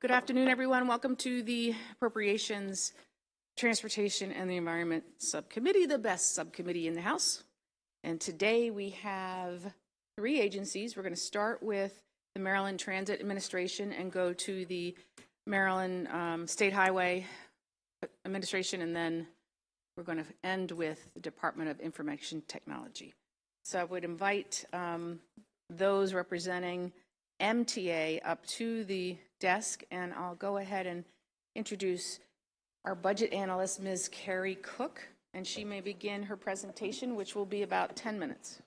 Good afternoon, everyone. Welcome to the Appropriations, Transportation, and the Environment Subcommittee, the best subcommittee in the House. And today we have 3 agencies. We're going to start with the Maryland Transit Administration and go to the Maryland State Highway Administration, and then we're going to end with the Department of Information Technology. So I would invite those representing MTA up to the desk, and I'll go ahead and introduce our budget analyst, Ms. Carrie Cook, and she may begin her presentation, which will be about 10 minutes.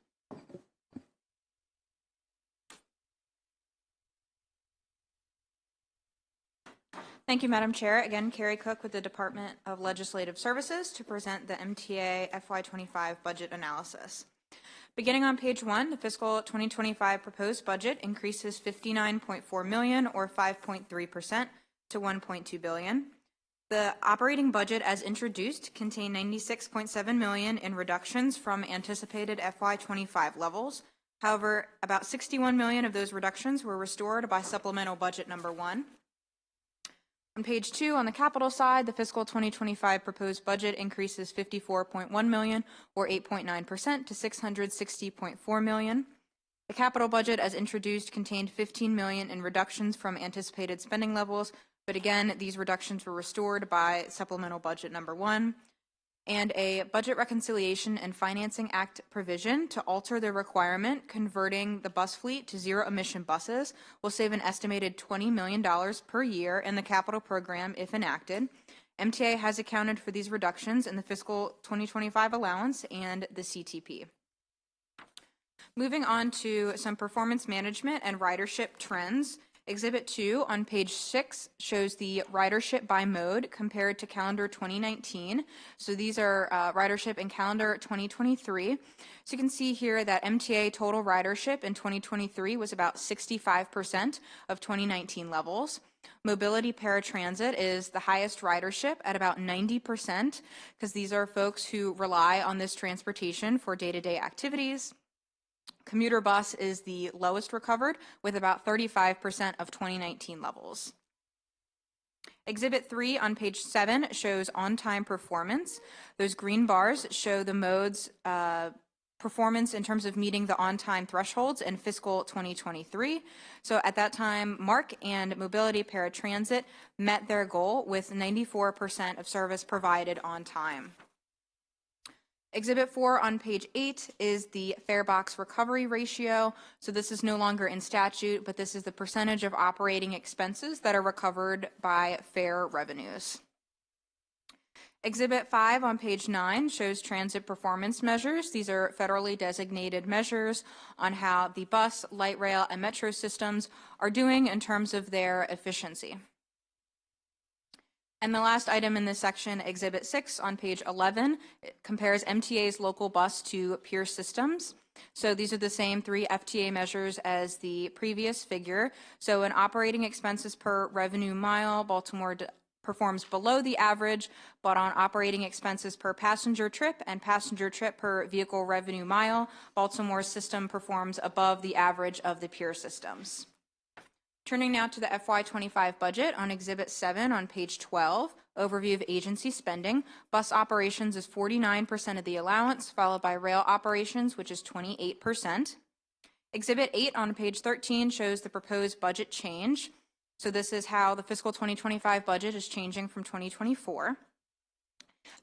Thank you, Madam Chair. Again, Carrie Cook with the Department of Legislative Services to present the MTA FY25 budget analysis. Beginning on page 1, the fiscal 2025 proposed budget increases $59.4 million or 5.3% to $1.2 billion. The operating budget as introduced contained $96.7 million in reductions from anticipated FY25 levels. However, about $61 million of those reductions were restored by supplemental budget number 1. On page 2, on the capital side, the fiscal 2025 proposed budget increases $54.1 million or 8.9% to $660.4 million. The capital budget as introduced contained $15 million in reductions from anticipated spending levels, but again, these reductions were restored by supplemental budget number 1. And a Budget Reconciliation and Financing Act provision to alter the requirement converting the bus fleet to zero-emission buses will save an estimated $20 million per year in the capital program if enacted. MTA has accounted for these reductions in the fiscal 2025 allowance and the CTP. Moving on to some performance management and ridership trends. Exhibit 2 on page 6 shows the ridership by mode compared to calendar 2019. So these are ridership in calendar 2023. So you can see here that MTA total ridership in 2023 was about 65% of 2019 levels. Mobility paratransit is the highest ridership at about 90%, because these are folks who rely on this transportation for day-to-day activities. Commuter bus is the lowest recovered with about 35% of 2019 levels. Exhibit 3 on page 7 shows on-time performance. Those green bars show the mode's performance in terms of meeting the on-time thresholds in fiscal 2023. So at that time, MARC and Mobility Paratransit met their goal with 94% of service provided on time. Exhibit 4 on page 8 is the fare box recovery ratio. So this is no longer in statute, but this is the percentage of operating expenses that are recovered by fare revenues. Exhibit 5 on page 9 shows transit performance measures. These are federally designated measures on how the bus, light rail, and metro systems are doing in terms of their efficiency. And the last item in this section, Exhibit 6 on page 11, compares MTA's local bus to peer systems. So these are the same 3 FTA measures as the previous figure. So in operating expenses per revenue mile, Baltimore performs below the average, but on operating expenses per passenger trip and passenger trip per vehicle revenue mile, Baltimore's system performs above the average of the peer systems. Turning now to the FY25 budget on Exhibit 7 on page 12, overview of agency spending. Bus operations is 49% of the allowance, followed by rail operations, which is 28%. Exhibit 8 on page 13 shows the proposed budget change. So this is how the fiscal 2025 budget is changing from 2024.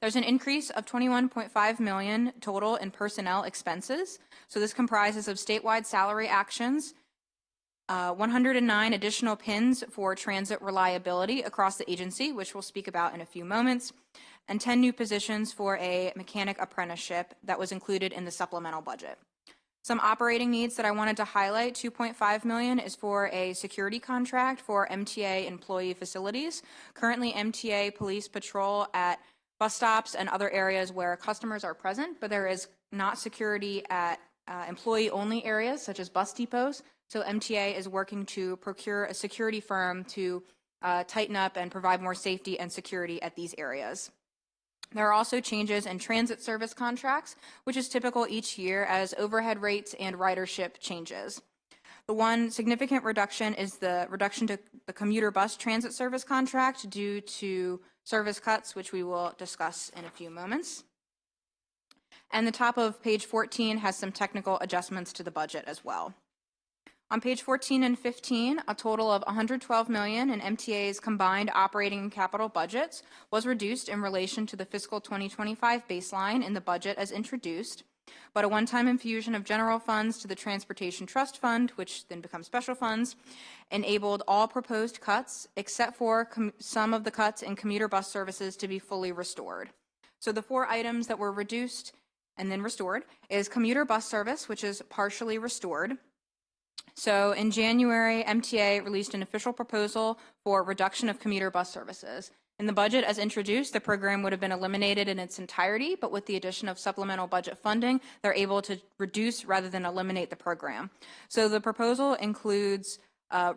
There's an increase of $21.5 million total in personnel expenses. So this comprises of statewide salary actions, 109 additional pins for transit reliability across the agency, which we'll speak about in a few moments, and 10 new positions for a mechanic apprenticeship that was included in the supplemental budget. Some operating needs that I wanted to highlight, $2.5 million is for a security contract for MTA employee facilities. Currently, MTA police patrol at bus stops and other areas where customers are present, but there is not security at employee-only areas such as bus depots. So MTA is working to procure a security firm to tighten up and provide more safety and security at these areas. There are also changes in transit service contracts, which is typical each year as overhead rates and ridership changes. The one significant reduction is the reduction to the commuter bus transit service contract due to service cuts, which we will discuss in a few moments. And the top of page 14 has some technical adjustments to the budget as well. On page 14 and 15, a total of $112 million in MTA's combined operating and capital budgets was reduced in relation to the fiscal 2025 baseline in the budget as introduced, but a one-time infusion of general funds to the Transportation Trust Fund, which then becomes special funds, enabled all proposed cuts, except for some of the cuts in commuter bus services, to be fully restored. So the four items that were reduced and then restored is commuter bus service, which is partially restored. So in January, MTA released an official proposal for reduction of commuter bus services. In the budget as introduced, the program would have been eliminated in its entirety, but with the addition of supplemental budget funding, they're able to reduce rather than eliminate the program. So the proposal includes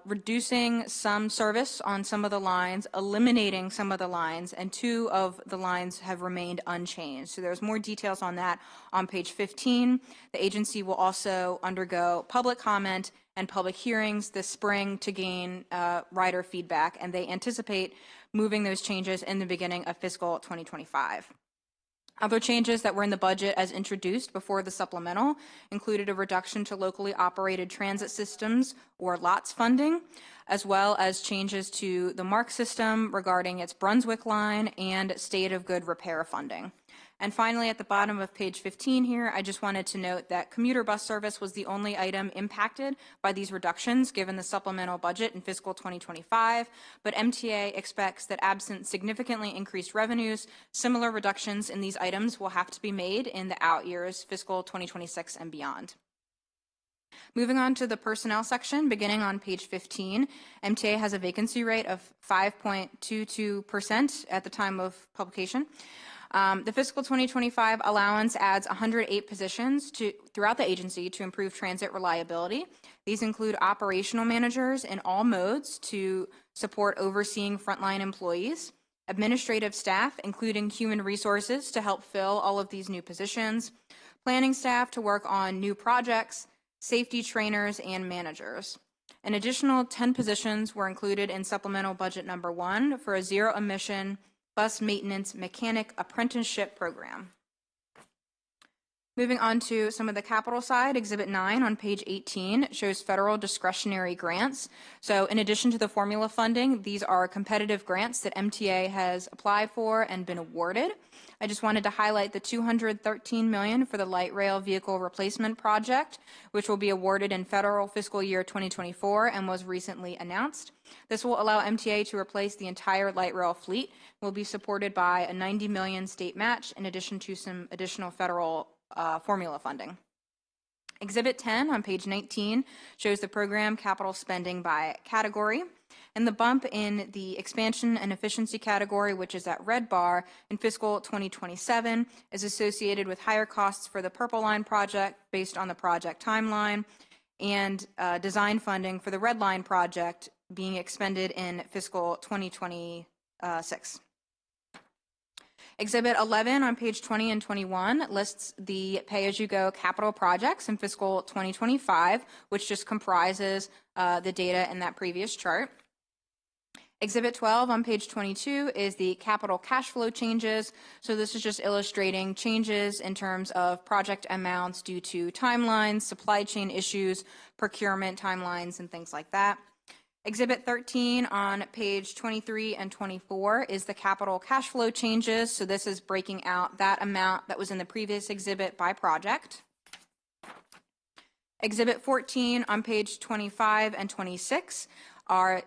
reducing some service on some of the lines, eliminating some of the lines, and two of the lines have remained unchanged. So there's more details on that on page 15. The agency will also undergo public comment and public hearings this spring to gain rider feedback, and they anticipate moving those changes in the beginning of fiscal 2025. Other changes that were in the budget as introduced before the supplemental included a reduction to locally operated transit systems or LOTS funding, as well as changes to the MARC system regarding its Brunswick line and state of good repair funding. And finally, at the bottom of page 15 here, I just wanted to note that commuter bus service was the only item impacted by these reductions given the supplemental budget in fiscal 2025, but MTA expects that absent significantly increased revenues, similar reductions in these items will have to be made in the out years, fiscal 2026 and beyond. Moving on to the personnel section, beginning on page 15, MTA has a vacancy rate of 5.22% at the time of publication. The fiscal 2025 allowance adds 108 positions throughout the agency to improve transit reliability. These include operational managers in all modes to support overseeing frontline employees, administrative staff, including human resources, to help fill all of these new positions, planning staff to work on new projects, safety trainers, and managers. An additional 10 positions were included in supplemental budget number 1 for a zero-emission bus maintenance mechanic apprenticeship program. Moving on to some of the capital side, Exhibit 9 on page 18 shows federal discretionary grants. So in addition to the formula funding, these are competitive grants that MTA has applied for and been awarded. I just wanted to highlight the $213 million for the light rail vehicle replacement project, which will be awarded in federal fiscal year 2024 and was recently announced. This will allow MTA to replace the entire light rail fleet. It will be supported by a $90 million state match in addition to some additional federal formula funding. Exhibit 10 on page 19 shows the program capital spending by category. And the bump in the expansion and efficiency category, which is that red bar, in fiscal 2027 is associated with higher costs for the Purple Line project based on the project timeline, and design funding for the Red Line project being expended in fiscal 2026. Exhibit 11 on page 20 and 21 lists the pay-as-you-go capital projects in fiscal 2025, which just comprises the data in that previous chart. Exhibit 12 on page 22 is the capital cash flow changes. So this is just illustrating changes in terms of project amounts due to timelines, supply chain issues, procurement timelines, and things like that. Exhibit 13 on page 23 and 24 is the capital cash flow changes. So this is breaking out that amount that was in the previous exhibit by project. Exhibit 14 on page 25 and 26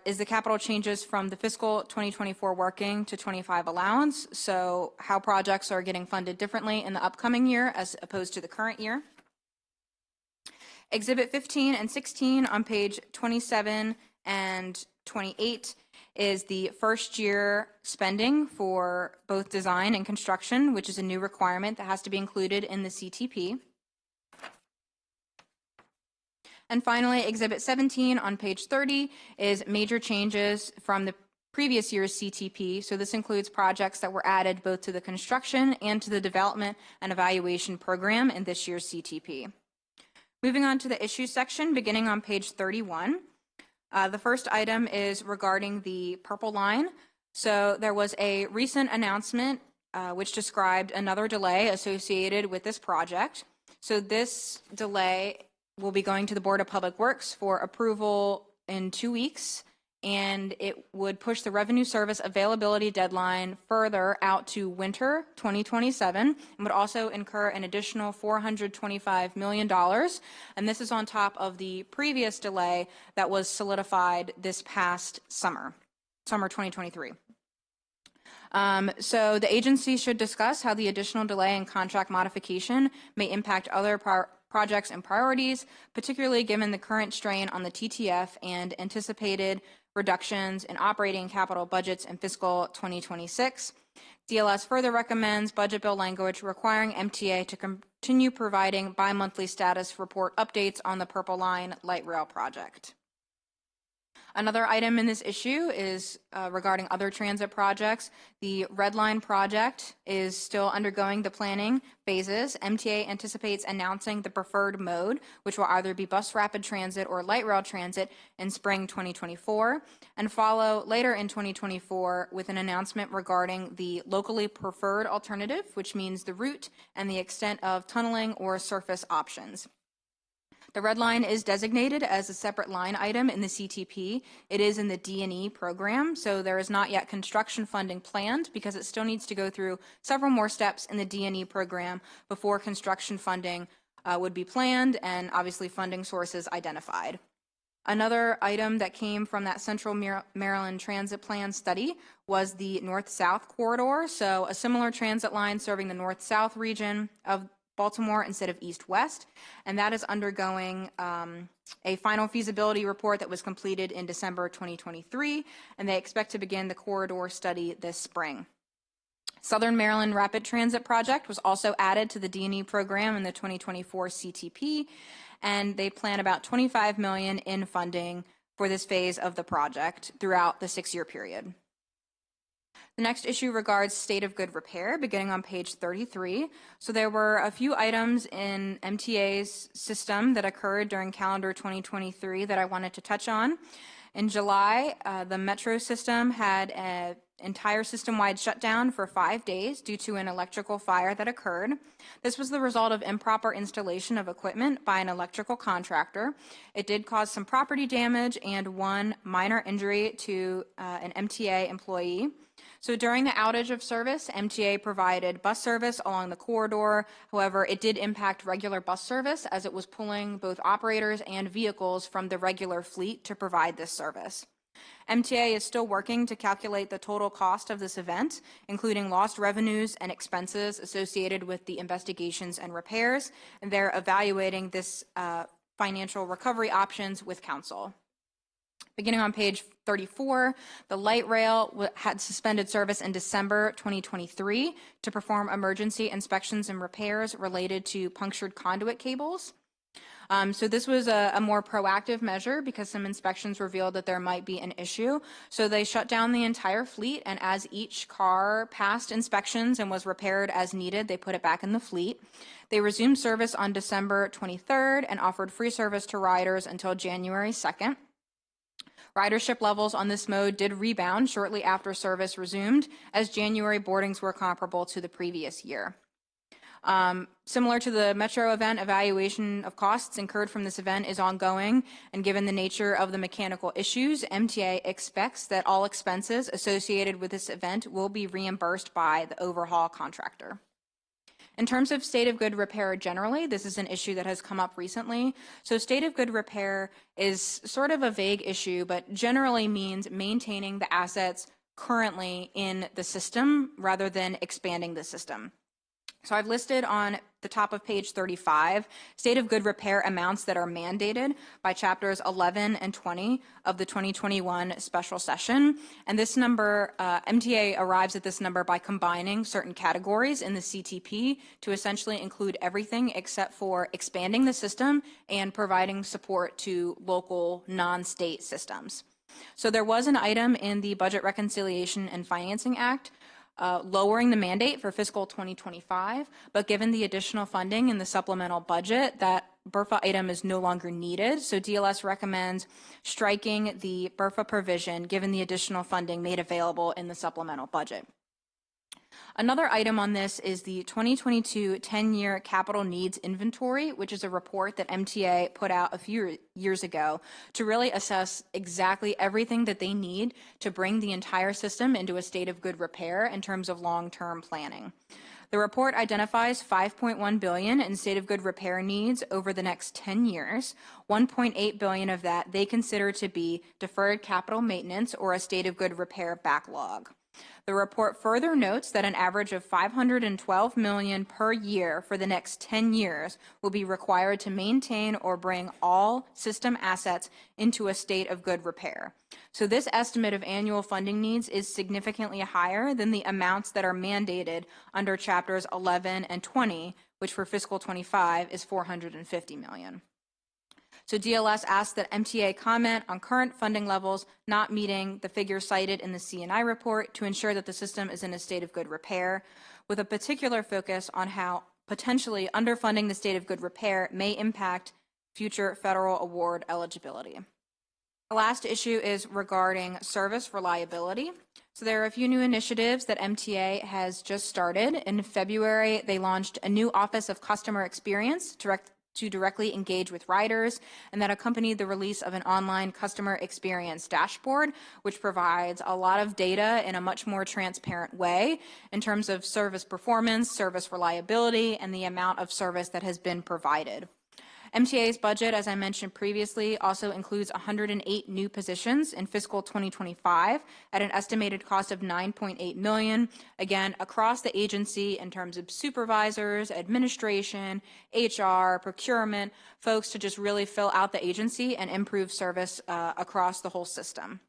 is the capital changes from the fiscal 2024 working to 25 allowance. So how projects are getting funded differently in the upcoming year as opposed to the current year. Exhibit 15 and 16 on page 27 and 28 is the first year spending for both design and construction, which is a new requirement that has to be included in the CTP. And finally, Exhibit 17 on page 30 is major changes from the previous year's CTP. So this includes projects that were added both to the construction and to the development and evaluation program in this year's CTP. Moving on to the issues section, beginning on page 31. The first item is regarding the purple line. So there was a recent announcement which described another delay associated with this project. So this delay will be going to the Board of Public Works for approval in 2 weeks, and it would push the revenue service availability deadline further out to winter 2027 and would also incur an additional $425 million. And this is on top of the previous delay that was solidified this past summer 2023. So the agency should discuss how the additional delay and contract modification may impact other projects and priorities, particularly given the current strain on the TTF and anticipated reductions in operating capital budgets in fiscal 2026. DLS further recommends budget bill language requiring MTA to continue providing bi-monthly status report updates on the Purple Line light rail project. Another item in this issue is regarding other transit projects. The Red Line project is still undergoing the planning phases. MTA anticipates announcing the preferred mode, which will either be bus rapid transit or light rail transit in spring 2024, and follow later in 2024 with an announcement regarding the locally preferred alternative, which means the route and the extent of tunneling or surface options. The Red Line is designated as a separate line item in the CTP. It is in the D&E program, so there is not yet construction funding planned because it still needs to go through several more steps in the D&E program before construction funding would be planned and obviously funding sources identified. Another item that came from that Central Maryland Transit Plan study was the North-South corridor, so a similar transit line serving the North-South region of Baltimore instead of east-west, and that is undergoing a final feasibility report that was completed in December 2023, and they expect to begin the corridor study this spring. Southern Maryland Rapid Transit Project was also added to the D&E program in the 2024 CTP, and they plan about $25 million in funding for this phase of the project throughout the 6-year period. The next issue regards state of good repair, beginning on page 33. So there were a few items in MTA's system that occurred during calendar 2023 that I wanted to touch on. In July, the Metro system had an entire system-wide shutdown for 5 days due to an electrical fire that occurred. This was the result of improper installation of equipment by an electrical contractor. It did cause some property damage and one minor injury to an MTA employee. So during the outage of service, MTA provided bus service along the corridor. However, it did impact regular bus service as it was pulling both operators and vehicles from the regular fleet to provide this service. MTA is still working to calculate the total cost of this event, including lost revenues and expenses associated with the investigations and repairs, and they're evaluating this financial recovery options with council. Beginning on page 34, the light rail had suspended service in December 2023 to perform emergency inspections and repairs related to punctured conduit cables. So this was a more proactive measure because some inspections revealed that there might be an issue. So they shut down the entire fleet, and as each car passed inspections and was repaired as needed, they put it back in the fleet. They resumed service on December 23rd and offered free service to riders until January 2nd. Ridership levels on this mode did rebound shortly after service resumed, as January boardings were comparable to the previous year. Similar to the Metro event, evaluation of costs incurred from this event is ongoing, and given the nature of the mechanical issues, MTA expects that all expenses associated with this event will be reimbursed by the overhaul contractor. In terms of state of good repair generally, this is an issue that has come up recently. So state of good repair is sort of a vague issue, but generally means maintaining the assets currently in the system rather than expanding the system. So I've listed on the top of page 35 state of good repair amounts that are mandated by chapters 11 and 20 of the 2021 special session. And this number, MTA arrives at this number by combining certain categories in the CTP to essentially include everything except for expanding the system and providing support to local non-state systems. So there was an item in the Budget Reconciliation and Financing Act lowering the mandate for fiscal 2025, but given the additional funding in the supplemental budget, that BRFA item is no longer needed, so DLS recommends striking the BRFA provision given the additional funding made available in the supplemental budget. Another item on this is the 2022 10-year capital needs inventory, which is a report that MTA put out a few years ago to really assess exactly everything that they need to bring the entire system into a state of good repair in terms of long-term planning. The report identifies $5.1 billion in state of good repair needs over the next 10 years. $1.8 billion of that they consider to be deferred capital maintenance or a state of good repair backlog. The report further notes that an average of $512 million per year for the next 10 years will be required to maintain or bring all system assets into a state of good repair. So this estimate of annual funding needs is significantly higher than the amounts that are mandated under chapters 11 and 20, which for fiscal 25 is $450 million. So DLS asks that MTA comment on current funding levels not meeting the figures cited in the C&I report to ensure that the system is in a state of good repair, with a particular focus on how potentially underfunding the state of good repair may impact future federal award eligibility. The last issue is regarding service reliability. So there are a few new initiatives that MTA has just started. In February, they launched a new Office of Customer Experience to directly engage with riders, and that accompanied the release of an online customer experience dashboard, which provides a lot of data in a much more transparent way in terms of service performance, service reliability, and the amount of service that has been provided. MTA's budget, as I mentioned previously, also includes 108 new positions in fiscal 2025 at an estimated cost of $9.8 million, again, across the agency in terms of supervisors, administration, HR, procurement, folks to just really fill out the agency and improve service across the whole system.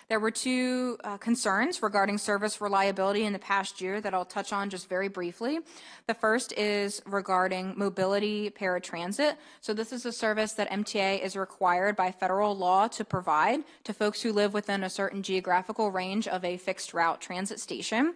There were two concerns regarding service reliability in the past year that I'll touch on just very briefly. The first is regarding mobility paratransit. So this is a service that MTA is required by federal law to provide to folks who live within a certain geographical range of a fixed route transit station.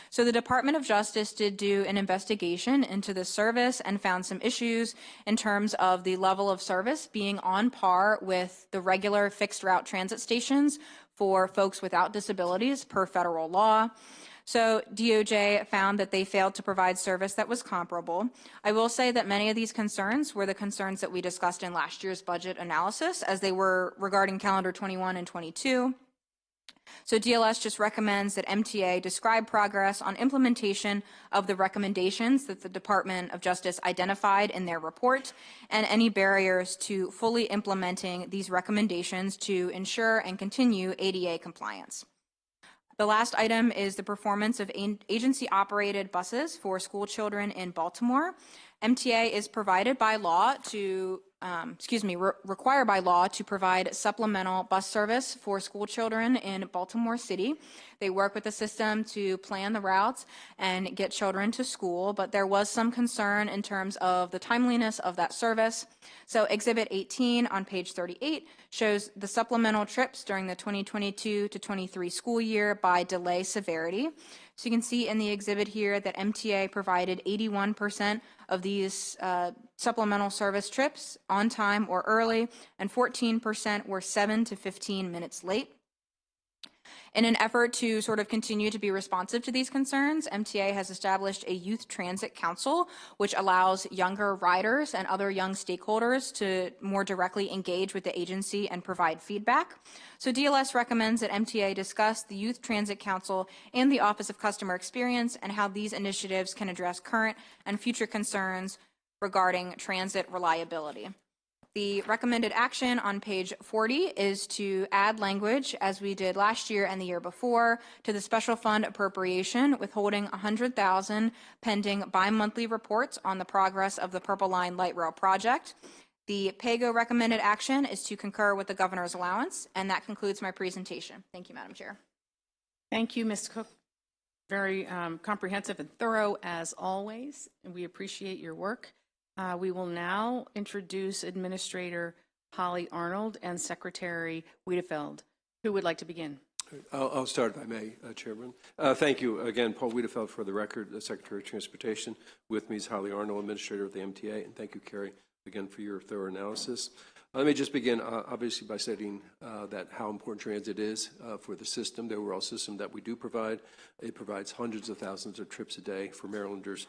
So the Department of Justice did do an investigation into this service and found some issues in terms of the level of service being on par with the regular fixed route transit stations for folks without disabilities per federal law. So DOJ found that they failed to provide service that was comparable. I will say that many of these concerns were the concerns that we discussed in last year's budget analysis, as they were regarding calendar 21 and 22. So DLS just recommends that MTA describe progress on implementation of the recommendations that the Department of Justice identified in their report and any barriers to fully implementing these recommendations to ensure and continue ADA compliance. The last item is the performance of agency-operated buses for school children in Baltimore. MTA is provided by law to required by law to provide supplemental bus service for school children in Baltimore City. They work with the system to plan the routes and get children to school, but there was some concern in terms of the timeliness of that service. So Exhibit 18 on page 38 shows the supplemental trips during the 2022 to 23 school year by delay severity. So you can see in the exhibit here that MTA provided 81% of these supplemental service trips on time or early, and 14% were 7 to 15 minutes late. In an effort to sort of continue to be responsive to these concerns, MTA has established a Youth Transit Council, which allows younger riders and other young stakeholders to more directly engage with the agency and provide feedback. So DLS recommends that MTA discuss the Youth Transit Council and the Office of Customer Experience and how these initiatives can address current and future concerns regarding transit reliability. The recommended action on page 40 is to add language, as we did last year and the year before, to the special fund appropriation, withholding $100,000 pending bi-monthly reports on the progress of the Purple Line Light Rail project. The PAYGO recommended action is to concur with the governor's allowance, and that concludes my presentation. Thank you, Madam Chair. Thank you, Ms. Cook. Very comprehensive and thorough as always, and we appreciate your work. We will now introduce Administrator Holly Arnold and Secretary Wiedefeld. Who would like to begin? I'll start, if I may, Chairman. Thank you again, Paul Wiedefeld, for the record, the Secretary of Transportation. With me is Holly Arnold, Administrator of the MTA, and thank you, Carrie, again, for your thorough analysis. Let me just begin, obviously, by stating that how important transit is for the system, the overall system that we do provide. It provides hundreds of thousands of trips a day for Marylanders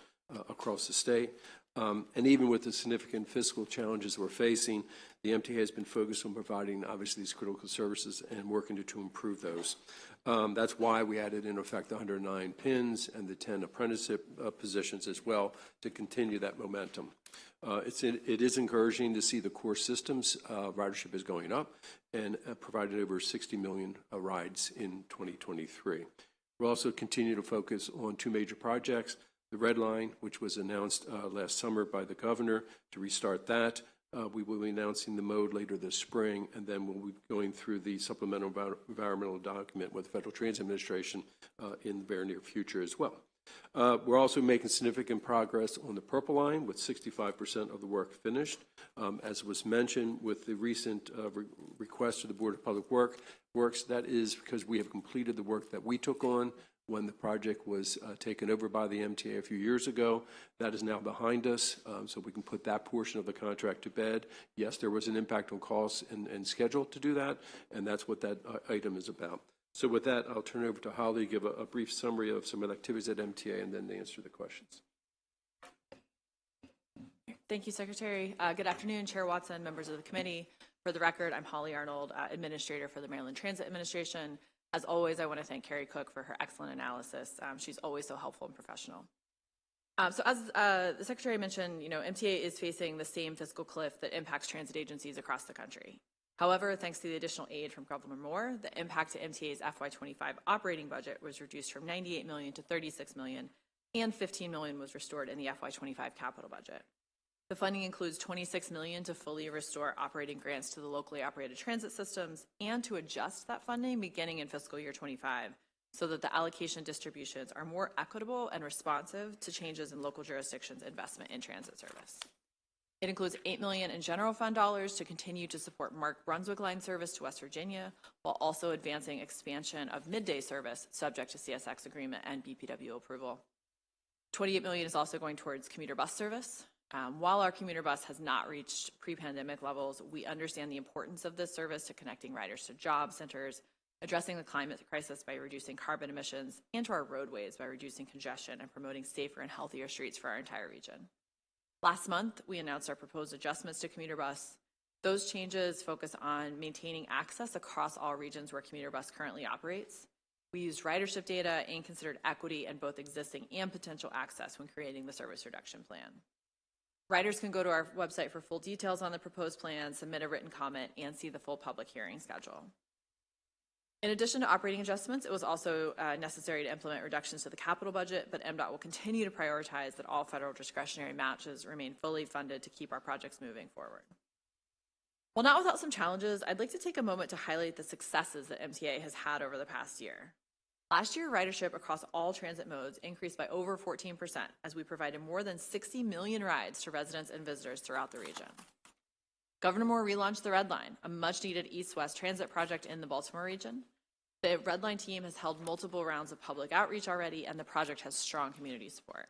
across the state. And even with the significant fiscal challenges we're facing, the MTA has been focused on providing, obviously, these critical services and working to improve those. That's why we added, in effect, the 109 PINs and the 10 apprenticeship positions as well to continue that momentum. It is encouraging to see the core systems ridership is going up and provided over 60 million rides in 2023. We'll also continue to focus on two major projects. The Red Line, which was announced last summer by the governor to restart that. We will be announcing the mode later this spring, and then we'll be going through the supplemental environmental document with the Federal Transit Administration in the very near future as well. We're also making significant progress on the Purple Line with 65% of the work finished. As was mentioned with the recent request to the Board of Public Works, that is because we have completed the work that we took on when the project was taken over by the MTA a few years ago. That is now behind us, so we can put that portion of the contract to bed. Yes, there was an impact on costs and schedule to do that, and that's what that item is about. So with that, I'll turn it over to Holly to give a brief summary of some of the activities at MTA and then to answer the questions. Thank you, Secretary. Good afternoon, Chair Watson, members of the committee. For the record, I'm Holly Arnold, Administrator for the Maryland Transit Administration. As always, I want to thank Carrie Cook for her excellent analysis. She's always so helpful and professional. So as the Secretary mentioned, MTA is facing the same fiscal cliff that impacts transit agencies across the country. However, thanks to the additional aid from Governor Moore, the impact to MTA's FY25 operating budget was reduced from $98 million to $36 million, and $15 million was restored in the FY25 capital budget. The funding includes $26 million to fully restore operating grants to the locally operated transit systems and to adjust that funding beginning in fiscal year 25 so that the allocation distributions are more equitable and responsive to changes in local jurisdictions' investment in transit service. It includes $8 million in general fund dollars to continue to support Mark Brunswick line service to West Virginia, while also advancing expansion of midday service subject to CSX agreement and BPW approval. $28 million is also going towards commuter bus service. While our commuter bus has not reached pre-pandemic levels, we understand the importance of this service to connecting riders to job centers, addressing the climate crisis by reducing carbon emissions, and to our roadways by reducing congestion and promoting safer and healthier streets for our entire region. Last month, we announced our proposed adjustments to commuter bus. Those changes focus on maintaining access across all regions where commuter bus currently operates. We used ridership data and considered equity in both existing and potential access when creating the service reduction plan. Riders can go to our website for full details on the proposed plan, submit a written comment, and see the full public hearing schedule. In addition to operating adjustments, it was also necessary to implement reductions to the capital budget, but MDOT will continue to prioritize that all federal discretionary matches remain fully funded to keep our projects moving forward. While not without some challenges, I'd like to take a moment to highlight the successes that MTA has had over the past year. Last year, ridership across all transit modes increased by over 14% as we provided more than 60 million rides to residents and visitors throughout the region. Governor Moore relaunched the Red Line, a much-needed east-west transit project in the Baltimore region. The Red Line team has held multiple rounds of public outreach already, and the project has strong community support.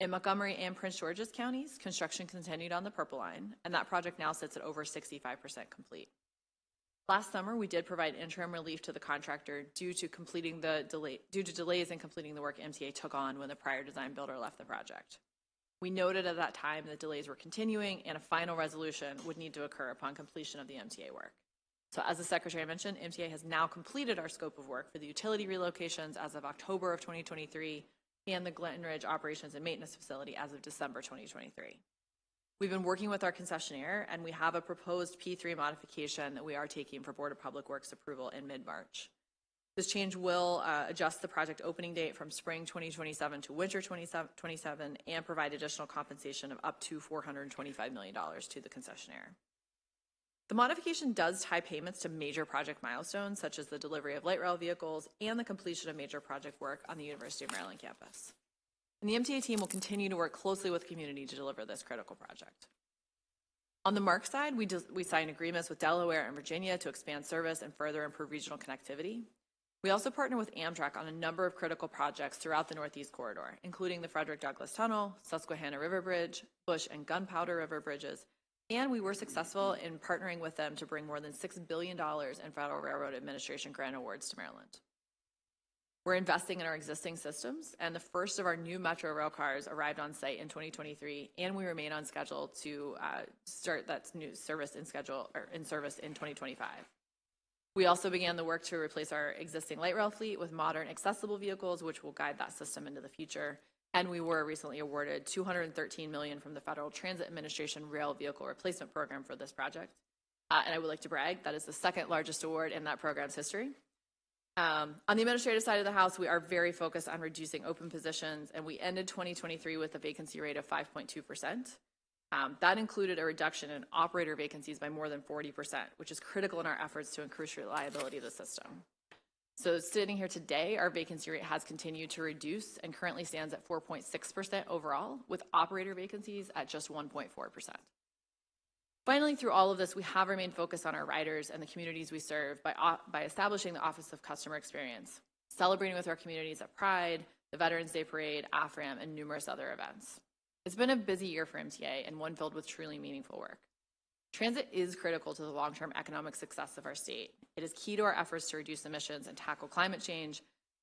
In Montgomery and Prince George's counties, construction continued on the Purple Line, and that project now sits at over 65% complete. Last summer, we did provide interim relief to the contractor due to delays in completing the work MTA took on when the prior design builder left the project. We noted at that time that delays were continuing and a final resolution would need to occur upon completion of the MTA work. So as the Secretary mentioned, MTA has now completed our scope of work for the utility relocations as of October of 2023 and the Glen Ridge Operations and Maintenance Facility as of December 2023. We've been working with our concessionaire, and we have a proposed P3 modification that we are taking for Board of Public Works approval in mid-March. This change will adjust the project opening date from spring 2027 to winter 2027 and provide additional compensation of up to $425 million to the concessionaire. The modification does tie payments to major project milestones, such as the delivery of light rail vehicles and the completion of major project work on the University of Maryland campus. And the MTA team will continue to work closely with the community to deliver this critical project. On the MARC side, we signed agreements with Delaware and Virginia to expand service and further improve regional connectivity. We also partner with Amtrak on a number of critical projects throughout the Northeast Corridor, including the Frederick Douglass Tunnel, Susquehanna River Bridge, Bush and Gunpowder River Bridges, And we were successful in partnering with them to bring more than $6 billion in Federal Railroad Administration grant awards to Maryland. We're investing in our existing systems, and the first of our new Metro rail cars arrived on site in 2023, and we remain on schedule to start that new service in service in 2025. We also began the work to replace our existing light rail fleet with modern, accessible vehicles, which will guide that system into the future. And we were recently awarded $213 million from the Federal Transit Administration Rail Vehicle Replacement Program for this project. And I would like to brag, that is the second largest award in that program's history. On the administrative side of the house, we are very focused on reducing open positions, and we ended 2023 with a vacancy rate of 5.2%. That included a reduction in operator vacancies by more than 40%, which is critical in our efforts to increase reliability of the system. So sitting here today, our vacancy rate has continued to reduce and currently stands at 4.6% overall, with operator vacancies at just 1.4%. Finally, through all of this, we have remained focused on our riders and the communities we serve by establishing the Office of Customer Experience, celebrating with our communities at Pride, the Veterans Day Parade, AFRAM, and numerous other events. It's been a busy year for MTA and one filled with truly meaningful work. Transit is critical to the long-term economic success of our state. It is key to our efforts to reduce emissions and tackle climate change.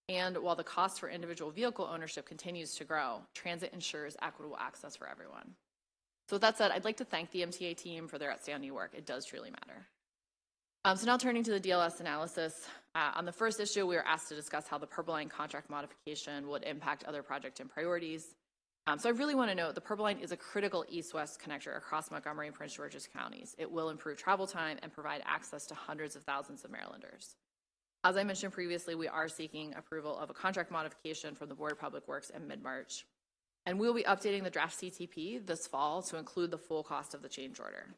And while the cost for individual vehicle ownership continues to grow, transit ensures equitable access for everyone. So with that said, I'd like to thank the MTA team for their outstanding work. It does truly matter. So now turning to the DLS analysis. On the first issue, we were asked to discuss how the Purple Line contract modification would impact other project and priorities. So I really want to note the Purple Line is a critical east-west connector across Montgomery and Prince George's counties. It will improve travel time and provide access to hundreds of thousands of Marylanders. As I mentioned previously, we are seeking approval of a contract modification from the Board of Public Works in mid-March. And we'll be updating the draft CTP this fall to include the full cost of the change order.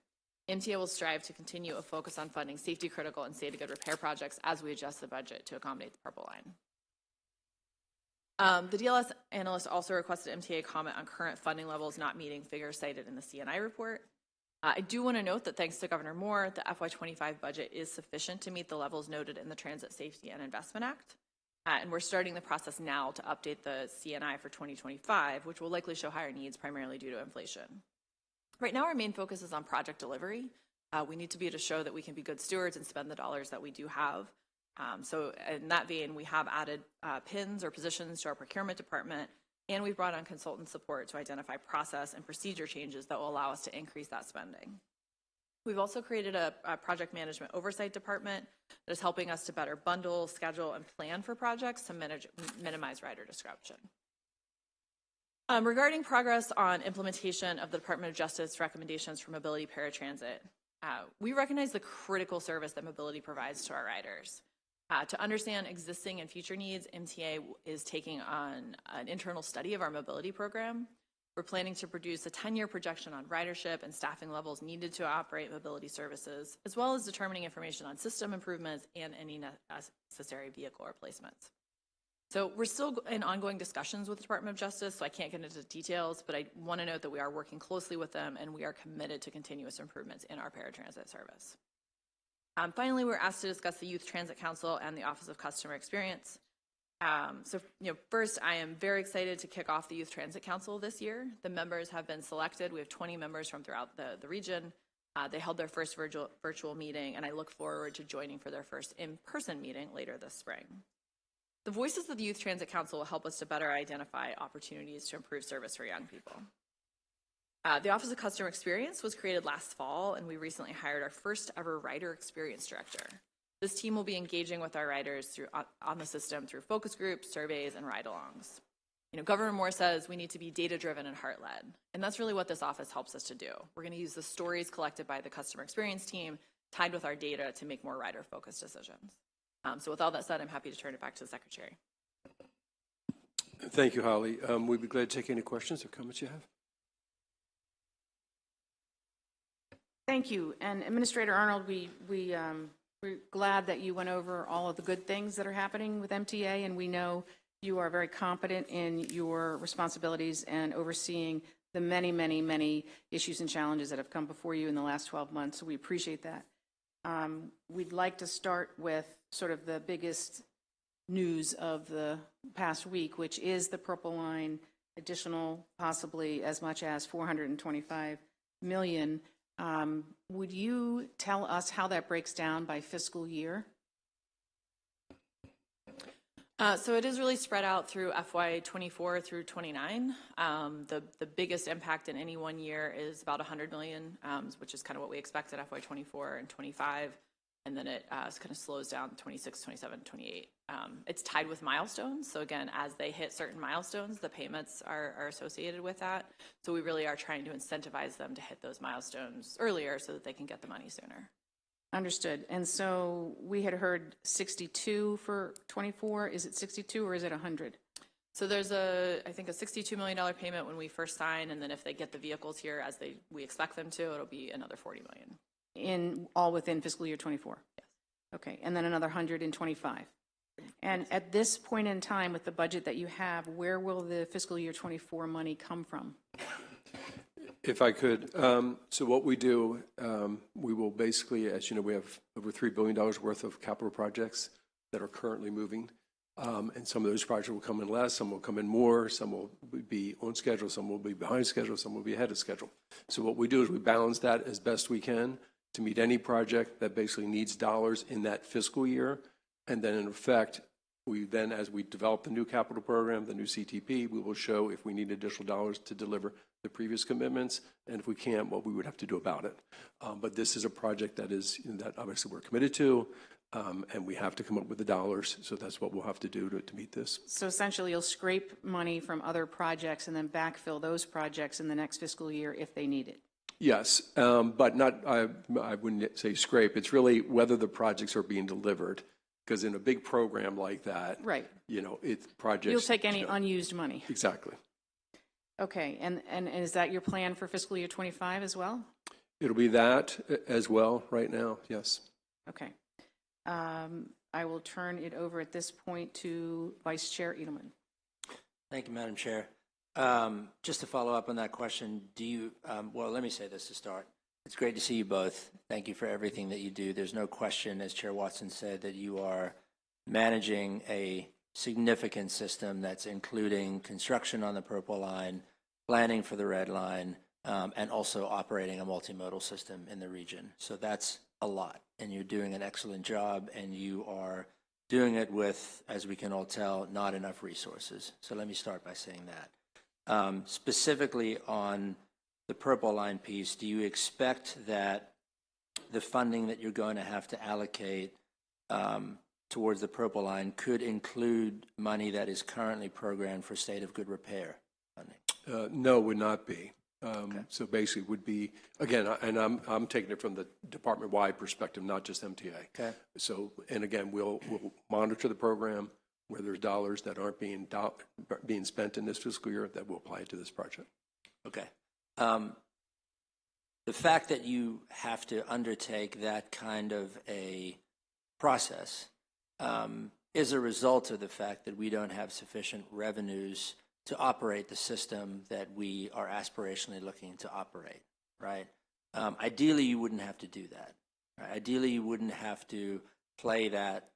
MTA will strive to continue a focus on funding safety-critical and state-of-good repair projects as we adjust the budget to accommodate the Purple Line. The DLS analyst also requested MTA comment on current funding levels not meeting figures cited in the C&I report. I do want to note that thanks to Governor Moore, the FY25 budget is sufficient to meet the levels noted in the Transit Safety and Investment Act. And we're starting the process now to update the C&I for 2025, which will likely show higher needs primarily due to inflation. Right now, our main focus is on project delivery. We need to be able to show that we can be good stewards and spend the dollars that we do have. So in that vein, we have added PINs or positions to our procurement department, and we've brought on consultant support to identify process and procedure changes that will allow us to increase that spending. We've also created a project management oversight department that is helping us to better bundle, schedule, and plan for projects to minimize rider disruption. Regarding progress on implementation of the Department of Justice recommendations for mobility paratransit, we recognize the critical service that mobility provides to our riders. To understand existing and future needs, MTA is taking on an internal study of our mobility program. We're planning to produce a 10-year projection on ridership and staffing levels needed to operate mobility services, as well as determining information on system improvements and any necessary vehicle replacements. So we're still in ongoing discussions with the Department of Justice, so I can't get into details, but I want to note that we are working closely with them and we are committed to continuous improvements in our paratransit service. Finally, we're asked to discuss the Youth Transit Council and the Office of Customer Experience. First, I am very excited to kick off the Youth Transit Council this year. The members have been selected. We have 20 members from throughout the region. They held their first virtual meeting, and I look forward to joining for their first in-person meeting later this spring. The voices of the Youth Transit Council will help us to better identify opportunities to improve service for young people. The Office of Customer Experience was created last fall, and we recently hired our first ever Rider Experience Director. This team will be engaging with our riders on the system through focus groups, surveys, and ride-alongs. Governor Moore says we need to be data-driven and heart-led, and that's really what this office helps us to do. We're going to use the stories collected by the customer experience team tied with our data to make more rider-focused decisions. So with all that said, I'm happy to turn it back to the Secretary. Thank you, Holly. We'd be glad to take any questions or comments you have. Thank you. And Administrator Arnold, we're glad that you went over all of the good things that are happening with MTA, and we know you are very competent in your responsibilities and overseeing the many, many, many issues and challenges that have come before you in the last 12 months, so we appreciate that. We'd like to start with sort of the biggest news of the past week, which is the Purple Line additional, possibly as much as $425 million Would you tell us how that breaks down by fiscal year? So it is really spread out through FY '24 through '29. The biggest impact in any one year is about $100 million, which is kind of what we expect at FY '24 and '25. And then it kind of slows down 26, 27, 28. It's tied with milestones. So again, as they hit certain milestones, the payments are associated with that. So we really are trying to incentivize them to hit those milestones earlier so that they can get the money sooner. Understood. And so we had heard 62 for 24. Is it 62 or is it 100? So there's I think a $62 million payment when we first sign, and then if they get the vehicles here as we expect them to, it'll be another $40 million. All within fiscal year 24? Yes. Okay, and then another 100 in 25. And at this point in time, with the budget that you have, where will the fiscal year 24 money come from? If I could, so what we do, we will basically, as you know, we have over $3 billion worth of capital projects that are currently moving. And some of those projects will come in less, some will come in more, some will be on schedule, some will be behind schedule, some will be ahead of schedule. So what we do is we balance that as best we can to meet any project that basically needs dollars in that fiscal year. And then in effect, we then, as we develop the new capital program, the new CTP, we will show if we need additional dollars to deliver the previous commitments, and if we can't, what we would have to do about it. But this is a project that that obviously we're committed to, and we have to come up with the dollars, so that's what we'll have to do to meet this. So essentially, you'll scrape money from other projects and then backfill those projects in the next fiscal year if they need it. Yes, but not, I wouldn't say scrape. It's really whether the projects are being delivered. Because in a big program like that, right, it's projects. You'll take any unused money. Exactly. Okay, and is that your plan for fiscal year 25 as well? It'll be that as well right now, yes. Okay. I will turn it over at this point to Vice Chair Edelman. Thank you, Madam Chair. Just to follow up on that question, well, let me say this to start. It's great to see you both. Thank you for everything that you do. There's no question, as Chair Watson said, that you are managing a significant system that's including construction on the Purple Line, planning for the Red Line, and also operating a multimodal system in the region. So that's a lot, and you're doing an excellent job, and you are doing it with, as we can all tell, not enough resources. So let me start by saying that. Specifically on the Purple Line piece, do you expect that the funding that you're going to have to allocate towards the Purple Line could include money that is currently programmed for state of good repair funding? No, would not be. Okay. So basically would be, again, and I'm taking it from the department-wide perspective, not just MTA. Okay. So, and again, we'll monitor the program where there's dollars that aren't being spent in this fiscal year that will apply to this project. Okay. The fact that you have to undertake that kind of a process is a result of the fact that we don't have sufficient revenues to operate the system that we are aspirationally looking to operate, right? Ideally, you wouldn't have to do that. Right? Ideally, you wouldn't have to play that,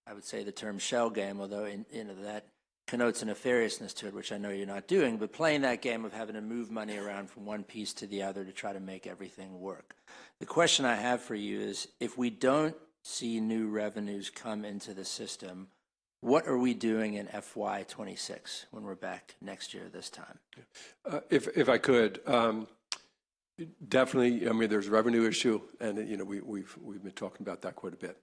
I would say the term shell game, although that connotes a nefariousness to it, which I know you're not doing, but playing that game of having to move money around from one piece to the other to try to make everything work. The question I have for you is, if we don't see new revenues come into the system, what are we doing in FY '26 when we're back next year this time? If I could, definitely, I mean, there's a revenue issue, and we've been talking about that quite a bit.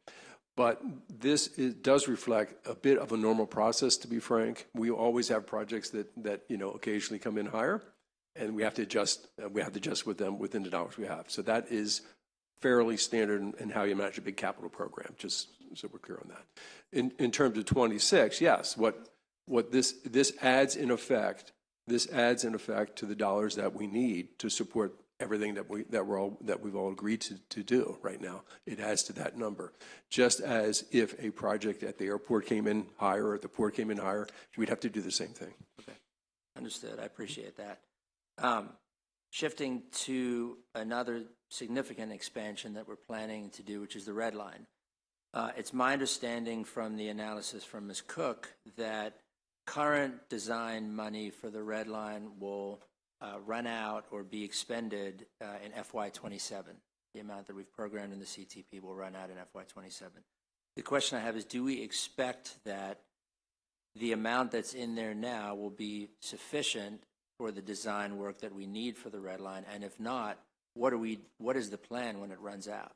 But this does reflect a bit of a normal process, to be frank. We always have projects that occasionally come in higher, and we have to adjust with them within the dollars we have. So that is fairly standard in how you manage a big capital program, just so we're clear on that. In terms of 26, yes, what this adds in effect to the dollars that we need to support everything that we've all agreed to do right now. It adds to that number. Just as if a project at the airport came in higher or at the port came in higher, we'd have to do the same thing. Okay, understood. I appreciate that. Shifting to another significant expansion that we're planning to do, which is the Red Line. It's my understanding from the analysis from Ms. Cook that current design money for the Red Line will run out or be expended in FY27. The amount that we've programmed in the CTP will run out in FY27. The question I have is, do we expect that the amount that's in there now will be sufficient for the design work that we need for the red line? And if not, what is the plan when it runs out?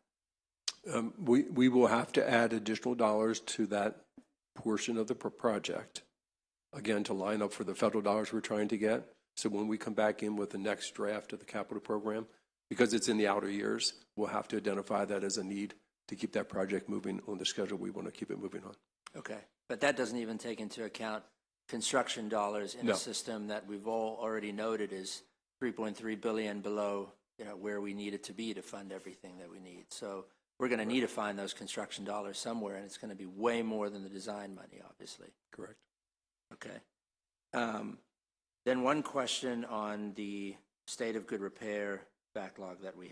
We will have to add additional dollars to that portion of the project, again, to line up for the federal dollars we're trying to get. So when we come back in with the next draft of the capital program, because it's in the outer years, we'll have to identify that as a need to keep that project moving on the schedule we want to keep it moving on. Okay, but that doesn't even take into account construction dollars in a system that we've all already noted is $3.3 billion below, where we need it to be to fund everything that we need. So we're going to need to find those construction dollars somewhere, and it's going to be way more than the design money, obviously. Correct. Okay. Then one question on the state of good repair backlog that we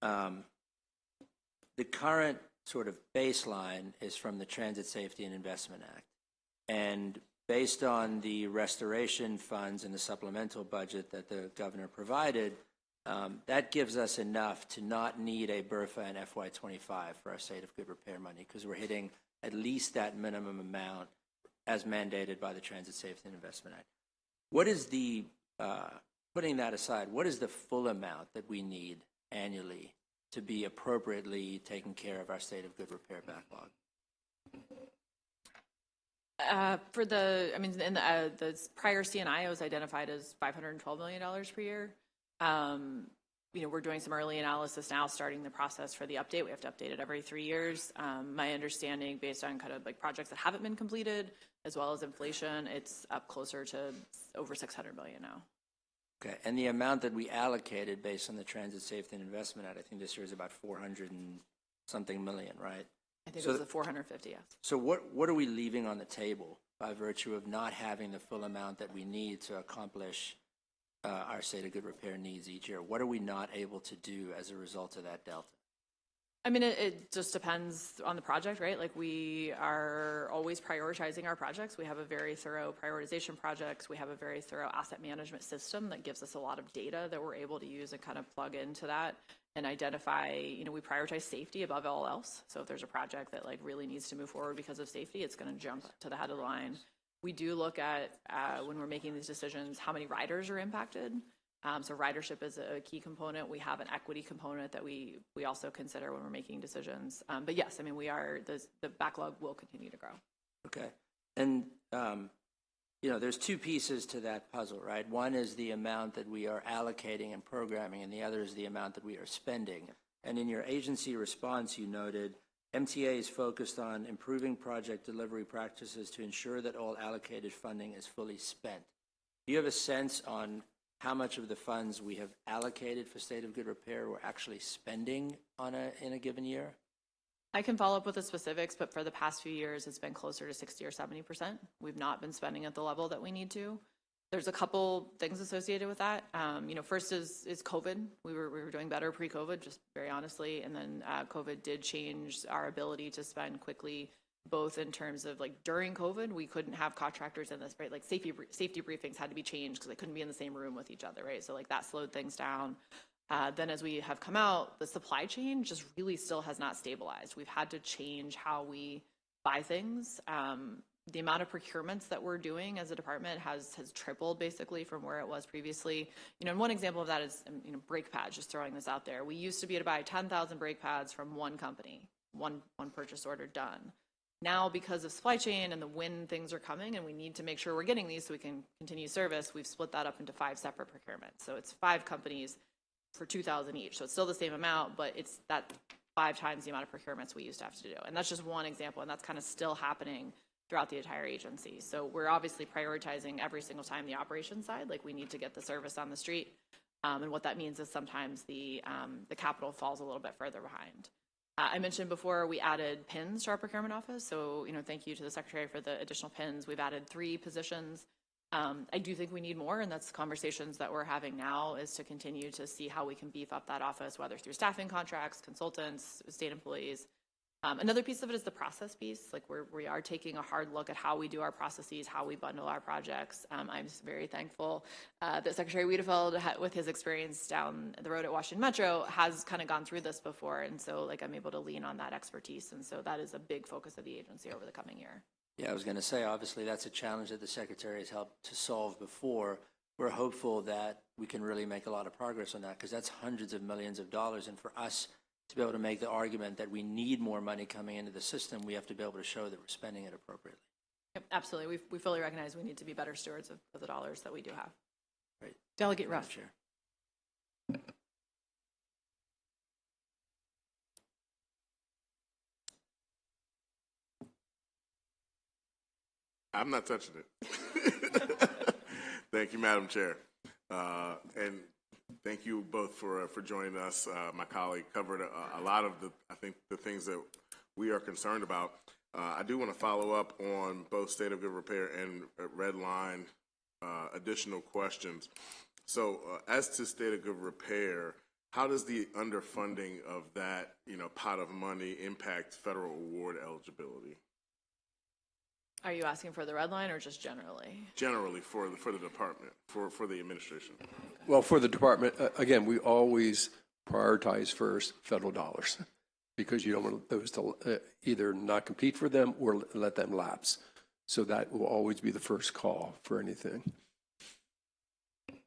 have. The current sort of baseline is from the Transit Safety and Investment Act. And based on the restoration funds and the supplemental budget that the governor provided, that gives us enough to not need a BRFA in FY25 for our state of good repair money, because we're hitting at least that minimum amount as mandated by the Transit Safety and Investment Act. What is the, putting that aside, what is the full amount that we need annually to be appropriately taking care of our state of good repair backlog? The prior CNI was identified as $512 million per year. We're doing some early analysis now, starting the process for the update. We have to update it every 3 years. My understanding, based on kind of like projects that haven't been completed, as well as inflation, it's up closer to over $600 million now. Okay, and the amount that we allocated based on the Transit Safety and Investment Act, I think this year is about 400 and something million, right? I think it was the 450, yes. So what are we leaving on the table by virtue of not having the full amount that we need to accomplish our state of good repair needs each year? What are we not able to do as a result of that delta? I mean, it just depends on the project, right? Like, we are always prioritizing our projects. We have a very thorough prioritization projects. We have a very thorough asset management system that gives us a lot of data that we're able to use and kind of plug into that and identify, we prioritize safety above all else. So if there's a project that like really needs to move forward because of safety, it's going to jump to the head of the line. We do look at, when we're making these decisions, how many riders are impacted. So ridership is a key component. We have an equity component that we also consider when we're making decisions. But yes, I mean, the backlog will continue to grow. Okay. And, there's two pieces to that puzzle, right? One is the amount that we are allocating and programming, and the other is the amount that we are spending. And in your agency response, you noted MTA is focused on improving project delivery practices to ensure that all allocated funding is fully spent. Do you have a sense on how much of the funds we have allocated for state of good repair we're actually spending in a given year? I can follow up with the specifics, but for the past few years, it's been closer to 60 or 70%. We've not been spending at the level that we need to. There's a couple things associated with that. First is COVID. We were doing better pre-COVID, just very honestly, and then COVID did change our ability to spend quickly, both in terms of like during COVID, we couldn't have contractors in this, right? Like safety briefings had to be changed because they couldn't be in the same room with each other, right? So like that slowed things down. Then as we have come out, the supply chain just really still has not stabilized. We've had to change how we buy things. The amount of procurements that we're doing as a department has tripled basically from where it was previously. And one example of that is, brake pads, just throwing this out there. We used to be able to buy 10,000 brake pads from one company, one purchase order done. Now, because of supply chain and when things are coming and we need to make sure we're getting these so we can continue service, we've split that up into 5 separate procurements. So it's 5 companies for 2,000 each. So it's still the same amount, but it's that 5 times the amount of procurements we used to have to do. And that's just one example, and that's kind of still happening throughout the entire agency. So we're obviously prioritizing every single time the operations side, like we need to get the service on the street. And what that means is sometimes the capital falls a little bit further behind. I mentioned before we added PINs to our procurement office. So, thank you to the Secretary for the additional PINs. We've added 3 positions. I do think we need more, and that's conversations that we're having now, is to continue to see how we can beef up that office, whether through staffing contracts, consultants, state employees. Another piece of it is the process piece. Like we are taking a hard look at how we do our processes, how we bundle our projects. I'm just very thankful that Secretary Wiedefeld, with his experience down the road at Washington Metro, has kind of gone through this before. And so like I'm able to lean on that expertise. And so that is a big focus of the agency over the coming year. Yeah, I was going to say, obviously, that's a challenge that the Secretary has helped to solve before. We're hopeful that we can really make a lot of progress on that because that's hundreds of millions of dollars. And for us to be able to make the argument that we need more money coming into the system, we have to be able to show that we're spending it appropriately. Yep, absolutely. We fully recognize we need to be better stewards of the dollars that we do have. Right. Delegate Madam Ruff. Chair. I'm not touching it. Thank you, Madam Chair. And thank you both for joining us. My colleague covered a lot of the things that we are concerned about. I do want to follow up on both state of good repair and red line additional questions. So as to state of good repair, how does the underfunding of that pot of money impact federal award eligibility? Are you asking for the red line or just generally? Generally for the department, for the administration. Well, for the department, again, we always prioritize first federal dollars because you don't want those to either not compete for them or let them lapse. So that will always be the first call for anything.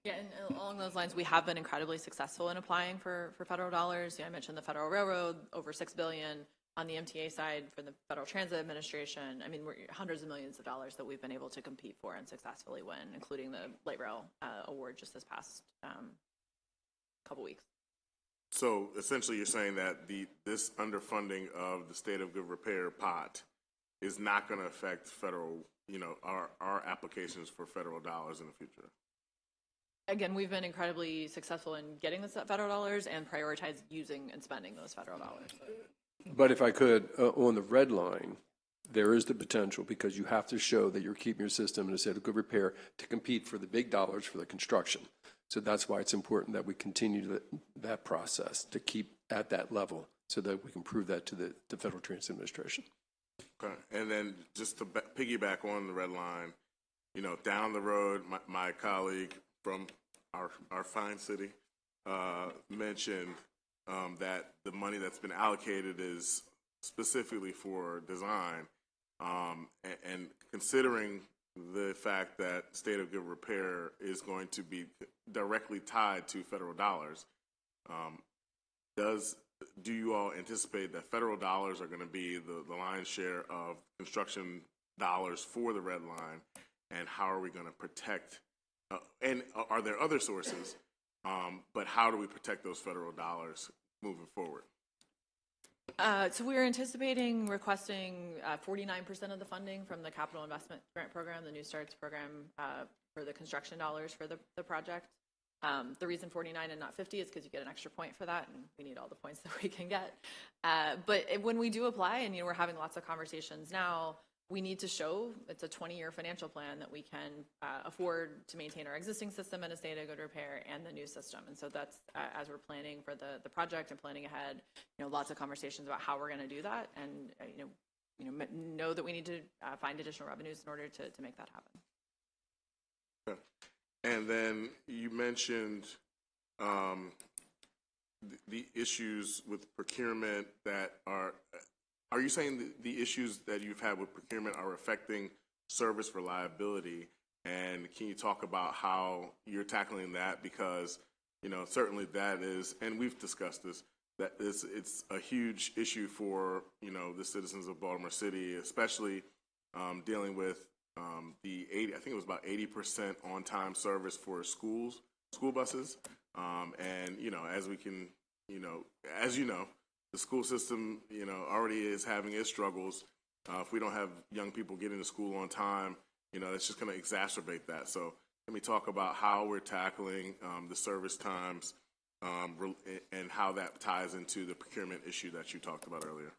Yeah, and along those lines, we have been incredibly successful in applying for federal dollars. I mentioned the Federal Railroad, over $6 billion. On the MTA side, for the Federal Transit Administration, I mean, we're hundreds of millions of dollars that we've been able to compete for and successfully win, including the light rail award just this past couple weeks. So essentially, you're saying that this underfunding of the state of good repair pot is not going to affect federal, our applications for federal dollars in the future. Again, we've been incredibly successful in getting the federal dollars and prioritize using and spending those federal dollars. But if I could, on the red line, there is the potential because you have to show that you're keeping your system in a state of good repair to compete for the big dollars for the construction. So that's why it's important that we continue that process to keep at that level so that we can prove that to the Federal Transit Administration. Okay. And then just to piggyback on the red line, down the road, my colleague from our fine city mentioned that the money that's been allocated is specifically for design, and considering the fact that state of good repair is going to be directly tied to federal dollars, do you all anticipate that federal dollars are going to be the lion's share of construction dollars for the red line, and how are we going to protect, and are there other sources, but how do we protect those federal dollars moving forward? So we are anticipating requesting 49% of the funding from the Capital Investment Grant Program, the New Starts program, for the construction dollars for the project. The reason 49 and not 50 is because you get an extra point for that, and we need all the points that we can get. But when we do apply, and we're having lots of conversations now, we need to show it's a 20-year financial plan that we can afford to maintain our existing system in a state of good repair and the new system. And so that's as we're planning for the project and planning ahead, lots of conversations about how we're going to do that, and know that we need to find additional revenues in order to make that happen. Okay. And then you mentioned the issues with procurement that are you saying the issues that you've had with procurement are affecting service reliability? And can you talk about how you're tackling that? Because, certainly that is, and we've discussed this, that it's a huge issue for, the citizens of Baltimore City, especially dealing with I think it was about 80% on-time service for school buses. And, as we can, as the school system, already is having its struggles. If we don't have young people getting to school on time, it's just going to exacerbate that. So let me talk about how we're tackling the service times and how that ties into the procurement issue that you talked about earlier.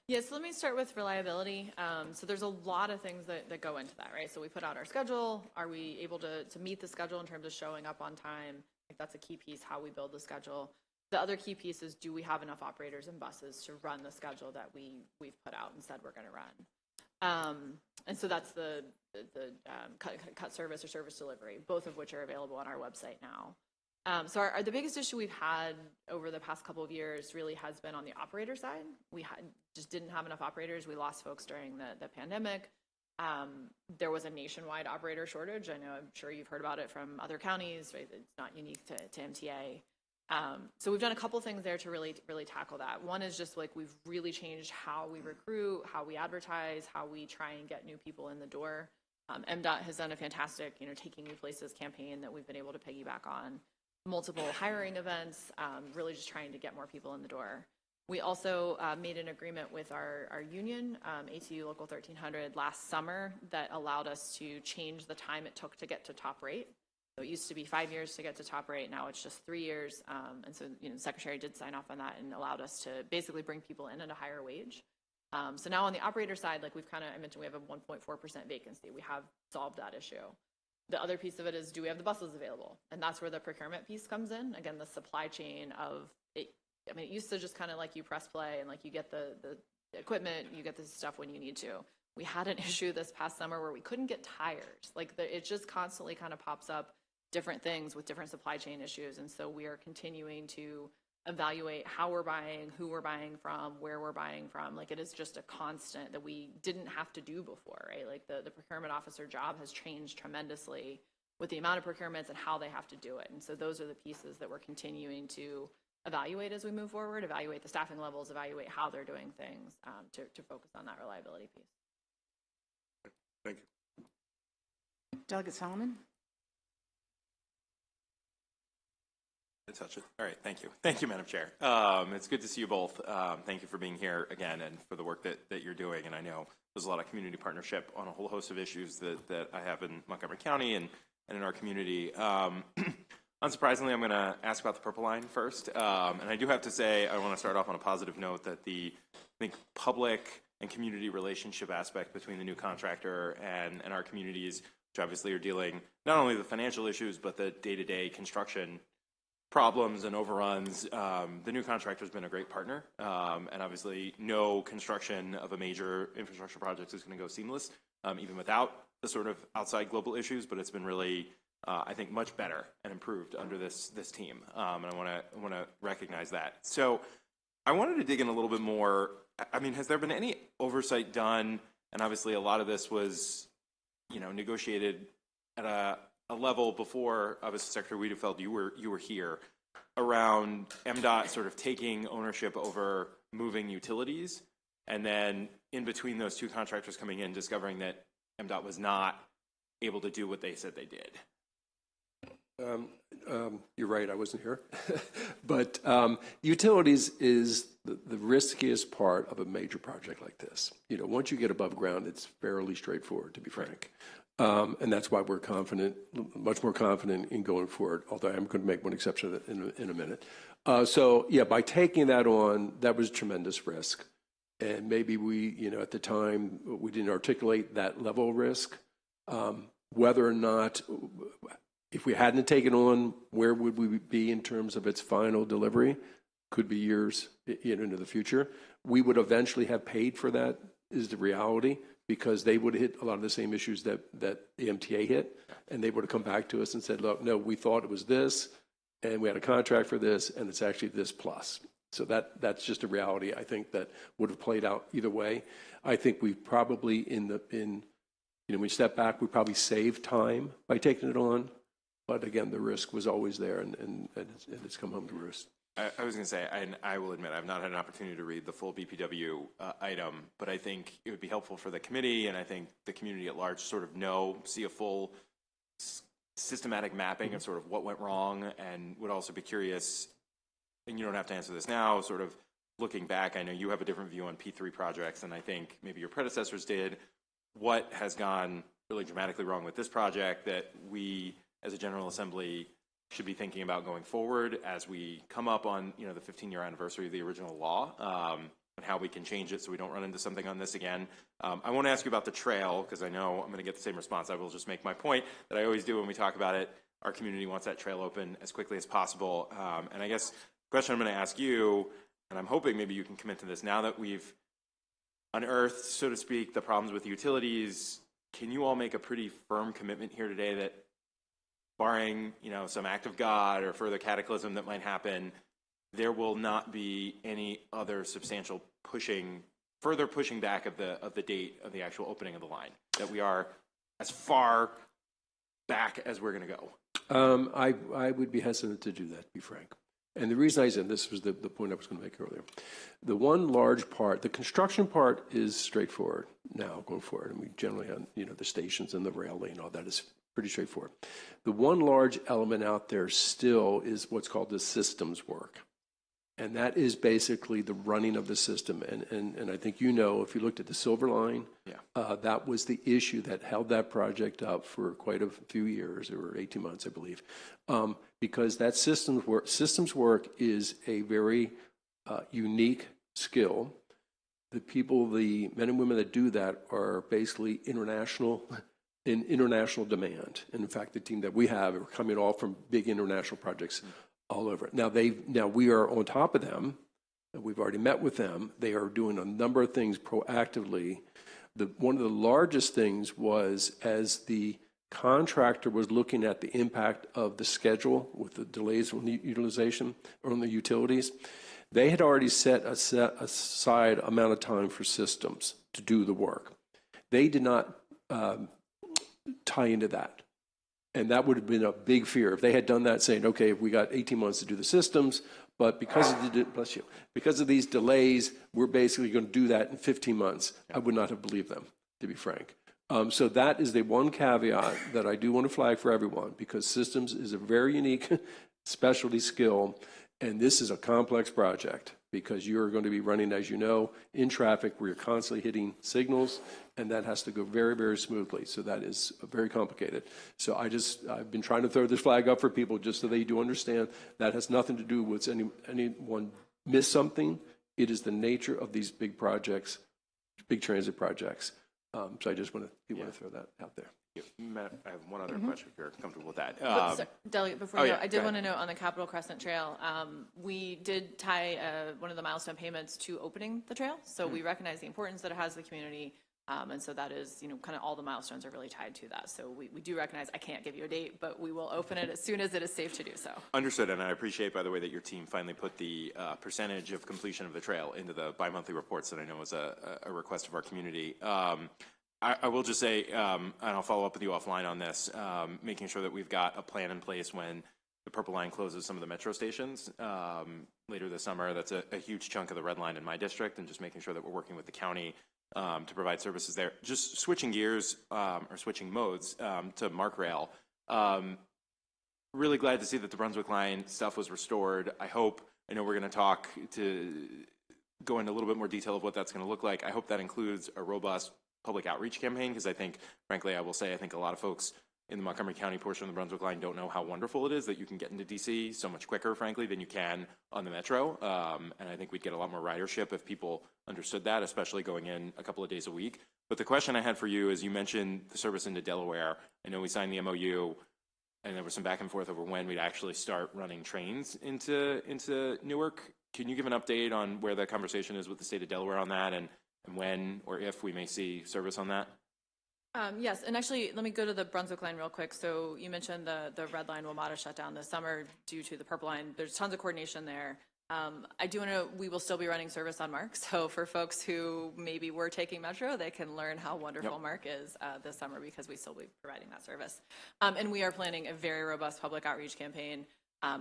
Yes, let me start with reliability. So there's a lot of things that go into that, right? So we put out our schedule. Are we able to meet the schedule in terms of showing up on time? Like that's a key piece, how we build the schedule. The other key piece is, do we have enough operators and buses to run the schedule that we've put out and said we're going to run? And so that's the cut service or service delivery, both of which are available on our website now. So the biggest issue we've had over the past couple of years really has been on the operator side. We just didn't have enough operators. We lost folks during the pandemic. There was a nationwide operator shortage. I'm sure you've heard about it from other counties, right? It's not unique to MTA. So we've done a couple things there to really tackle that. One is just like we've really changed how we recruit, how we advertise, how we try and get new people in the door. MDOT has done a fantastic, Taking New Places campaign that we've been able to piggyback on. Multiple hiring events, really just trying to get more people in the door. We also made an agreement with our union, ATU Local 1300, last summer that allowed us to change the time it took to get to top rate. So it used to be 5 years to get to top rate. Now it's just 3 years. And so, the Secretary did sign off on that and allowed us to basically bring people in at a higher wage. So now on the operator side, like I mentioned, we have a 1.4% vacancy. We have solved that issue. The other piece of it is, do we have the buses available? And that's where the procurement piece comes in. Again, the supply chain of it. It used to just kind of like you press play and like you get the equipment, you get the stuff when you need to. We had an issue this past summer where we couldn't get tires. It just constantly kind of pops up different things with different supply chain issues. And so we are continuing to evaluate how we're buying, who we're buying from, where we're buying from. It is just a constant that we didn't have to do before, right? The procurement officer job has changed tremendously with the amount of procurements and how they have to do it. And so those are the pieces that we're continuing to evaluate as we move forward, evaluate the staffing levels, evaluate how they're doing things to focus on that reliability piece. Thank you. Delegate Solomon? Touch it. All right, thank you. Thank you, Madam Chair. It's good to see you both. Thank you for being here again and for the work that you're doing. And I know there's a lot of community partnership on a whole host of issues that I have in Montgomery County and in our community. Unsurprisingly, I'm going to ask about the Purple Line first. And I do have to say, I want to start off on a positive note that I think public and community relationship aspect between the new contractor and our communities, which obviously are dealing not only with the financial issues, but the day-to-day construction problems and overruns. The new contractor has been a great partner, and obviously no construction of a major infrastructure project is going to go seamless, even without the sort of outside global issues, but it's been really, I think, much better and improved under this team, and I want to recognize that. So I wanted to dig in a little bit more. Has there been any oversight done, and obviously a lot of this was, negotiated at a level before, obviously, Secretary Wiedefeld, you were here, around MDOT sort of taking ownership over moving utilities, and then in between those two contractors coming in, discovering that MDOT was not able to do what they said they did. You're right, I wasn't here. But utilities is the riskiest part of a major project like this. Once you get above ground, it's fairly straightforward, to be frank. And that's why we're confident, much more confident in going forward, although I'm going to make one exception in a minute. So, by taking that on, that was tremendous risk. And maybe we, at the time, we didn't articulate that level of risk. Whether or not, if we hadn't taken on, where would we be in terms of its final delivery? Could be years into the future. We would eventually have paid for that, is the reality, because they would have hit a lot of the same issues that the MTA hit, and they would have come back to us and said, look, no, we thought it was this, and we had a contract for this, and it's actually this plus. So that's just a reality, I think, that would have played out either way. I think we probably, when we step back, we probably saved time by taking it on, but again, the risk was always there, and it's come home to roost. I was going to say, and I will admit, I've not had an opportunity to read the full BPW item, but I think it would be helpful for the committee, and I think the community at large sort of see a full systematic mapping of sort of what went wrong, and would also be curious, and you don't have to answer this now, sort of looking back, I know you have a different view on P3 projects than I think maybe your predecessors did. What has gone really dramatically wrong with this project that we, as a General Assembly, should be thinking about going forward as we come up on the 15-year anniversary of the original law, and how we can change it so we don't run into something on this again. I want to ask you about the trail, because I know I'm going to get the same response. I will just make my point that I always do when we talk about it. Our community wants that trail open as quickly as possible. And I guess question I'm going to ask you, and I'm hoping maybe you can commit to this, now that we've unearthed, so to speak, the problems with utilities, can you all make a pretty firm commitment here today that barring, some act of God or further cataclysm that might happen, there will not be any other substantial further pushing back of the date of the actual opening of the line, that we are as far back as we're going to go? I would be hesitant to do that, to be frank. And the reason I said this was the point I was going to make earlier. The one large part, the construction part is straightforward now going forward. And we generally have, the stations and the rail lane, all that is pretty straightforward. The one large element out there still is what's called the systems work. And that is basically the running of the system. And I think if you looked at the Silver Line, that was the issue that held that project up for quite a few years, or 18 months, I believe, because that systems work is a very unique skill. The men and women that do that are basically in international demand. And in fact, the team that we have are coming all from big international projects all over. Now we are on top of them. We've already met with them. They are doing a number of things proactively. One of the largest things was, as the contractor was looking at the impact of the schedule with the delays on the utilization or on the utilities, they had already set aside amount of time for systems to do the work. They did not tie into that. And that would have been a big fear if they had done that, saying, okay, we got 18 months to do the systems, but because of these delays, we're basically going to do that in 15 months. I would not have believed them, to be frank. So that is the one caveat that I do want to flag for everyone, because systems is a very unique specialty skill, and this is a complex project because you're going to be running, as you know, in traffic where you're constantly hitting signals, and that has to go very, very smoothly. So that is very complicated. So I've been trying to throw this flag up for people just so they do understand that has nothing to do with anyone miss something. It is the nature of these big projects, big transit projects. So I just want to throw that out there. Matt, I have one other question if you're comfortable with that. Delegate, before you go, I did want to note on the Capitol Crescent Trail, we did tie one of the milestone payments to opening the trail. So we recognize the importance that it has to the community. And so that is, kind of all the milestones are really tied to that. So we do recognize, I can't give you a date, but we will open it as soon as it is safe to do so. Understood. And I appreciate, by the way, that your team finally put the percentage of completion of the trail into the bi-monthly reports that I know was a request of our community. I will just say, and I'll follow up with you offline on this, making sure that we've got a plan in place when the Purple Line closes some of the metro stations later this summer. That's a huge chunk of the Red Line in my district, and just making sure that we're working with the county to provide services there. Just switching gears or switching modes to Mark Rail. Really glad to see that the Brunswick Line stuff was restored. I know we're going to go into a little bit more detail of what that's going to look like. I hope that includes a robust public outreach campaign, because I think, frankly, I think a lot of folks in the Montgomery County portion of the Brunswick Line don't know how wonderful it is that you can get into DC so much quicker, frankly, than you can on the Metro. And I think we'd get a lot more ridership if people understood that, especially going in a couple of days a week. But the question I had for you is, you mentioned the service into Delaware. I know we signed the MOU, and there was some back and forth over when we'd actually start running trains into Newark. Can you give an update on where that conversation is with the state of Delaware on that, and when or if we may see service on that? Yes, and actually, let me go to the Brunswick Line real quick. So you mentioned the Red Line WMATA shut down this summer due to the Purple Line. There's tons of coordination there. I do know we will still be running service on Mark. So for folks who maybe were taking Metro, they can learn how wonderful Mark is this summer, because we still be providing that service. And we are planning a very robust public outreach campaign.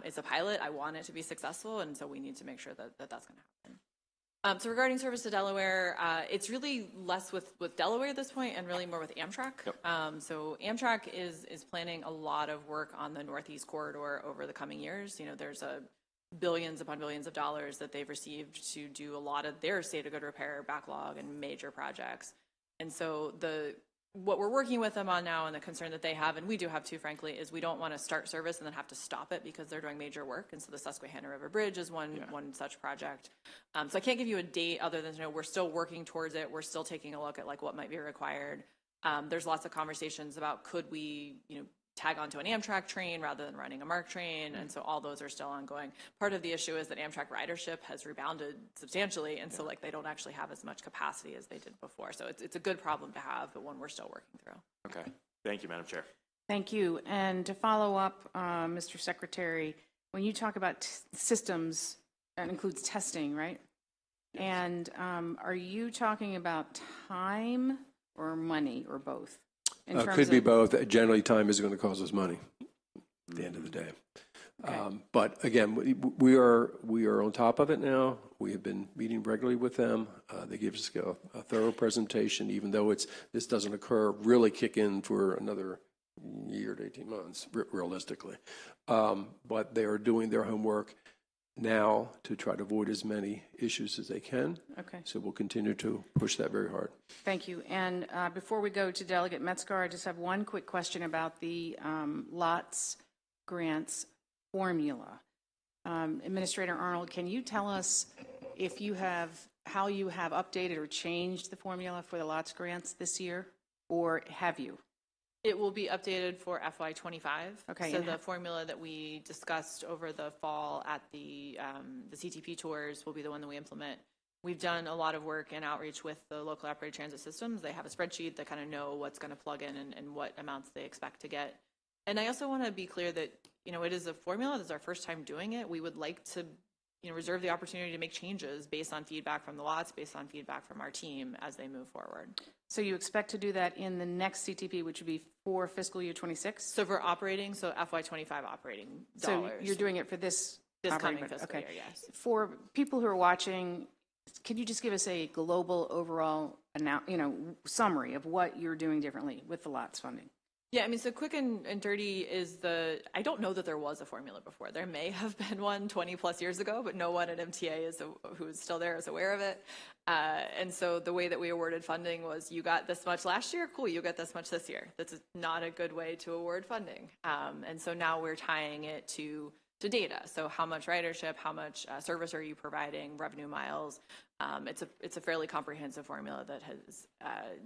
It's a pilot. I want it to be successful, and so we need to make sure that that's going to happen. So regarding service to Delaware, it's really less with Delaware at this point, and really more with Amtrak. So Amtrak is planning a lot of work on the Northeast Corridor over the coming years. There's billions upon billions of dollars that they've received to do a lot of their state of good repair backlog and major projects. And so what we're working with them on now, and the concern that they have, and we do have too, frankly, is we don't want to start service and then have to stop it because they're doing major work. And so the Susquehanna River Bridge is one such project. So I can't give you a date other than we're still working towards it. We're still taking a look at what might be required. There's lots of conversations about, could we tag onto an Amtrak train rather than running a MARC train, and so all those are still ongoing. Part of the issue is that Amtrak ridership has rebounded substantially, and so like they don't actually have as much capacity as they did before. So it's a good problem to have, but one we're still working through. Okay. Thank you, Madam Chair. Thank you. And to follow up, Mr. Secretary, when you talk about systems, that includes testing, right? Yes. And are you talking about time or money or both? Could be both. Generally, time is going to cost us money at the end of the day. Okay. But again, we are on top of it now. We have been meeting regularly with them. They give us a thorough presentation, even though this doesn't really kick in for another year to 18 months, realistically. But they are doing their homework now to try to avoid as many issues as they can. Okay. So we'll continue to push that very hard. Thank you. And before we go to Delegate Metzger, I just have one quick question about the LOTS grants formula. Administrator Arnold, can you tell us how you have updated or changed the formula for the LOTS grants this year, or have you? It will be updated for FY25. Okay. So the formula that we discussed over the fall at the CTP tours will be the one that we implement. We've done a lot of work and outreach with the local operated transit systems. They have a spreadsheet that kind of know what's going to plug in and what amounts they expect to get. And I also want to be clear that, it is a formula. This is our first time doing it. We would like to, reserve the opportunity to make changes based on feedback from the lots, based on feedback from our team as they move forward. So you expect to do that in the next CTP, which would be for fiscal year 26? So for operating, so FY25 operating dollars. So you're doing it for this coming budget. fiscal Okay. year, yes. For people who are watching, can you just give us a global overall summary of what you're doing differently with the LOTS funding? Yeah, so quick and dirty is I don't know that there was a formula before. There may have been one 20 plus years ago, but no one at MTA who is still there is aware of it. And so the way that we awarded funding was, you got this much last year, cool, you get this much this year. That's not a good way to award funding. And so now we're tying it to data. So how much ridership, how much service are you providing, revenue miles. It's a fairly comprehensive formula that has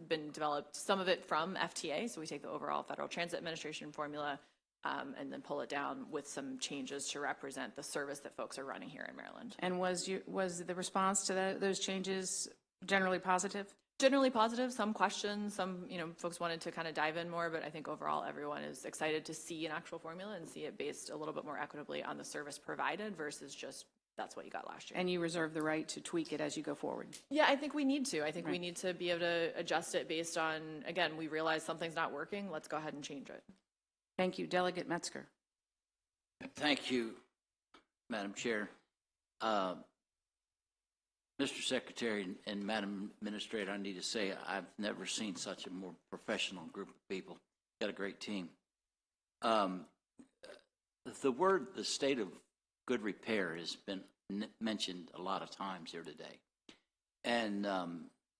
been developed, some of it from FTA. So we take the overall Federal Transit Administration formula and then pull it down with some changes to represent the service that folks are running here in Maryland. And was the response to those changes generally positive? Generally positive, some questions, some, folks wanted to kind of dive in more, but I think overall everyone is excited to see an actual formula and see it based a little bit more equitably on the service provided versus just that's what you got last year. And you reserve the right to tweak it as you go forward? Yeah, I think we need to. I think Right. we need to be able to adjust it based on, again, we realize something's not working, let's go ahead and change it. Thank you. Delegate Metzger. Thank you, Madam Chair. Mr. Secretary and Madam Administrator, I need to say I've never seen such a more professional group of people. Got a great team. The state of good repair has been mentioned a lot of times here today. And I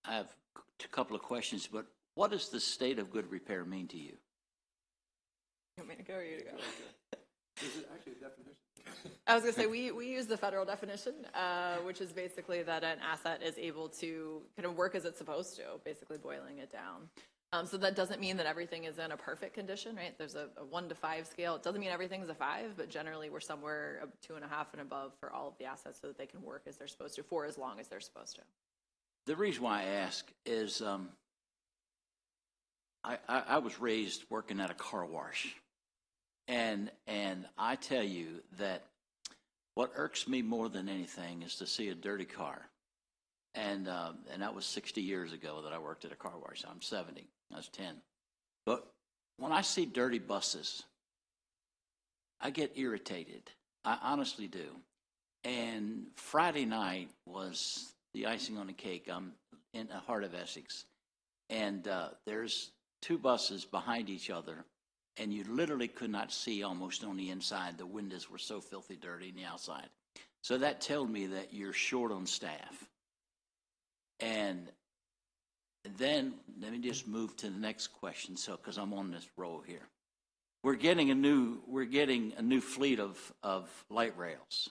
have a couple of questions, but what does the state of good repair mean to you? You want me to go or you to go? Is it actually a definition? I was going to say, we use the federal definition, which is basically that an asset is able to kind of work as it's supposed to, basically boiling it down. So that doesn't mean that everything is in a perfect condition, right? There's a 1 to 5 scale. It doesn't mean everything's a 5, but generally we're somewhere 2.5 and above for all of the assets so that they can work as they're supposed to for as long as they're supposed to. The reason why I ask is I was raised working at a car wash. And I tell you that what irks me more than anything is to see a dirty car. And that was 60 years ago that I worked at a car wash. I'm 70. I was 10. But when I see dirty buses, I get irritated. I honestly do. And Friday night was the icing on the cake. I'm in the heart of Essex. And there's 2 buses behind each other. And you literally could not see almost on the inside. The windows were so filthy dirty on the outside. So that told me that you're short on staff. And then let me just move to the next question, because I'm on this roll here. We're getting a new fleet of light rails.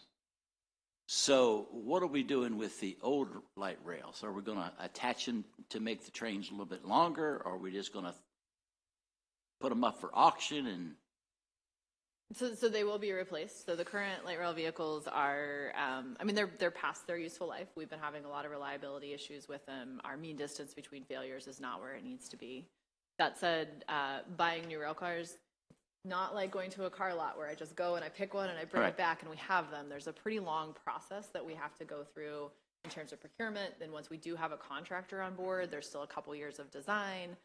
So what are we doing with the old light rails? Are we going to attach them to make the trains a little bit longer, or are we just going to put them up for auction and So they will be replaced. So the current light rail vehicles are, they're past their useful life. We've been having a lot of reliability issues with them. Our mean distance between failures is not where it needs to be. That said, buying new rail cars, not like going to a car lot where I just go and I pick one and I bring it back and we have them. There's a pretty long process that we have to go through in terms of procurement. Then once we do have a contractor on board, there's still a couple years of design.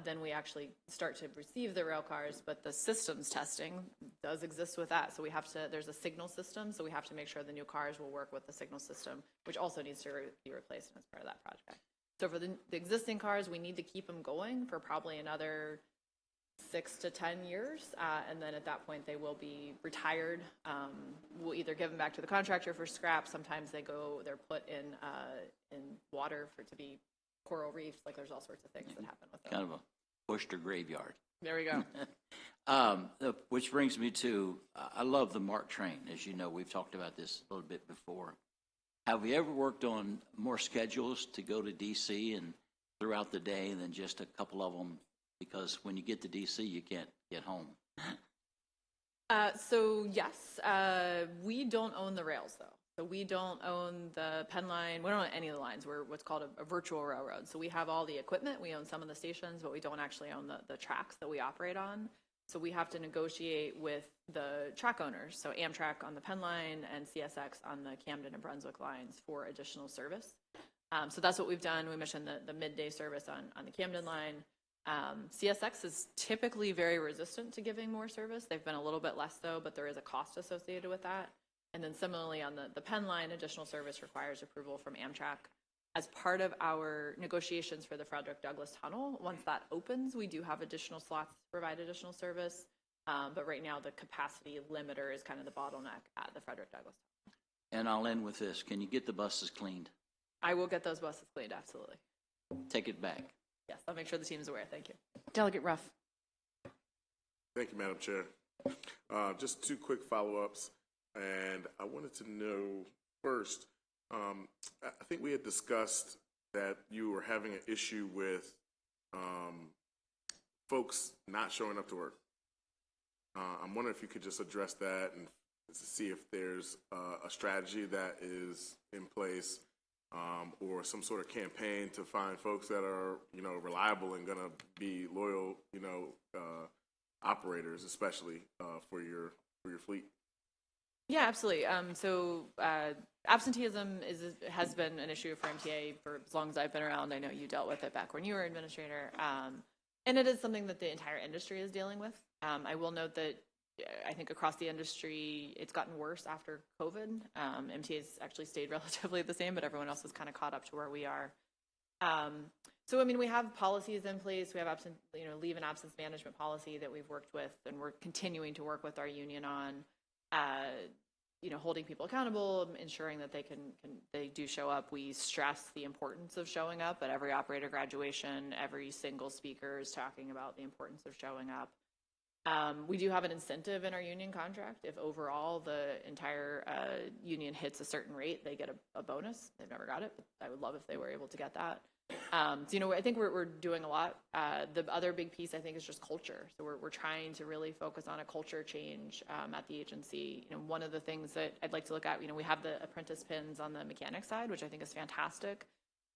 Then we actually start to receive the rail cars, but the systems testing does exist with that. So we have to, there's a signal system, so we have to make sure the new cars will work with the signal system, which also needs to be replaced as part of that project. So for the existing cars, we need to keep them going for probably another 6 to 10 years, and then at that point they will be retired. We'll either give them back to the contractor for scrap. Sometimes they're put in water to be coral reefs. Like there's all sorts of things that happen with them. Kind of a oyster graveyard. There we go. Which brings me to, I love the MARC train. As you know, we've talked about this a little bit before. Have you ever worked on more schedules to go to DC and throughout the day than just a couple of them? Because when you get to DC, you can't get home. So yes, we don't own the rails though. So we don't own the Penn line. We don't own any of the lines. We're what's called a virtual railroad. So we have all the equipment. We own some of the stations, but we don't actually own the tracks that we operate on. So we have to negotiate with the track owners. So Amtrak on the Penn line and CSX on the Camden and Brunswick lines for additional service. So that's what we've done. We mentioned the midday service on the Camden line. CSX is typically very resistant to giving more service. They've been a little bit less so, but there is a cost associated with that. And then similarly on the Penn line, additional service requires approval from Amtrak. As part of our negotiations for the Frederick Douglass Tunnel, once that opens, we do have additional slots to provide additional service. But right now the capacity limiter is kind of the bottleneck at the Frederick Douglass Tunnel. And I'll end with this. Can you get the buses cleaned? I will get those buses cleaned, absolutely. Take it back. Yes, I'll make sure the team is aware. Thank you. Delegate Ruff. Thank you, Madam Chair. Just 2 quick follow-ups. And I wanted to know first, I think we had discussed that you were having an issue with folks not showing up to work. I'm wondering if you could just address that and see if there's a strategy that is in place or some sort of campaign to find folks that are, reliable and going to be loyal, operators, especially for your fleet. Yeah, absolutely. So absenteeism has been an issue for MTA for as long as I've been around. I know you dealt with it back when you were administrator. And it is something that the entire industry is dealing with. I will note that I think across the industry, it's gotten worse after COVID. MTA's actually stayed relatively the same, but everyone else has kind of caught up to where we are. So, we have policies in place. We have leave and absence management policy that we've worked with, and we're continuing to work with our union on. Holding people accountable, ensuring that they do show up. We stress the importance of showing up at every operator graduation. Every single speaker is talking about the importance of showing up. We do have an incentive in our union contract. If overall the entire union hits a certain rate, they get a bonus. They've never got it, but I would love if they were able to get that. I think we're doing a lot. The other big piece, I think, is just culture. So we're trying to really focus on a culture change at the agency. One of the things that I'd like to look at, we have the apprentice pins on the mechanic side, which I think is fantastic.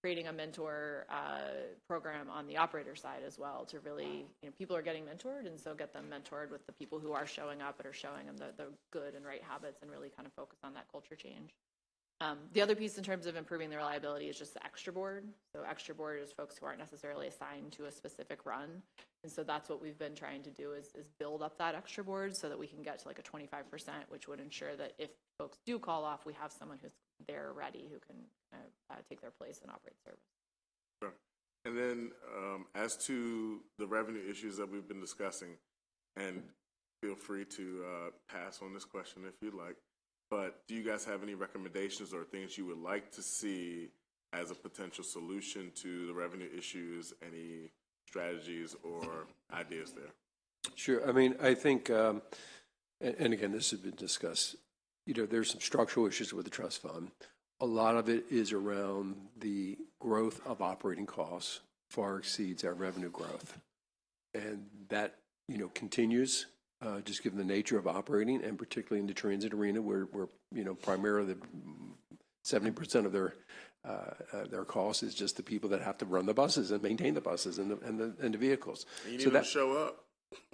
Creating a mentor program on the operator side as well to really, people are getting mentored, and so get them mentored with the people who are showing up and are showing them the good and right habits, and really kind of focus on that culture change. The other piece in terms of improving the reliability is just the extra board. So extra board is folks who aren't necessarily assigned to a specific run. And so that's what we've been trying to do is build up that extra board so that we can get to like a 25%, which would ensure that if folks do call off, we have someone who's there ready who can take their place and operate service. Sure. And then as to the revenue issues that we've been discussing, and feel free to pass on this question if you'd like, but do you guys have any recommendations or things you would like to see as a potential solution to the revenue issues? Any strategies or ideas there? Sure. I think, and again, this has been discussed, there's some structural issues with the trust fund. A lot of it is around the growth of operating costs far exceeds our revenue growth. And that, continues. just given the nature of operating, and particularly in the transit arena, where primarily 70% of their cost is just the people that have to run the buses and maintain the buses and the vehicles. You need them to show up.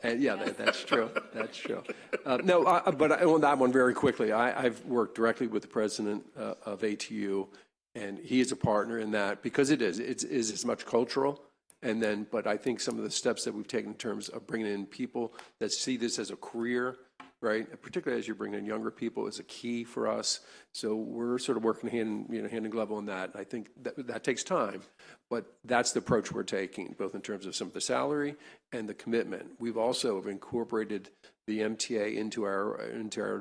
Yeah, that's true. That's true. But on that one, very quickly, I've worked directly with the president of ATU, and he is a partner in that, because it's as much cultural. But I think some of the steps that we've taken in terms of bringing in people that see this as a career, right, particularly as you're bringing in younger people, is a key for us. So we're sort of working hand in glove on that. I think that takes time, but that's the approach we're taking, both in terms of some of the salary and the commitment. We've also incorporated the MTA into our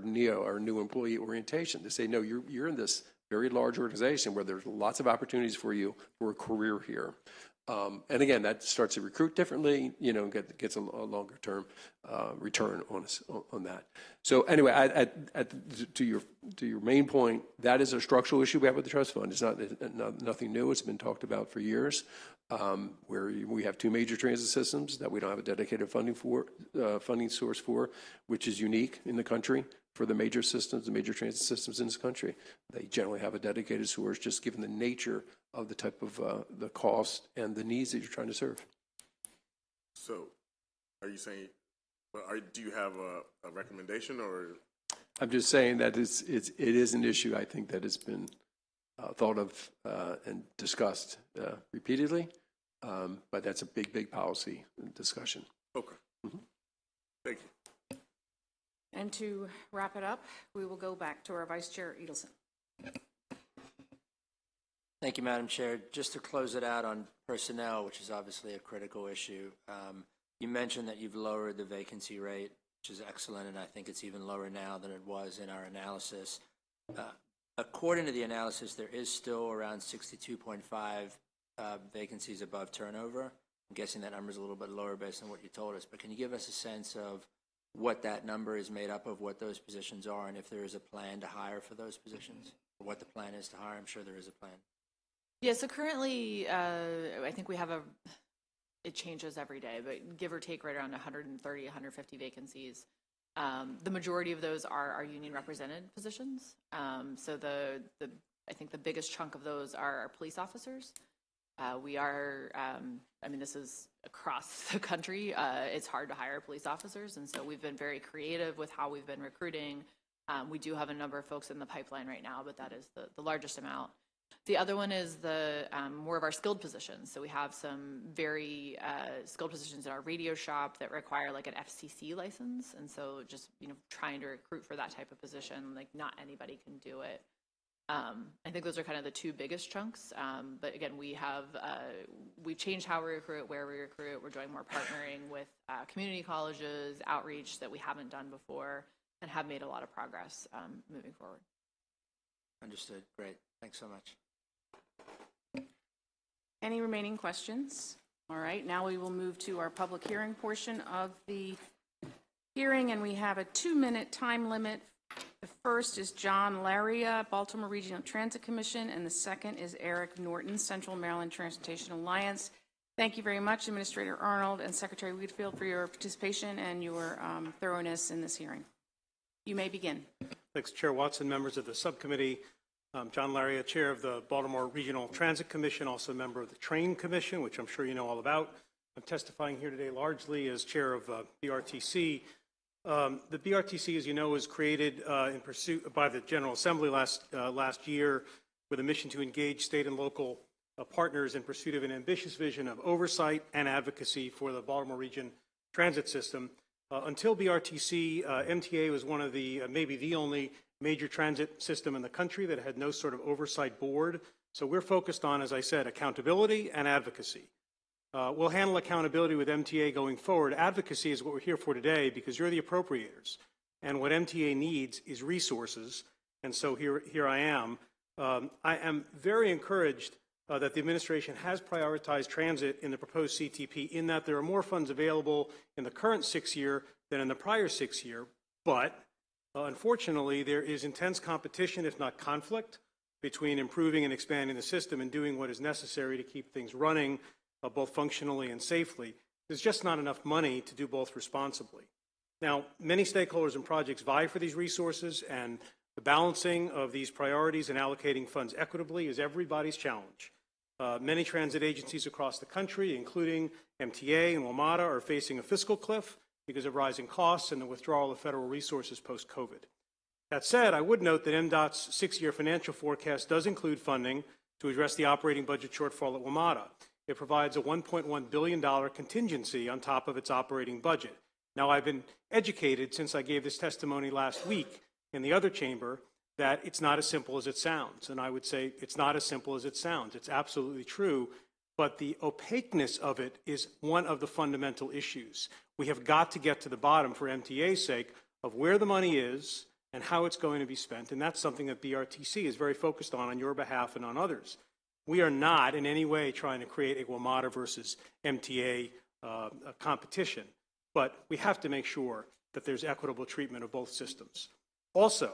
NEO, our new employee orientation, to say, no, you're in this very large organization where there's lots of opportunities for you for a career here. And again, that starts to recruit differently, gets a longer term return on that. So anyway, to your main point, that is a structural issue we have with the trust fund. It's nothing new. It's been talked about for years, where we have two major transit systems that we don't have a dedicated funding source for, which is unique in the country. For the major transit systems in this country, they generally have a dedicated source, just given the nature of the type of the cost and the needs that you're trying to serve. So, are you saying, do you have a recommendation, or? I'm just saying that it is an issue, I think, that has been thought of and discussed repeatedly, but that's a big policy discussion. Okay. Mm-hmm. Thank you. And to wrap it up, we will go back to our Vice Chair Edelson. Thank you, Madam Chair. Just to close it out on personnel, which is obviously a critical issue, you mentioned that you've lowered the vacancy rate, which is excellent, and I think it's even lower now than it was in our analysis. According to the analysis, there is still around 62.5 vacancies above turnover. I'm guessing that number is a little bit lower based on what you told us, but can you give us a sense of what that number is made up of, what those positions are, and if there is a plan to hire for those positions, or what the plan is to hire? I'm sure there is a plan. Yeah, so currently, I think we have it changes every day, but give or take right around 130, 150 vacancies. The majority of those are our union represented positions. So I think the biggest chunk of those are our police officers. We are, this is across the country. It's hard to hire police officers, and so we've been very creative with how we've been recruiting. We do have a number of folks in the pipeline right now, but that is the largest amount. The other one is the more of our skilled positions. So we have some very skilled positions in our radio shop that require like an FCC license, and so just trying to recruit for that type of position, like not anybody can do it. I think those are kind of the two biggest chunks. But again, we've changed how we recruit, where we recruit. We're doing more partnering with community colleges, outreach that we haven't done before, and have made a lot of progress moving forward. Understood. Great. Thanks so much. Any remaining questions? All right, now we will move to our public hearing portion of the hearing, and we have a 2-minute time limit. The first is John Laria, Baltimore Regional Transit Commission, and the second is Eric Norton, Central Maryland Transportation Alliance. Thank you very much, Administrator Arnold and Secretary Wheatfield, for your participation and your thoroughness in this hearing. You may begin. Thanks, Chair Watson, members of the subcommittee. John Laria, Chair of the Baltimore Regional Transit Commission, also a member of the Train Commission, which I'm sure you know all about. I'm testifying here today largely as Chair of BRTC. The BRTC, as you know, was created in pursuit by the General Assembly last year with a mission to engage state and local partners in pursuit of an ambitious vision of oversight and advocacy for the Baltimore region transit system. Until BRTC, MTA was one of the, maybe the only major transit system in the country that had no sort of oversight board. So we're focused on, as I said, accountability and advocacy. We'll handle accountability with MTA going forward. Advocacy is what we're here for today because you're the appropriators. And what MTA needs is resources. And so here I am. I am very encouraged that the administration has prioritized transit in the proposed CTP in that there are more funds available in the current 6-year than in the prior 6-year. But unfortunately, there is intense competition, if not conflict, between improving and expanding the system and doing what is necessary to keep things running both functionally and safely. There's just not enough money to do both responsibly. Now, many stakeholders and projects vie for these resources, and the balancing of these priorities and allocating funds equitably is everybody's challenge. Many transit agencies across the country, including MTA and WMATA, are facing a fiscal cliff because of rising costs and the withdrawal of federal resources post-COVID. That said, I would note that MDOT's 6-year financial forecast does include funding to address the operating budget shortfall at WMATA. It provides a $1.1 billion contingency on top of its operating budget. Now, I've been educated since I gave this testimony last week in the other chamber that it's not as simple as it sounds. And I would say it's not as simple as it sounds. It's absolutely true. But the opaqueness of it is one of the fundamental issues. We have got to get to the bottom, for MTA's sake, of where the money is and how it's going to be spent. And that's something that BRTC is very focused on your behalf and on others. We are not in any way trying to create a WMATA versus MTA competition. But we have to make sure that there's equitable treatment of both systems. Also,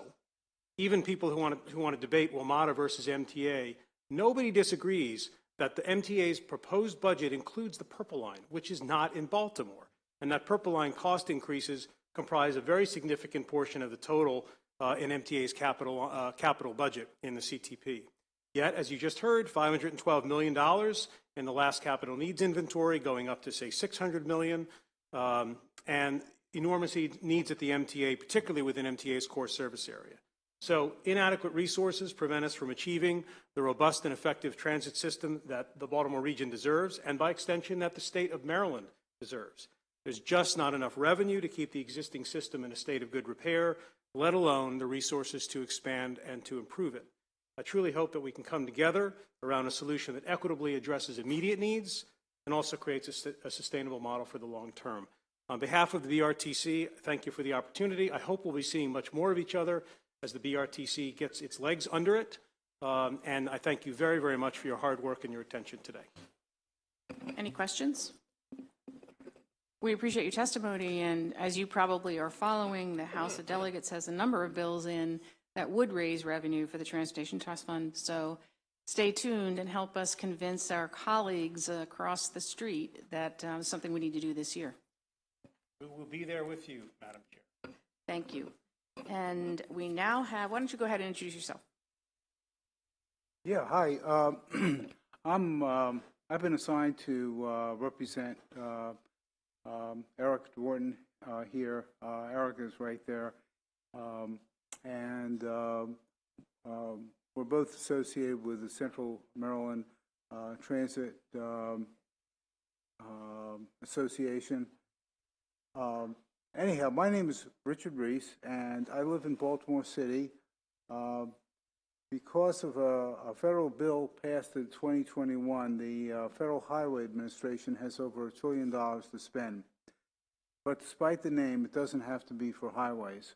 even people who want to debate WMATA versus MTA, nobody disagrees that the MTA's proposed budget includes the Purple Line, which is not in Baltimore. And that Purple Line cost increases comprise a very significant portion of the total in MTA's capital budget in the CTP. Yet, as you just heard, $512 million in the last capital needs inventory, going up to, say, $600 million, and enormous needs at the MTA, particularly within MTA's core service area. So inadequate resources prevent us from achieving the robust and effective transit system that the Baltimore region deserves, and by extension, that the state of Maryland deserves. There's just not enough revenue to keep the existing system in a state of good repair, let alone the resources to expand and to improve it. I truly hope that we can come together around a solution that equitably addresses immediate needs and also creates a sustainable model for the long term. On behalf of the BRTC, thank you for the opportunity. I hope we'll be seeing much more of each other as the BRTC gets its legs under it. And I thank you very, very much for your hard work and your attention today. Any questions? We appreciate your testimony, and as you probably are following, the House of Delegates has a number of bills in that would raise revenue for the Transportation Trust Fund. So stay tuned and help us convince our colleagues across the street that it's something we need to do this year. We will be there with you, Madam Chair. Thank you. And we now have, why don't you go ahead and introduce yourself? Yeah, hi. I've been assigned to represent Eric Dworton here. Eric is right there. And we're both associated with the Central Maryland Transit Association. Anyhow, my name is Richard Reese, and I live in Baltimore City. Because of a federal bill passed in 2021, the Federal Highway Administration has over $1 trillion to spend. But despite the name, it doesn't have to be for highways.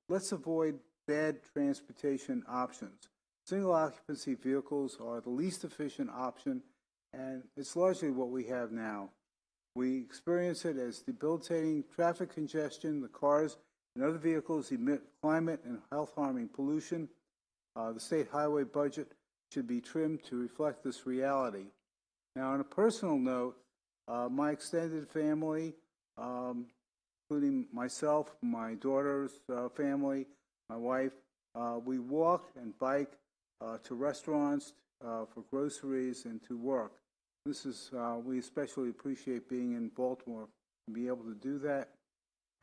Let's avoid bad transportation options. Single occupancy vehicles are the least efficient option, and it's largely what we have now. We experience it as debilitating traffic congestion. The cars and other vehicles emit climate and health-harming pollution. The state highway budget should be trimmed to reflect this reality. Now, on a personal note, my extended family, including myself, my daughter's family, my wife, we walk and bike to restaurants, for groceries, and to work. This is, we especially appreciate being in Baltimore and be able to do that.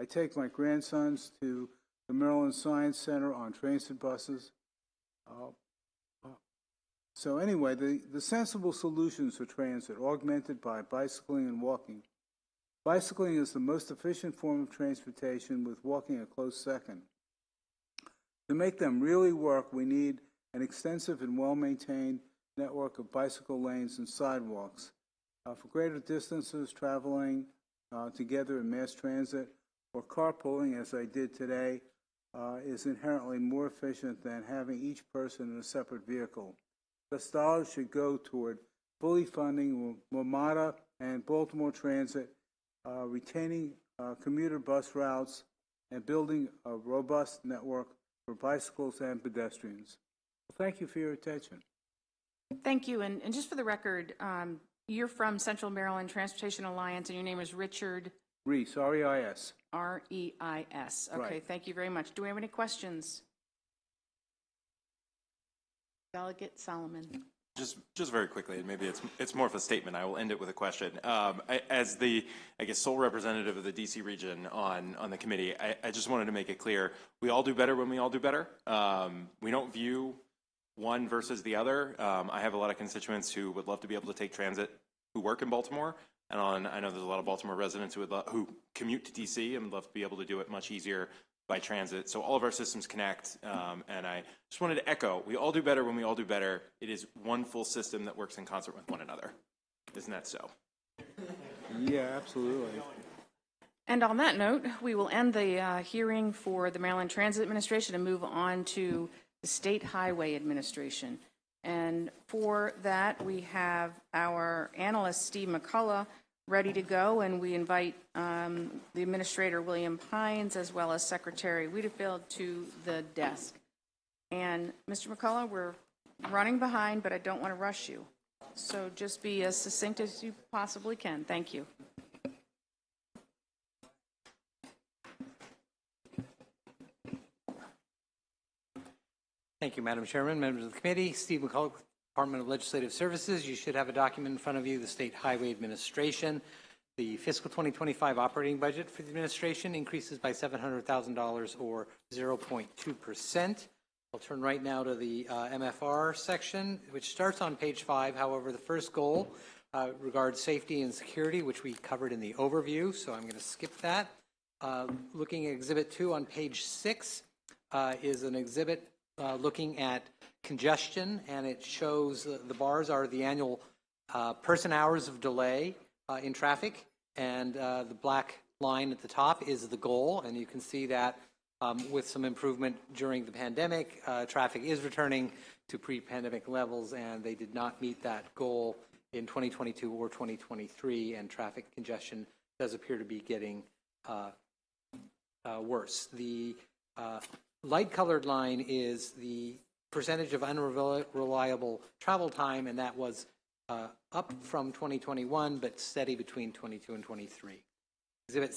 I take my grandsons to the Maryland Science Center on transit buses. So anyway, the sensible solutions for transit augmented by bicycling and walking. Bicycling is the most efficient form of transportation, with walking a close second. To make them really work, we need an extensive and well-maintained network of bicycle lanes and sidewalks. For greater distances, traveling together in mass transit or carpooling, as I did today, is inherently more efficient than having each person in a separate vehicle. Thus, dollars should go toward fully funding WMATA and Baltimore Transit, retaining commuter bus routes, and building a robust network for bicycles and pedestrians. Well, thank you for your attention. Thank you. And just for the record, you're from Central Maryland Transportation Alliance, and your name is Richard Reese, R-E-I-S. R-E-I-S. Okay, Right. thank you very much. Do we have any questions? Delegate Solomon. Just very quickly, and maybe it's more of a statement. I will end it with a question. As the, I guess, sole representative of the DC region on the committee, I just wanted to make it clear, we all do better when we all do better. We don't view one versus the other. I have a lot of constituents who would love to be able to take transit who work in Baltimore, and I know there's a lot of Baltimore residents who commute to DC and would love to be able to do it much easier by transit. So all of our systems connect, and I just wanted to echo, we all do better when we all do better. It is one full system that works in concert with one another. Isn't that so? Yeah, absolutely. And on that note, we will end the hearing for the Maryland Transit Administration and move on to the State Highway Administration. And for that, we have our analyst, Steve McCullough, ready to go, and we invite the Administrator, William Hines, as well as Secretary Wiedefield to the desk. And Mr. McCullough, we're running behind, but I don't want to rush you. So just be as succinct as you possibly can. Thank you. Thank you, Madam Chairman, members of the committee. Steve McCullough, Department of Legislative Services. You should have a document in front of you, the State Highway Administration. The fiscal 2025 operating budget for the administration increases by $700,000 or 0.2%. I'll turn right now to the MFR section, which starts on page 5. However, the first goal regards safety and security, which we covered in the overview, so I'm going to skip that. Looking at Exhibit 2 on page 6 is an exhibit looking at congestion, and it shows the bars are the annual person hours of delay in traffic, and the black line at the top is the goal, and you can see that with some improvement during the pandemic, traffic is returning to pre-pandemic levels, and they did not meet that goal in 2022 or 2023, and traffic congestion does appear to be getting worse. The light-colored line is the percentage of unreliable travel time, and that was up from 2021, but steady between 22 and 23. Exhibit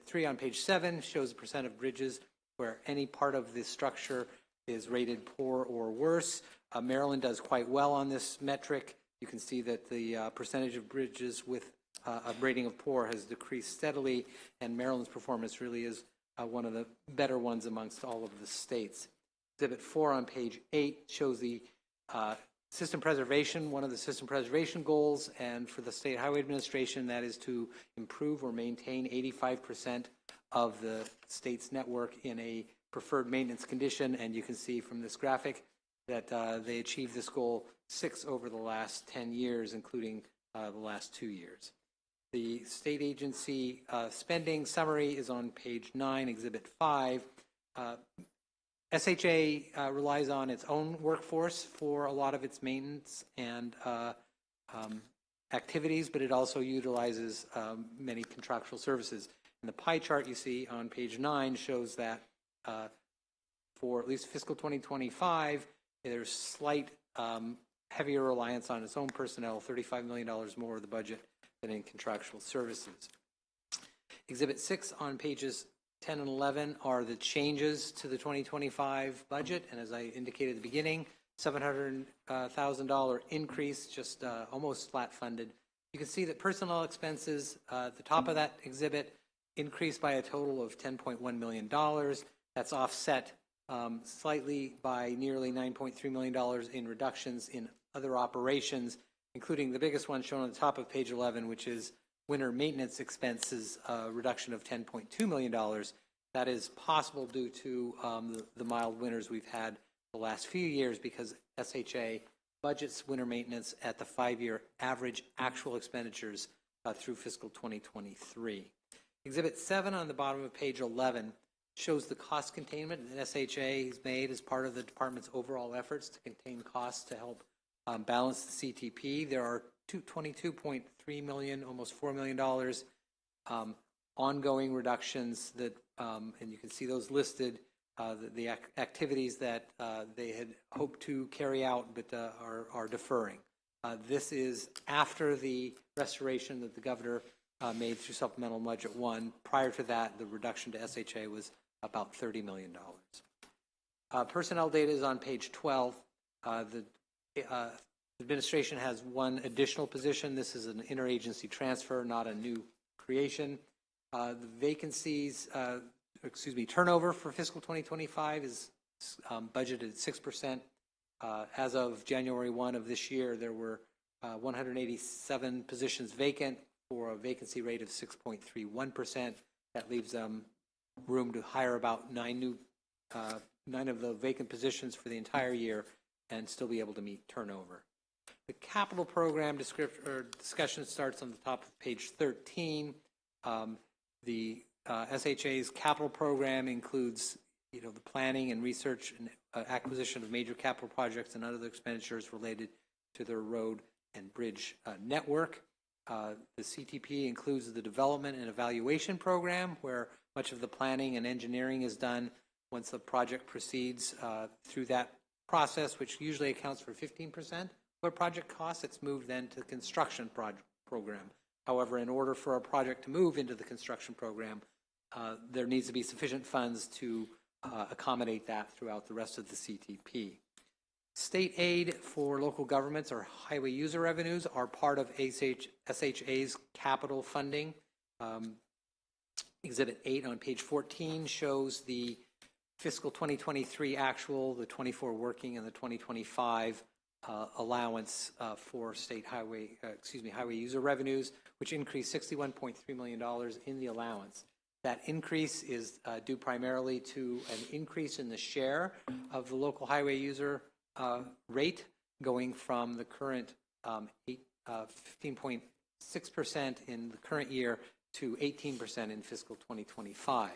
3 on page 7 shows the percent of bridges where any part of the structure is rated poor or worse. Maryland does quite well on this metric. You can see that the percentage of bridges with a rating of poor has decreased steadily, and Maryland's performance really is one of the better ones amongst all of the states. Exhibit 4 on page 8 shows the system preservation, one of the system preservation goals, and for the State Highway Administration, that is to improve or maintain 85% of the state's network in a preferred maintenance condition, and you can see from this graphic that they achieved this goal 6 over the last 10 years, including the last 2 years. The state agency spending summary is on page 9, Exhibit 5. SHA relies on its own workforce for a lot of its maintenance and activities, but it also utilizes many contractual services. And the pie chart you see on page 9 shows that for at least fiscal 2025, there's slight heavier reliance on its own personnel, $35 million more of the budget than in contractual services. Exhibit 6 on pages 10 and 11 are the changes to the 2025 budget, and as I indicated at the beginning, $700,000 increase, just almost flat funded. You can see that personnel expenses at the top of that exhibit increased by a total of $10.1 million. That's offset slightly by nearly $9.3 million in reductions in other operations, including the biggest one shown on the top of page 11, which is winter maintenance expenses reduction of $10.2 million. That is possible due to the mild winters we've had the last few years, because SHA budgets winter maintenance at the 5-year average actual expenditures through fiscal 2023. Exhibit 7 on the bottom of page 11 shows the cost containment that SHA has made as part of the department's overall efforts to contain costs to help balance the CTP. There are $22.3 million, almost $4 million ongoing reductions that, and you can see those listed, the activities that they had hoped to carry out but are deferring. This is after the restoration that the governor made through Supplemental Budget 1. Prior to that, the reduction to SHA was about $30 million. Personnel data is on page 12. The administration has one additional position. This is an interagency transfer, not a new creation. The vacancies, turnover for fiscal 2025 is budgeted at 6%. As of January 1 of this year, there were 187 positions vacant for a vacancy rate of 6.31%. That leaves room to hire about nine of the vacant positions for the entire year and still be able to meet turnover. The capital program discussion starts on the top of page 13. The SHA's capital program includes, the planning and research and acquisition of major capital projects and other expenditures related to their road and bridge network. The CTP includes the development and evaluation program, where much of the planning and engineering is done. Once the project proceeds through that process, which usually accounts for 15% of a project cost, it's moved then to the construction program. However, in order for a project to move into the construction program, there needs to be sufficient funds to accommodate that throughout the rest of the CTP. State aid for local governments or highway user revenues are part of SHA's capital funding. Exhibit 8 on page 14 shows the fiscal 2023 actual, the 24 working, and the 2025 allowance for state highway user revenues, which increased $61.3 million in the allowance. That increase is due primarily to an increase in the share of the local highway user rate, going from the current 15.6% in the current year to 18% in fiscal 2025.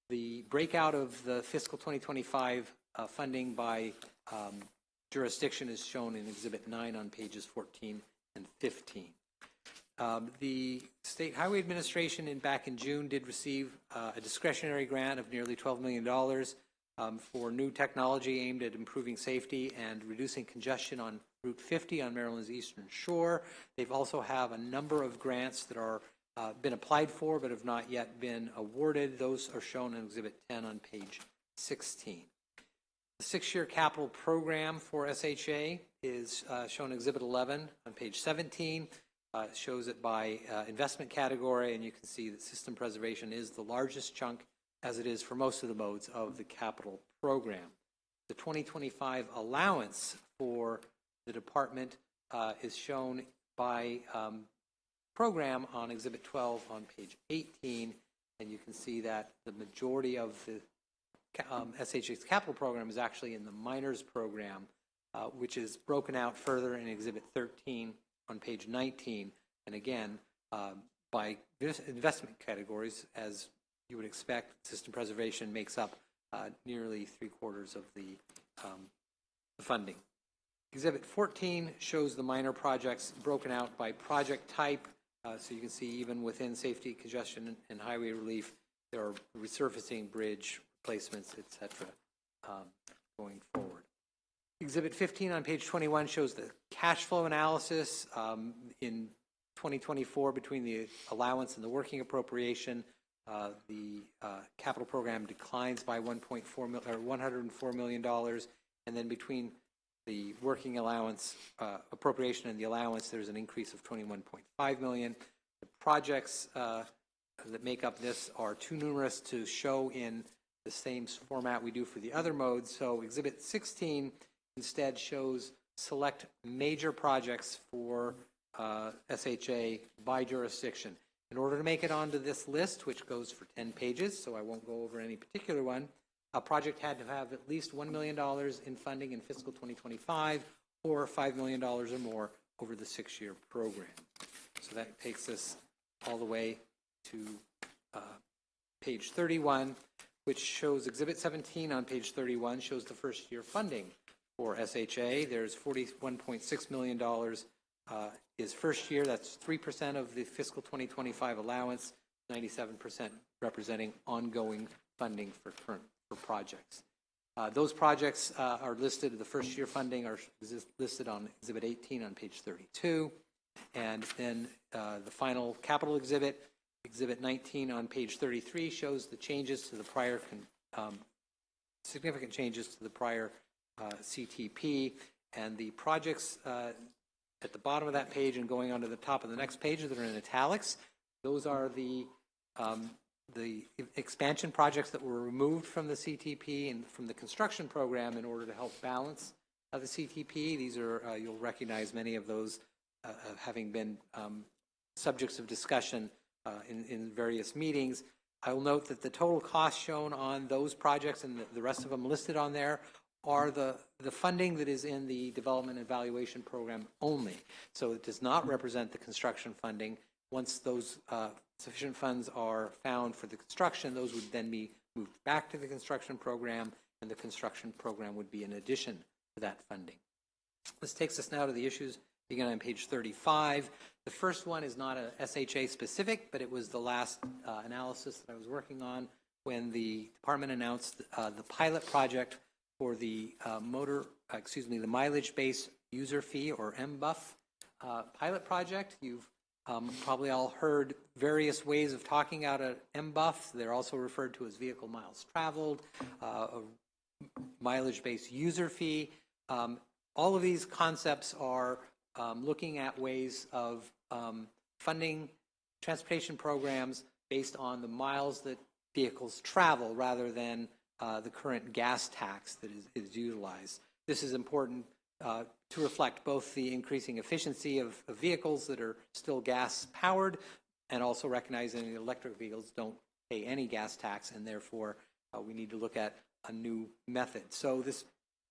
The breakout of the fiscal 2025 funding by jurisdiction is shown in Exhibit 9 on pages 14 and 15. The State Highway Administration back in June did receive a discretionary grant of nearly $12 million for new technology aimed at improving safety and reducing congestion on Route 50 on Maryland's Eastern Shore. They've also have a number of grants that are been applied for but have not yet been awarded. Those are shown in Exhibit 10 on page 16. The 6-year capital program for SHA is shown in Exhibit 11 on page 17. It shows it by investment category, and you can see that system preservation is the largest chunk, as it is for most of the modes of the capital program. The 2025 allowance for the department is shown by program on Exhibit 12 on page 18, and you can see that the majority of the SHA's capital program is actually in the minors program, which is broken out further in Exhibit 13 on page 19, and again, by investment categories, as you would expect, system preservation makes up nearly 3/4 of the funding. Exhibit 14 shows the minor projects broken out by project type, so you can see even within safety, congestion, and highway relief, there are resurfacing, bridge replacements, etc. Going forward. Exhibit 15 on page 21 shows the cash flow analysis in 2024 between the allowance and the working appropriation. The capital program declines by $104 million, and then between the working allowance appropriation and the allowance, there's an increase of $21.5 million. The projects that make up this are too numerous to show in the same format we do for the other modes. So Exhibit 16 instead shows select major projects for SHA by jurisdiction. In order to make it onto this list, which goes for 10 pages, so I won't go over any particular one, a project had to have at least $1 million in funding in fiscal 2025 or $5 million or more over the 6-year program. So that takes us all the way to page 31, which shows Exhibit 17 on page 31, shows the first year funding for SHA. There's $41.6 million is first year. That's 3% of the fiscal 2025 allowance, 97% representing ongoing funding for projects. Those projects are listed, the first year funding are listed on Exhibit 18 on page 32, And then the final capital exhibit, Exhibit 19 on page 33, shows the changes to the prior, significant changes to the prior CTP. And the projects at the bottom of that page and going on to the top of the next page that are in italics, those are the expansion projects that were removed from the CTP and from the construction program in order to help balance the CTP. These are, you'll recognize many of those having been subjects of discussion in various meetings. I will note that the total cost shown on those projects and the rest of them listed on there are the funding that is in the development and evaluation program only. So it does not represent the construction funding. Once those sufficient funds are found for the construction, those would then be moved back to the construction program, and the construction program would be in addition to that funding. This takes us now to the issues beginning on page 35. The first one is not a SHA specific, but it was the last analysis that I was working on when the department announced the pilot project for the the mileage-based user fee, or MBUF pilot project. You've probably all heard various ways of talking out an MBUF. They're also referred to as vehicle miles traveled, a mileage-based user fee. All of these concepts are looking at ways of funding transportation programs based on the miles that vehicles travel rather than the current gas tax that is utilized. This is important to reflect both the increasing efficiency of vehicles that are still gas powered, and also recognizing that electric vehicles don't pay any gas tax, and therefore we need to look at a new method. So this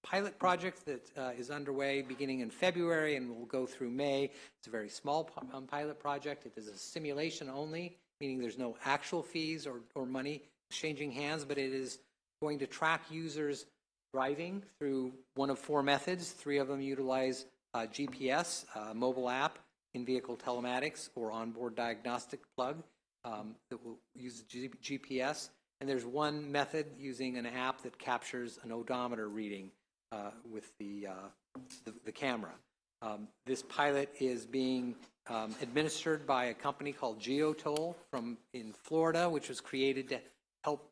pilot project that is underway beginning in February and will go through May, it's a very small pilot project. It is a simulation only, meaning there's no actual fees or money exchanging hands, but it is going to track users driving through one of four methods. Three of them utilize GPS, mobile app, in-vehicle telematics, or onboard diagnostic plug that will use GPS. And there's one method using an app that captures an odometer reading with the camera. This pilot is being administered by a company called GeoToll in Florida, which was created to help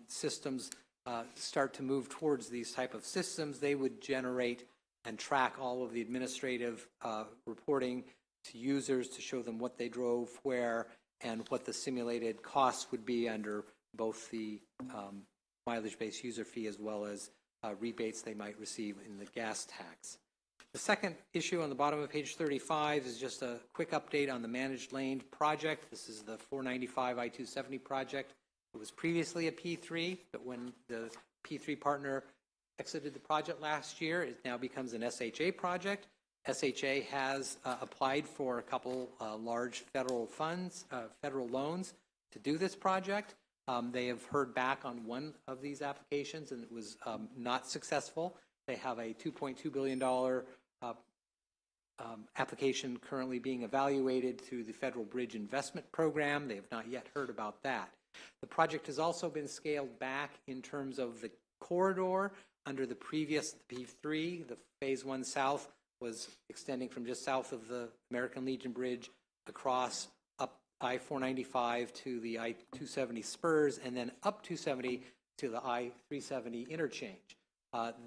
systems start to move towards these type of systems. They would generate and track all of the administrative reporting to users to show them what they drove, where, and what the simulated costs would be under both the mileage-based user fee as well as rebates they might receive in the gas tax. The second issue on the bottom of page 35 is just a quick update on the managed lane project. This is the 495 I-270 project. It was previously a P3, but when the P3 partner exited the project last year, it now becomes an SHA project. SHA has applied for a couple large federal funds, federal loans to do this project. They have heard back on one of these applications, and it was not successful. They have a $2.2 billion application currently being evaluated through the Federal Bridge Investment Program. They have not yet heard about that. The project has also been scaled back in terms of the corridor. Under the previous P3, the Phase 1 South was extending from just south of the American Legion Bridge across up I-495 to the I-270 spurs, and then up 270 to the I-370 interchange.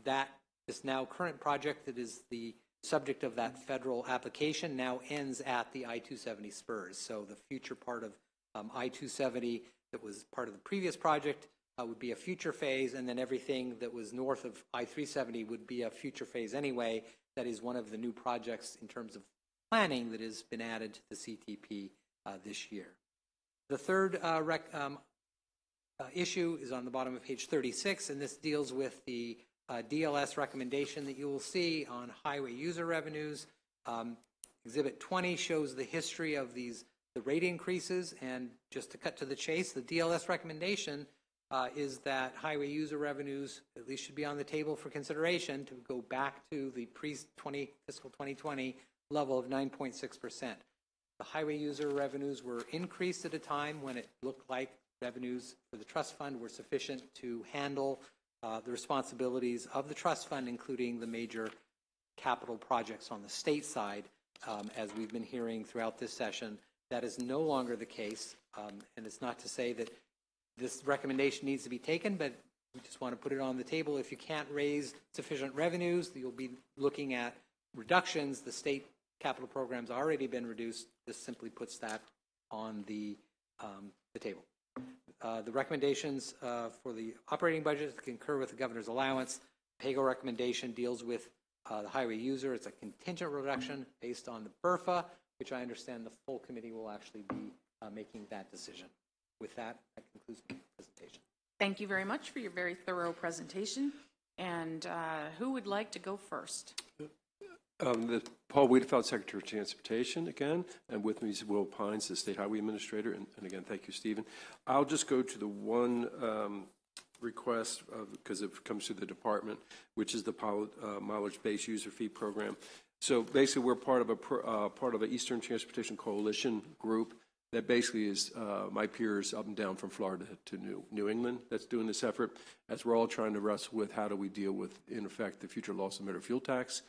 That is now current project that is the subject of that federal application now ends at the I-270 spurs. So the future part of I-270 that was part of the previous project would be a future phase, and then everything that was north of I-370 would be a future phase anyway. That is one of the new projects in terms of planning that has been added to the CTP this year. The third issue is on the bottom of page 36, and this deals with the DLS recommendation that you will see on highway user revenues. Exhibit 20 shows the history of the rate increases, and just to cut to the chase, the DLS recommendation is that highway user revenues at least should be on the table for consideration to go back to the fiscal 2020 level of 9.6%. The highway user revenues were increased at a time when it looked like revenues for the trust fund were sufficient to handle the responsibilities of the trust fund, including the major capital projects on the state side. as we've been hearing throughout this session. That is no longer the case, and it's not to say that this recommendation needs to be taken, but we just want to put it on the table. If you can't raise sufficient revenues, you'll be looking at reductions. The state capital program's already been reduced. This simply puts that on the table. The recommendations for the operating budget concur with the governor's allowance. PAYGO recommendation deals with the highway user. It's a contingent reduction based on the BRFA, which I understand the full committee will actually be making that decision. With that, that concludes my presentation. Thank you very much for your very thorough presentation. And who would like to go first? Paul Wiedefeld, Secretary of Transportation again, and with me is Will Pines, the State Highway Administrator, and again, thank you, Stephen. I'll just go to the one request, because it comes through the department, which is the mileage-based user fee program. So basically, we're part of an Eastern Transportation Coalition group that basically is my peers up and down from Florida to New England that's doing this effort, as we're all trying to wrestle with how do we deal with, in effect, the future loss of motor fuel tax.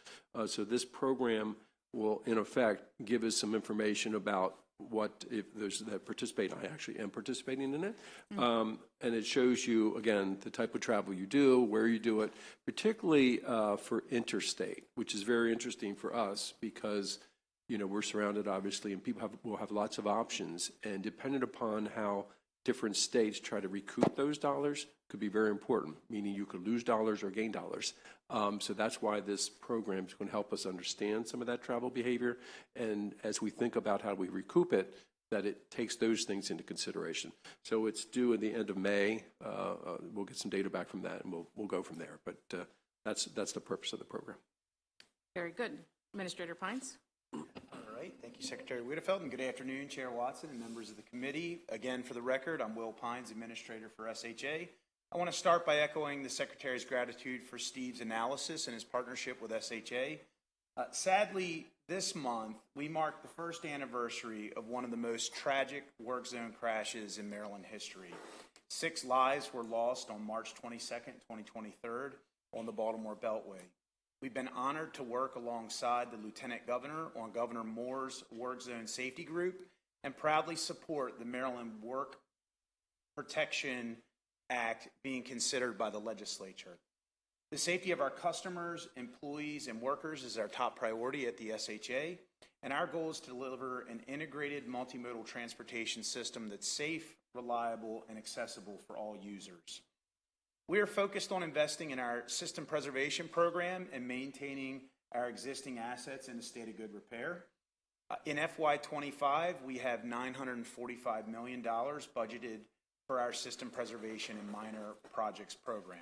So this program will, in effect, give us some information about what, if there's that participate, I actually am participating in it. And it shows you, again, the type of travel you do, where you do it, particularly for interstate, which is very interesting for us because we're surrounded, obviously, and people will have lots of options. And depending upon how different states try to recoup those dollars could be very important, meaning you could lose dollars or gain dollars. So that's why this program is going to help us understand some of that travel behavior. And as we think about how we recoup it, that it takes those things into consideration. So it's due at the end of May. We'll get some data back from that, and we'll go from there. But that's the purpose of the program. Very good. Administrator Pines? All right. Thank you, Secretary Wiedefeld, and good afternoon, Chair Watson and members of the committee. Again, for the record, I'm Will Pines, Administrator for SHA. I want to start by echoing the Secretary's gratitude for Steve's analysis and his partnership with SHA. Sadly, this month, we marked the first anniversary of one of the most tragic work zone crashes in Maryland history. 6 lives were lost on March 22nd, 2023 on the Baltimore Beltway. We've been honored to work alongside the Lieutenant Governor on Governor Moore's Work Zone Safety Group and proudly support the Maryland Work Protection Act being considered by the legislature. The safety of our customers, employees, and workers is our top priority at the SHA, and our goal is to deliver an integrated multimodal transportation system that's safe, reliable, and accessible for all users. We are focused on investing in our system preservation program and maintaining our existing assets in a state of good repair. In FY25, we have $945 million budgeted for our system preservation and minor projects program.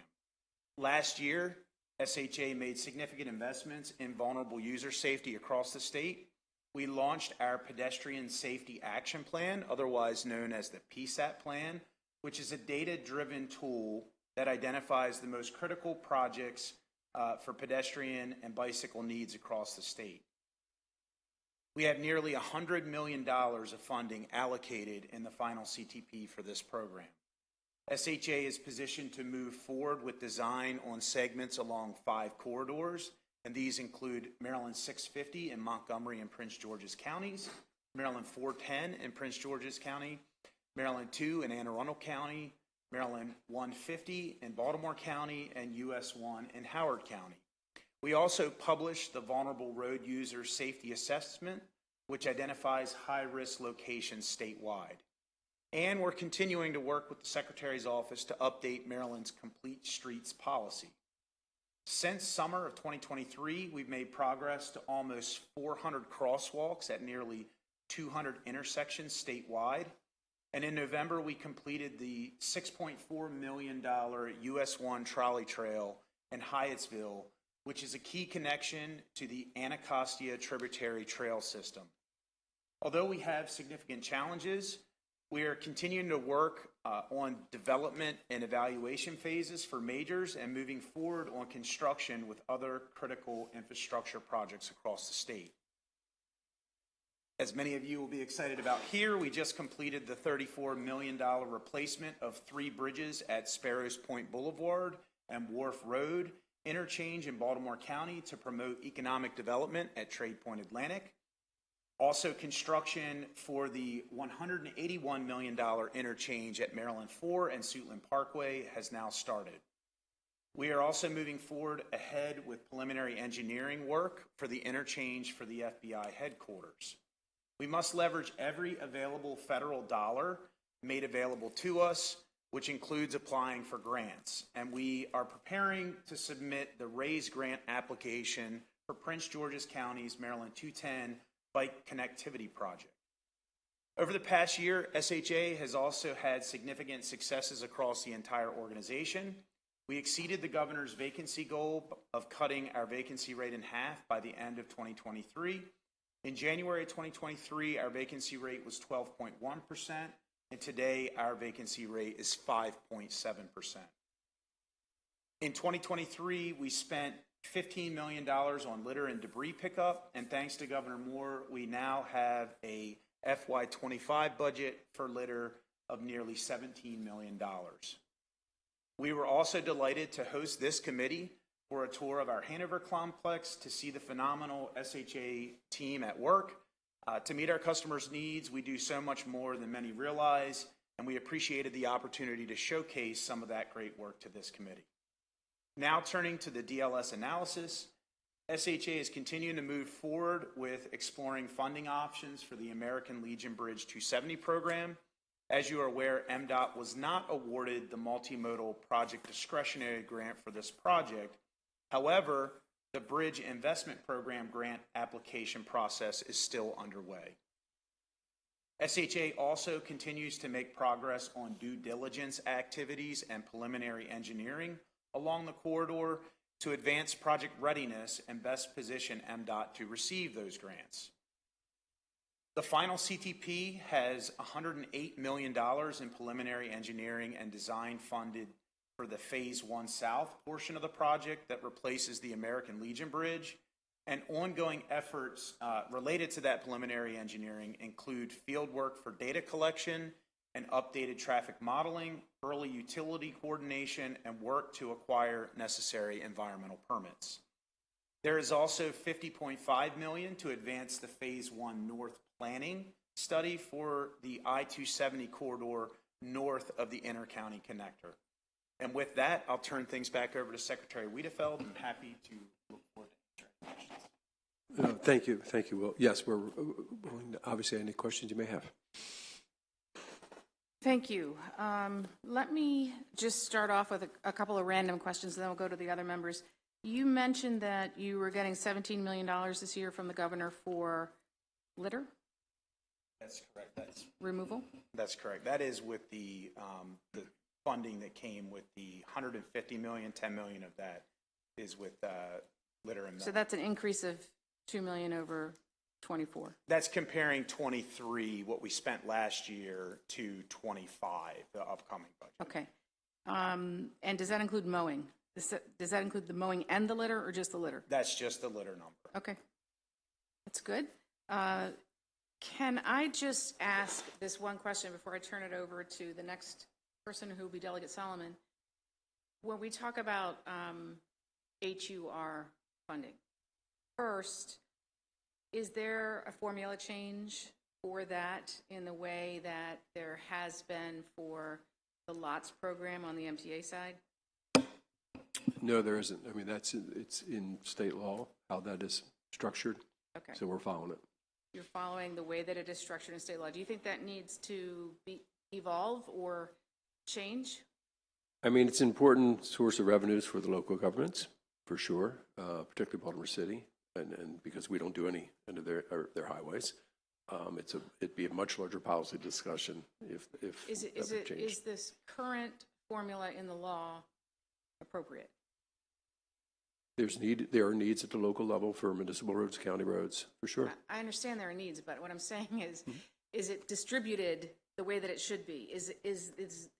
Last year, SHA made significant investments in vulnerable user safety across the state. We launched our Pedestrian Safety Action Plan, otherwise known as the PSAP plan, which is a data-driven tool that identifies the most critical projects for pedestrian and bicycle needs across the state. We have nearly $100 million of funding allocated in the final CTP for this program. SHA is positioned to move forward with design on segments along 5 corridors, and these include Maryland 650 in Montgomery and Prince George's counties, Maryland 410 in Prince George's County, Maryland 2 in Anne Arundel County, Maryland 150 in Baltimore County, and US 1 in Howard County. We also published the Vulnerable Road User Safety Assessment, which identifies high-risk locations statewide. And we're continuing to work with the Secretary's office to update Maryland's Complete Streets policy. Since summer of 2023, we've made progress to almost 400 crosswalks at nearly 200 intersections statewide. And in November, we completed the $6.4 million US 1 trolley trail in Hyattsville, which is a key connection to the Anacostia tributary trail system. Although we have significant challenges, we are continuing to work on development and evaluation phases for majors and moving forward on construction with other critical infrastructure projects across the state. As many of you will be excited about here, we just completed the $34 million replacement of 3 bridges at Sparrows Point Boulevard and Wharf Road interchange in Baltimore County to promote economic development at Trade Point Atlantic. Also, construction for the $181 million interchange at Maryland 4 and Suitland Parkway has now started. We are also moving forward ahead with preliminary engineering work for the interchange for the FBI headquarters. We must leverage every available federal dollar made available to us, which includes applying for grants. And we are preparing to submit the RAISE grant application for Prince George's County's Maryland 210 Bike Connectivity Project. Over the past year, SHA has also had significant successes across the entire organization. We exceeded the governor's vacancy goal of cutting our vacancy rate in half by the end of 2023. In January 2023, our vacancy rate was 12.1%, and today our vacancy rate is 5.7%. In 2023, we spent $15 million on litter and debris pickup, and thanks to Governor Moore, we now have a FY25 budget for litter of nearly $17 million. We were also delighted to host this committee for a tour of our Hanover complex to see the phenomenal SHA team at work. To meet our customers' needs, we do so much more than many realize, and we appreciated the opportunity to showcase some of that great work to this committee. Now turning to the DLS analysis, SHA is continuing to move forward with exploring funding options for the American Legion Bridge 270 program. As you are aware, MDOT was not awarded the multimodal project discretionary grant for this project. However, the Bridge Investment Program grant application process is still underway. SHA also continues to make progress on due diligence activities and preliminary engineering along the corridor to advance project readiness and best position MDOT to receive those grants. The final CTP has $108 million in preliminary engineering and design funded for the Phase 1 South portion of the project that replaces the American Legion Bridge. And ongoing efforts related to that preliminary engineering include field work for data collection and updated traffic modeling, early utility coordination, and work to acquire necessary environmental permits. There is also $50.5 million to advance the Phase 1 North planning study for the I-270 corridor north of the Intercounty Connector. And with that, I'll turn things back over to Secretary Wiedefeld. I'm happy to look forward to answering questions. Thank you, Will. Yes, we're willing to obviously any questions you may have. Thank you. Let me just start off with a couple of random questions, and then we'll go to the other members. You mentioned that you were getting $17 million this year from the governor for litter? That's correct. That's removal? That's correct. That is with the funding that came with the $150 million, $10 million of that is with litter and So that's an increase of $2 million over 24. That's comparing 23, what we spent last year, to 25, the upcoming budget. Okay. And does that include mowing? Does that include the mowing and the litter, or just the litter? That's just the litter number. Okay. That's good. Can I just ask this one question before I turn it over to the next person, who will be Delegate Solomon? When we talk about HUR funding, first, is there a formula change for that in the way that there has been for the LOTS program on the MTA side? No, there isn't. I mean, it's in state law, how that is structured. Okay. So we're following it. You're following the way that it is structured in state law. Do you think that needs to evolve or change? I mean, it's an important source of revenues for the local governments, for sure, particularly Baltimore City, and because we don't do any into their highways. It'd be a much larger policy discussion if that would change. Is this current formula in the law appropriate? There are needs at the local level for municipal roads, county roads, for sure. I understand there are needs, but what I'm saying is it distributed the way that it should be? Is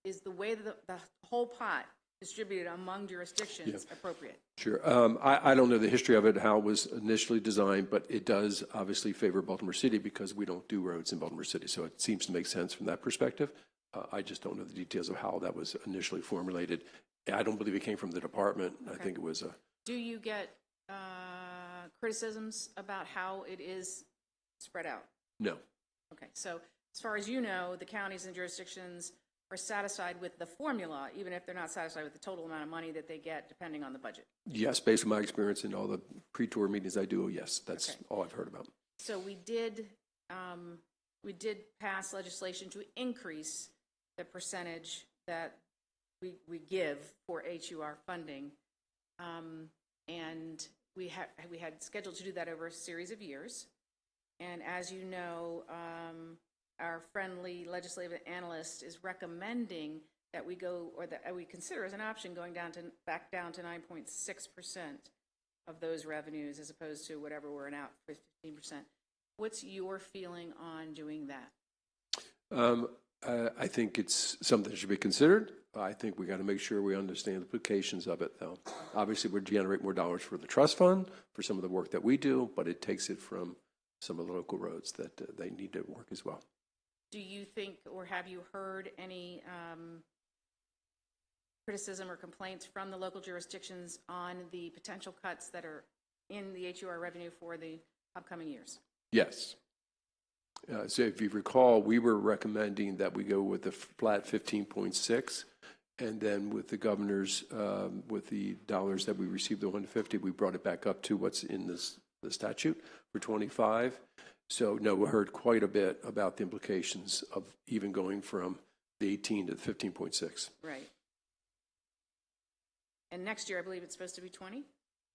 the way that the whole pot distributed among jurisdictions appropriate? Sure. I don't know the history of it, how it was initially designed, but it does obviously favor Baltimore City because we don't do roads in Baltimore City. So it seems to make sense from that perspective. I just don't know the details of how that was initially formulated. I don't believe it came from the department. Okay. I think it was a... Do you get criticisms about how it is spread out? No. Okay, so as far as you know, the counties and jurisdictions are satisfied with the formula, even if they're not satisfied with the total amount of money that they get depending on the budget? Yes, based on my experience in all the pre-tour meetings I do, yes, that's Okay. all I've heard about. So we did pass legislation to increase the percentage that we give for HUR funding. And we had scheduled to do that over a series of years. And as you know, our friendly legislative analyst is recommending that we go, or that we consider as an option, going back down to 9.6% of those revenues as opposed to whatever we're out for 15%. What's your feeling on doing that? I think it's something that should be considered. I think we got to make sure we understand the implications of it, though. Obviously, we generate more dollars for the trust fund for some of the work that we do, but it takes it from some of the local roads that they need to work as well. Do you think, or have you heard any criticism or complaints from the local jurisdictions on the potential cuts that are in the HUR revenue for the upcoming years? Yes. So if you recall, we were recommending that we go with the flat 15.6, and then with the governor's, with the dollars that we received, the 150, we brought it back up to what's in the statute for 25. So no, we heard quite a bit about the implications of even going from the 18 to the 15.6. Right. And next year, I believe it's supposed to be 20? Is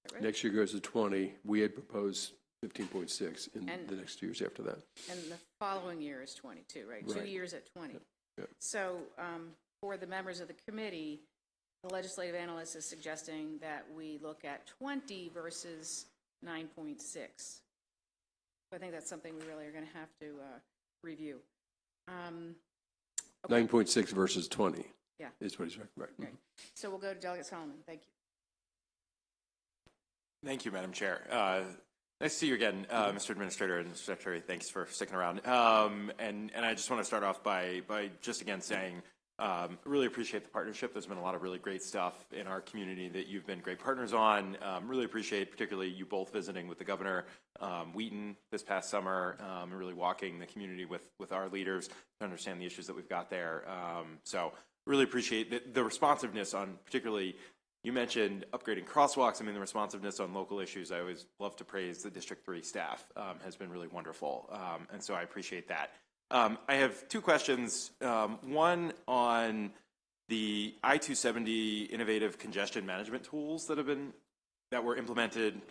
that right? Next year goes to 20. We had proposed 15.6 in the next 2 years after that. And the following year is 22, right? Right. 2 years at 20. Yep. So for the members of the committee, the legislative analyst is suggesting that we look at 20 versus 9.6. So I think that's something we really are going to have to review. Okay. 9.6 versus 20. Yeah. Is what he's right. Okay. So we'll go to Delegate Solomon. Thank you. Thank you, Madam Chair. Nice to see you again, Mr. Administrator and Mr. Secretary. Thanks for sticking around. And I just want to start off by just again saying, really appreciate the partnership. There's been a lot of really great stuff in our community that you've been great partners on. Really appreciate particularly you both visiting with the Governor Wheaton this past summer, and really walking the community with our leaders to understand the issues that we've got there. So really appreciate the responsiveness on particularly. You mentioned upgrading crosswalks. I mean, the responsiveness on local issues. I always love to praise the District 3 staff. Has been really wonderful, and so I appreciate that. I have two questions. One on the I-270 innovative congestion management tools that were implemented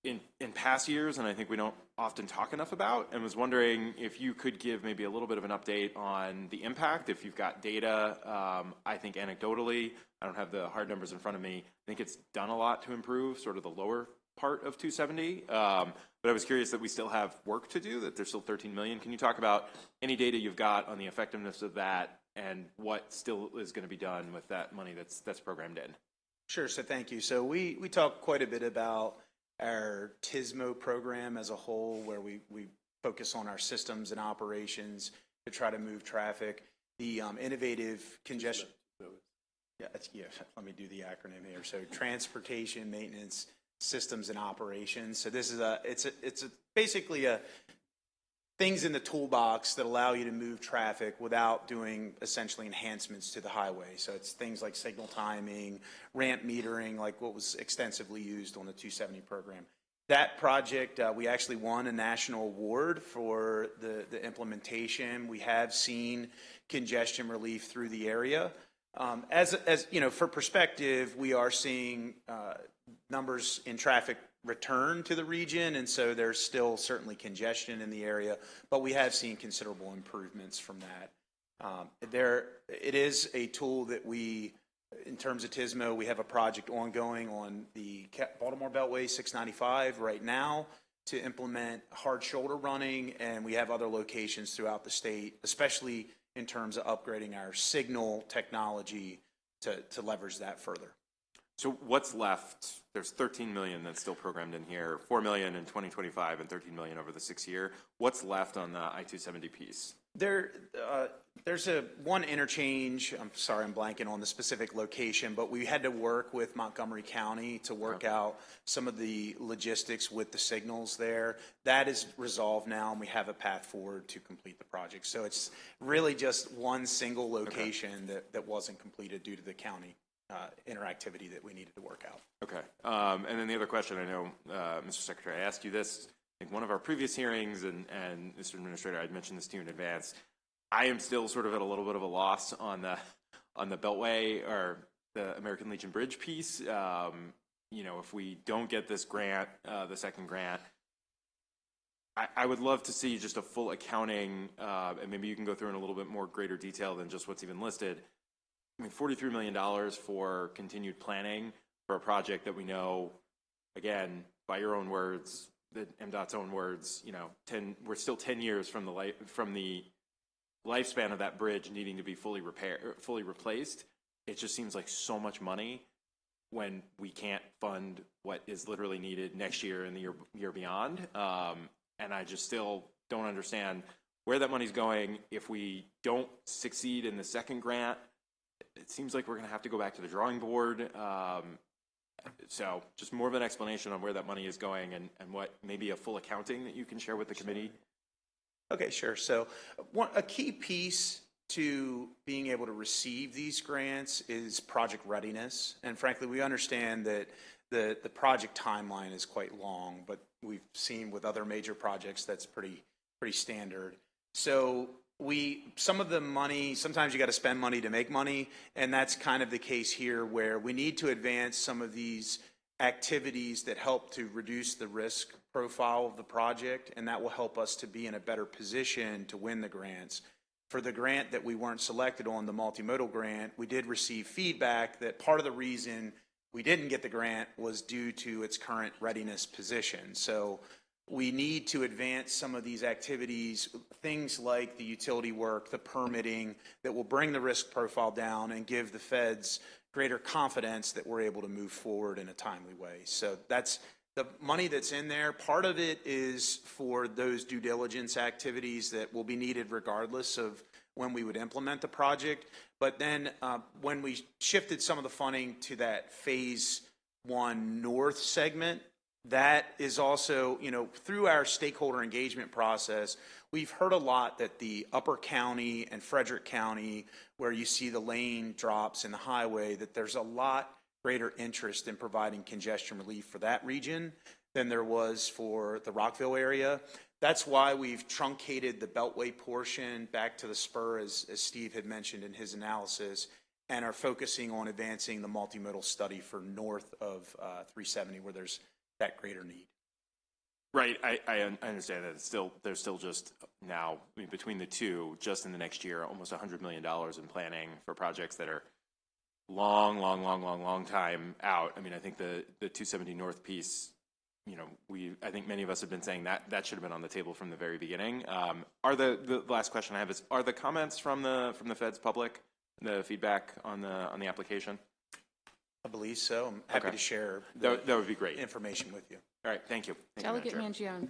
in past years, and I think we don't often talk enough about, and was wondering if you could give maybe a little bit of an update on the impact, if you've got data. I think anecdotally, I don't have the hard numbers in front of me, I think it's done a lot to improve sort of the lower part of 270, but I was curious that we still have work to do, that there's still 13 million. Can you talk about any data you've got on the effectiveness of that and what still is going to be done with that money that's programmed in? Sure, so thank you. So we talked quite a bit about our TISMO program as a whole, where we focus on our systems and operations to try to move traffic. The innovative congestion. Let me do the acronym here. So transportation, maintenance, systems, and operations. So this is it's basically things in the toolbox that allow you to move traffic without doing essentially enhancements to the highway. So it's things like signal timing, ramp metering, like what was extensively used on the 270 program. That project, we actually won a national award for the implementation. We have seen congestion relief through the area. As you know, for perspective, we are seeing numbers in traffic return to the region, and so there's still certainly congestion in the area, but we have seen considerable improvements from that. It is a tool that we, in terms of TISMO, we have a project ongoing on the Baltimore Beltway 695 right now to implement hard shoulder running, and we have other locations throughout the state, especially in terms of upgrading our signal technology to leverage that further. So what's left? There's 13 million that's still programmed in here, 4 million in 2025 and 13 million over the 6 year. What's left on the I-270 piece? There's one interchange. I'm sorry, I'm blanking on the specific location, but we had to work with Montgomery County to work out some of the logistics with the signals there. That is resolved now, and we have a path forward to complete the project. So it's really just one single location that wasn't completed due to the county interactivity that we needed to work out. Okay. And then the other question, I know, Mr. Secretary, I asked you this, I think one of our previous hearings, and Mr. Administrator, I'd mentioned this to you in advance. I am still sort of at a little bit of a loss on the Beltway or the American Legion Bridge piece. If we don't get this grant, the second grant, I would love to see just a full accounting, and maybe you can go through in a little bit more greater detail than just what's even listed. I mean, $43 million for continued planning for a project that we know, again, by your own words, the MDOT's own words, we're still 10 years from the lifespan of that bridge needing to be fully replaced. It just seems like so much money when we can't fund what is literally needed next year and the year beyond. And I just still don't understand where that money's going. If we don't succeed in the second grant, it seems like we're going to have to go back to the drawing board. So just more of an explanation on where that money is going and what maybe a full accounting that you can share with the committee. Okay, sure. So a key piece to being able to receive these grants is project readiness. And frankly, we understand that the project timeline is quite long, but we've seen with other major projects that's pretty standard. So some of the money, sometimes you got to spend money to make money, and that's kind of the case here where we need to advance some of these activities that help to reduce the risk profile of the project, and that will help us to be in a better position to win the grants. For the grant that we weren't selected on, the multimodal grant, we did receive feedback that part of the reason we didn't get the grant was due to its current readiness position. So we need to advance some of these activities, things like the utility work, the permitting, that will bring the risk profile down and give the feds greater confidence that we're able to move forward in a timely way. So that's the money that's in there. Part of it is for those due diligence activities that will be needed regardless of when we would implement the project. But then when we shifted some of the funding to that Phase 1 North segment, that is also, through our stakeholder engagement process, we've heard a lot that the Upper County and Frederick County, where you see the lane drops in the highway, that there's a lot greater interest in providing congestion relief for that region than there was for the Rockville area. That's why we've truncated the Beltway portion back to the spur, as Steve had mentioned in his analysis, and are focusing on advancing the multimodal study for north of 370, where there's that greater need. Right, I understand that there's still just now, between the two, just in the next year, almost $100 million in planning for projects that are long time out. I mean, I think the 270 North piece, I think many of us have been saying that should have been on the table from the very beginning. Are the last question I have is, are the comments from the feds public, the feedback on the application? I believe so. I'm happy to share that would be great information with you. All right, thank you. Delegate Mangione.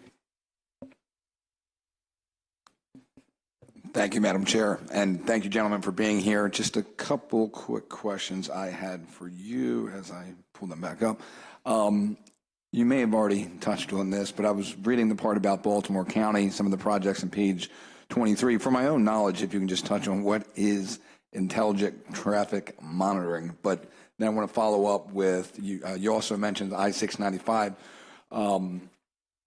Thank you, Madam Chair, and thank you, gentlemen, for being here. Just a couple quick questions I had for you as I pull them back up. You may have already touched on this, but I was reading the part about Baltimore County, some of the projects on page 23. For my own knowledge, if you can just touch on what is intelligent traffic monitoring. But then I want to follow up with, you also mentioned I-695.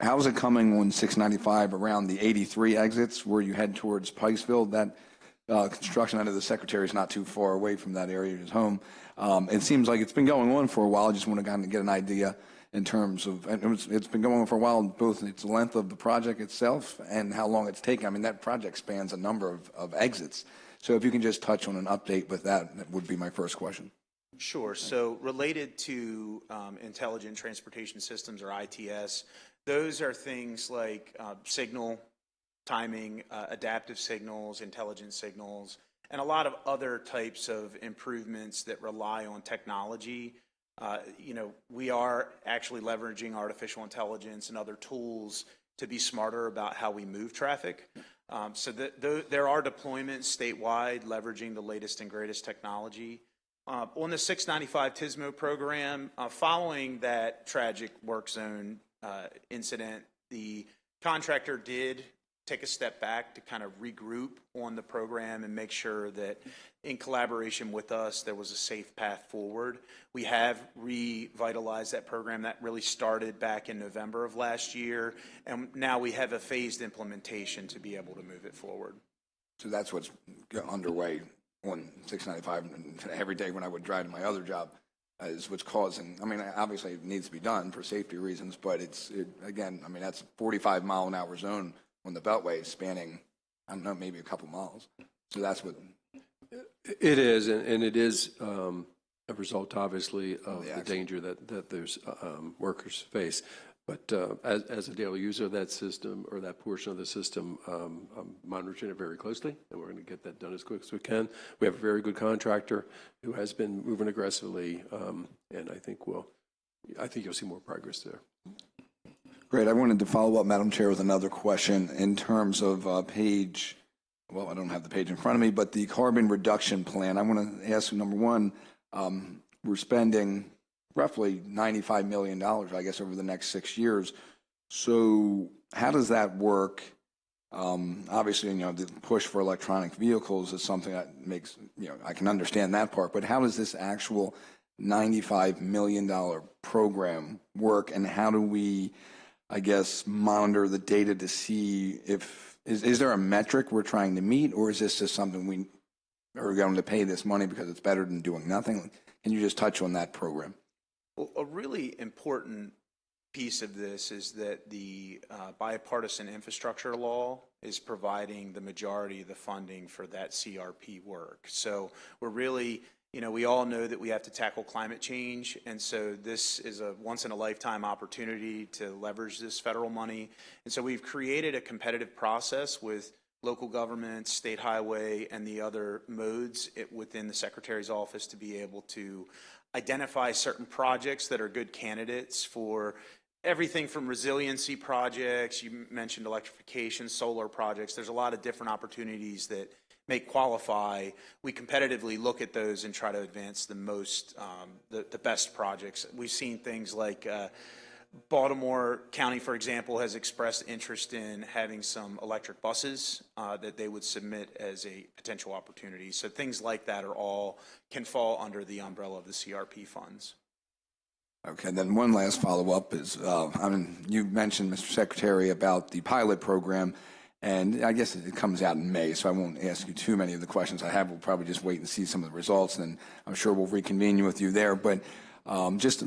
How is it coming on 695 around the 83 exits where you head towards Pikesville? That construction under the Secretary is not too far away from that area of his home. It seems like it's been going on for a while. I just want to kind of get an idea in terms of, and it's been going on for a while, both its length of the project itself and how long it's taken. I mean, that project spans a number of exits. So if you can just touch on an update with that, that would be my first question. Sure. So related to intelligent transportation systems, or ITS, those are things like signal timing, adaptive signals, intelligent signals, and a lot of other types of improvements that rely on technology. We are actually leveraging artificial intelligence and other tools to be smarter about how we move traffic. There are deployments statewide leveraging the latest and greatest technology. On the 695 TISMO program, following that tragic work zone incident, the contractor did take a step back to kind of regroup on the program and make sure that in collaboration with us, there was a safe path forward. We have revitalized that program. That really started back in November of last year, and now we have a phased implementation to be able to move it forward. So that's what's underway on 695 and every day when I would drive to my other job is what's causing, I mean, obviously it needs to be done for safety reasons, but again, I mean, that's a 45-mile-an-hour zone on the Beltway spanning, I don't know, maybe a couple miles. So that's what... It is, and it is a result, obviously, of the danger that there's workers face. But as a daily user of that system or that portion of the system, I'm monitoring it very closely, and we're going to get that done as quick as we can. We have a very good contractor who has been moving aggressively, and I think you'll see more progress there. Great. I wanted to follow up, Madam Chair, with another question in terms of page. Well, I don't have the page in front of me, but the carbon reduction plan. I want to ask you, number one, we're spending roughly $95 million, I guess, over the next 6 years. So how does that work? Obviously, the push for electronic vehicles is something that makes, I can understand that part, but how does this actual $95 million program work, and how do we, I guess, monitor the data to see if, is there a metric we're trying to meet, or is this just something we are going to pay this money because it's better than doing nothing? Can you just touch on that program? Well, a really important piece of this is that the bipartisan infrastructure law is providing the majority of the funding for that CRP work. So we're really, we all know that we have to tackle climate change, and so this is a once-in-a-lifetime opportunity to leverage this federal money. And so we've created a competitive process with local governments, state highway, and the other modes within the Secretary's office to be able to identify certain projects that are good candidates for everything from resiliency projects, you mentioned electrification, solar projects. There's a lot of different opportunities that may qualify. We competitively look at those and try to advance the best projects. We've seen things like Baltimore County, for example, has expressed interest in having some electric buses that they would submit as a potential opportunity. So things like that can fall under the umbrella of the CRP funds. Okay, then one last follow-up is, you mentioned, Mr. Secretary, about the pilot program, and I guess it comes out in May, so I won't ask you too many of the questions I have. We'll probably just wait and see some of the results, and I'm sure we'll reconvene with you there. But I'll just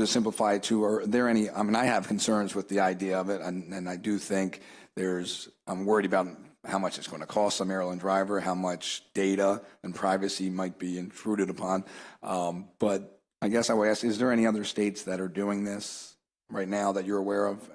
simplify it to, are there any, I have concerns with the idea of it, and I do think I'm worried about how much it's going to cost a Maryland driver, how much data and privacy might be intruded upon. But I guess I would ask, is there any other states that are doing this right now that you're aware of?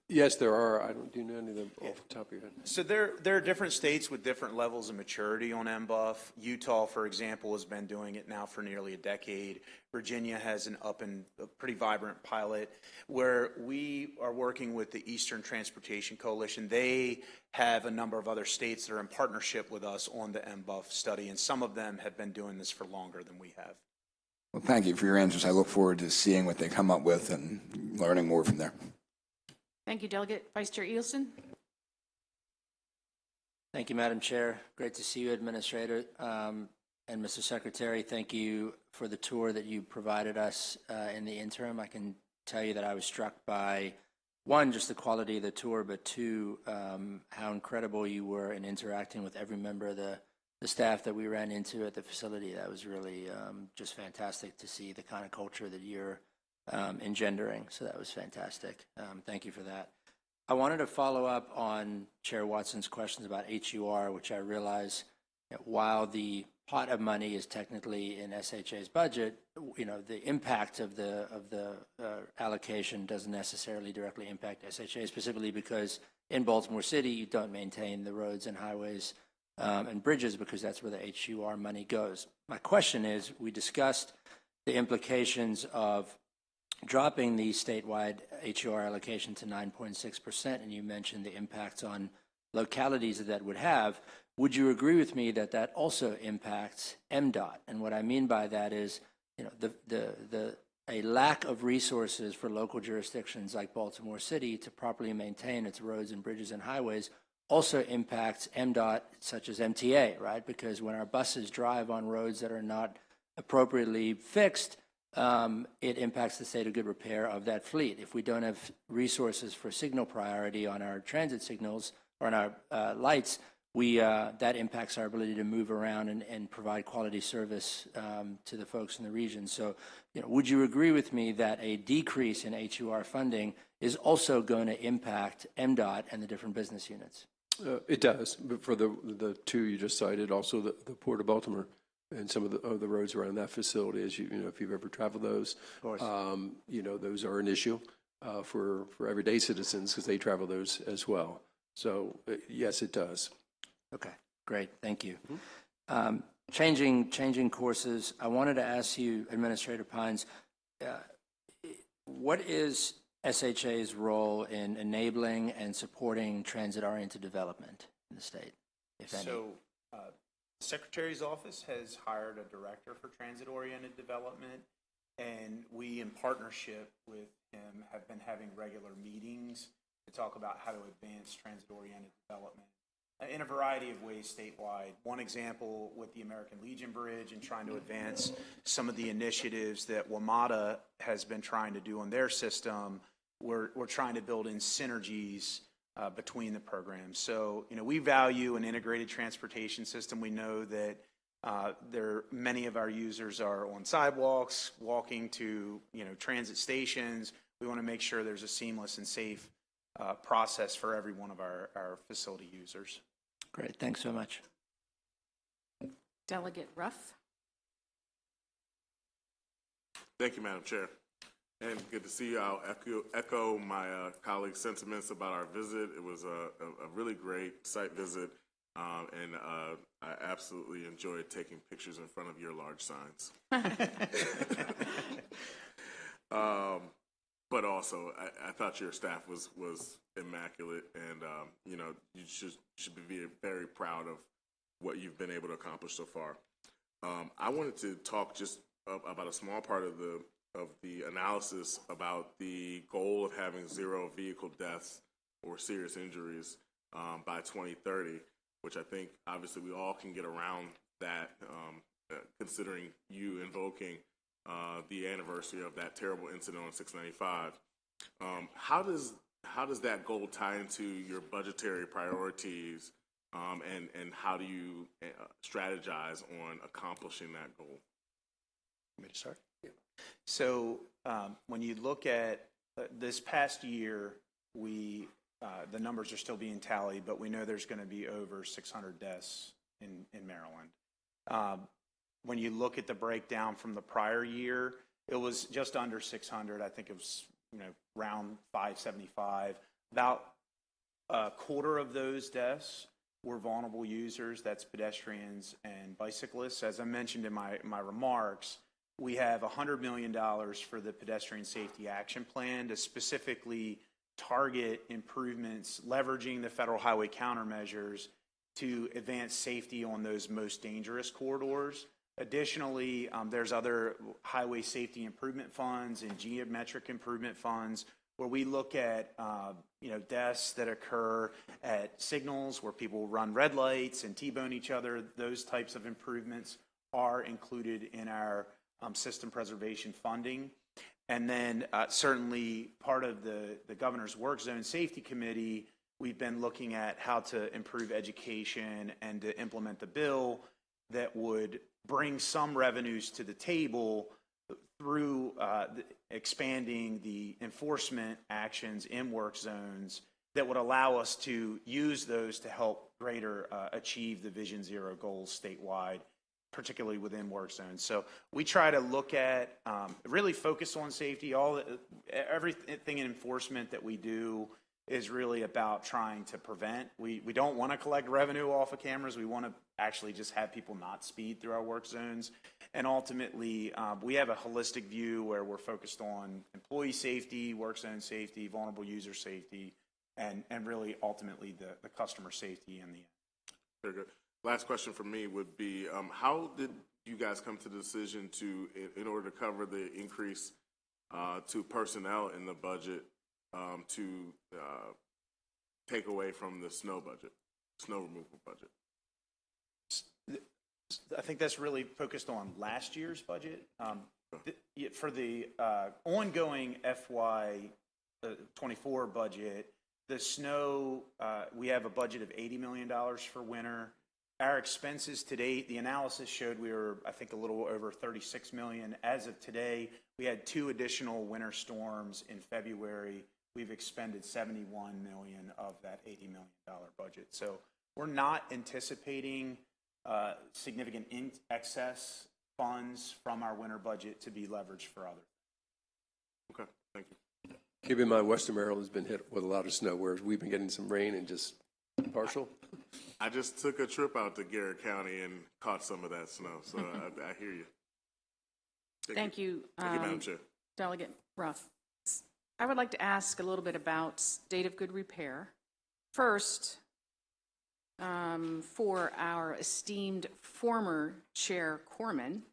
Yes, there are. Do you know any of them off the top of your head? So there are different states with different levels of maturity on MBUF. Utah, for example, has been doing it now for nearly a decade. Virginia has a pretty vibrant pilot where we are working with the Eastern Transportation Coalition. They have a number of other states that are in partnership with us on the MBUF study, and some of them have been doing this for longer than we have. Well, thank you for your answers. I look forward to seeing what they come up with and learning more from there. Thank you, Delegate. Vice Chair Edelson. Thank you, Madam Chair. Great to see you, Administrator. And Mr. Secretary, thank you for the tour that you provided us in the interim. I can tell you that I was struck by, one, just the quality of the tour, but two, how incredible you were in interacting with every member of the staff that we ran into at the facility. That was really just fantastic to see the kind of culture that you're engendering. So that was fantastic. Thank you for that. I wanted to follow up on Chair Watson's questions about HUR, which I realize while the pot of money is technically in SHA's budget, the impact of the allocation doesn't necessarily directly impact SHA, specifically because in Baltimore City you don't maintain the roads and highways and bridges because that's where the HUR money goes. My question is, we discussed the implications of dropping the statewide HUR allocation to 9.6%, and you mentioned the impacts on localities that would have, would you agree with me that that also impacts MDOT? And what I mean by that is, a lack of resources for local jurisdictions like Baltimore City to properly maintain its roads and bridges and highways also impacts MDOT, such as MTA, right? Because when our buses drive on roads that are not appropriately fixed, it impacts the state of good repair of that fleet. If we don't have resources for signal priority on our transit signals or on our lights, that impacts our ability to move around and provide quality service to the folks in the region. So, would you agree with me that a decrease in HUR funding is also going to impact MDOT and the different business units? It does, but for the two you just cited, also the Port of Baltimore and some of the roads around that facility, as if you've ever traveled those, those are an issue for everyday citizens because they travel those as well. So yes, it does. Okay, great, thank you. Changing courses, I wanted to ask you, Administrator Pines, what is SHA's role in enabling and supporting transit-oriented development in the state, if any? So, the Secretary's office has hired a director for transit-oriented development, and we, in partnership with him, have been having regular meetings to talk about how to advance transit-oriented development in a variety of ways statewide. One example with the American Legion Bridge and trying to advance some of the initiatives that WMATA has been trying to do on their system. We're trying to build in synergies between the programs. So, we value an integrated transportation system. We know that many of our users are on sidewalks, walking to, transit stations. We want to make sure there's a seamless and safe process for every one of our facility users. Great, thanks so much. Delegate Ruff. Thank you, Madam Chair. And good to see you. I'll echo my colleagues' sentiments about our visit. It was a really great site visit, and I absolutely enjoyed taking pictures in front of your large signs. But also, I thought your staff was immaculate, and you should be very proud of what you've been able to accomplish so far. I wanted to talk just about a small part of the analysis about the goal of having 0 vehicle deaths or serious injuries by 2030, which I think obviously we all can get around that, considering you invoking the anniversary of that terrible incident on 695. How does that goal tie into your budgetary priorities, and how do you strategize on accomplishing that goal? Want me to start? Yeah. So when you look at this past year, the numbers are still being tallied, but we know there's going to be over 600 deaths in Maryland. When you look at the breakdown from the prior year, it was just under 600. I think it was around 575. About a quarter of those deaths were vulnerable users. That's pedestrians and bicyclists. As I mentioned in my remarks, we have $100 million for the Pedestrian Safety Action Plan to specifically target improvements, leveraging the federal highway countermeasures to advance safety on those most dangerous corridors. Additionally, there's other highway safety improvement funds and geometric improvement funds where we look at deaths that occur at signals where people run red lights and T-bone each other. Those types of improvements are included in our system preservation funding. And then certainly part of the Governor's Work Zone Safety Committee, we've been looking at how to improve education and to implement the bill that would bring some revenues to the table through expanding the enforcement actions in work zones that would allow us to use those to help greater achieve the Vision Zero goals statewide, particularly within work zones. So we try to look at, really focus on safety. Everything in enforcement that we do is really about trying to prevent. We don't want to collect revenue off of cameras. We want to actually just have people not speed through our work zones. And ultimately, we have a holistic view where we're focused on employee safety, work zone safety, vulnerable user safety, and really ultimately the customer safety and the. Very good. Last question from me would be, how did you guys come to the decision to, in order to cover the increase to personnel in the budget, to take away from the snow removal budget? I think that's really focused on last year's budget. For the ongoing FY24 budget, the snow, we have a budget of $80 million for winter. Our expenses to date, the analysis showed we were, I think, a little over $36 million. As of today, we had 2 additional winter storms in February. We've expended $71 million of that $80 million budget. So we're not anticipating significant excess funds from our winter budget to be leveraged for others. Okay, thank you. Keep in mind, Western Maryland has been hit with a lot of snow, whereas we've been getting some rain and just partial. I just took a trip out to Garrett County and caught some of that snow, so I hear you. Thank you. Thank you, Madam Chair. Delegate Ruff. I would like to ask a little bit about state of good repair. First, for our esteemed former Chair Corman,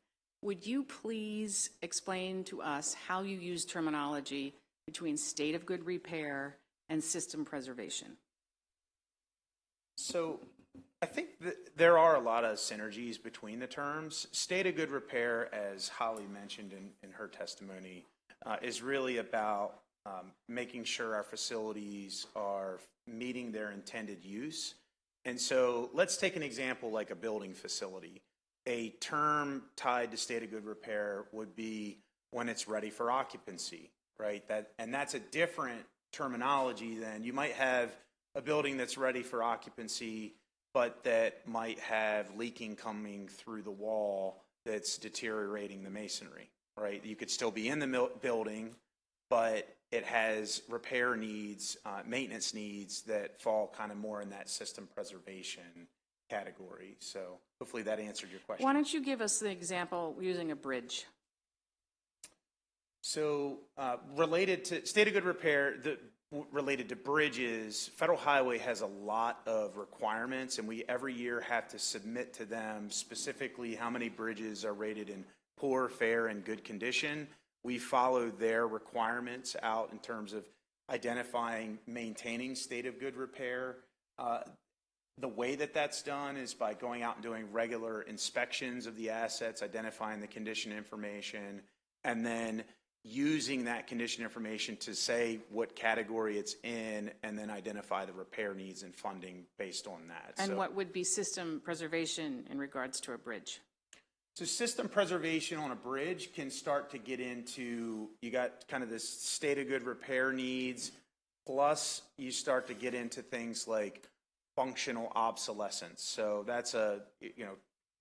would you please explain to us how you use terminology between state of good repair and system preservation? So I think that there are a lot of synergies between the terms. State of good repair, as Holly mentioned in her testimony, is really about making sure our facilities are meeting their intended use. And so let's take an example like a building facility. A term tied to state of good repair would be when it's ready for occupancy, right? That's a different terminology than you might have a building that's ready for occupancy, but that might have leaking coming through the wall that's deteriorating the masonry, right? You could still be in the building, but it has repair needs, maintenance needs that fall kind of more in that system preservation category. So hopefully that answered your question. Why don't you give us the example using a bridge? So related to state of good repair, related to bridges, Federal Highway has a lot of requirements, and we every year have to submit to them specifically how many bridges are rated in poor, fair, and good condition. We follow their requirements out in terms of identifying, maintaining state of good repair. The way that that's done is by going out and doing regular inspections of the assets, identifying the condition information, and then using that condition information to say what category it's in, and then identify the repair needs and funding based on that. And what would be system preservation in regards to a bridge? So system preservation on a bridge can start to get into, you got kind of this state of good repair needs, plus you start to get into things like functional obsolescence. So that's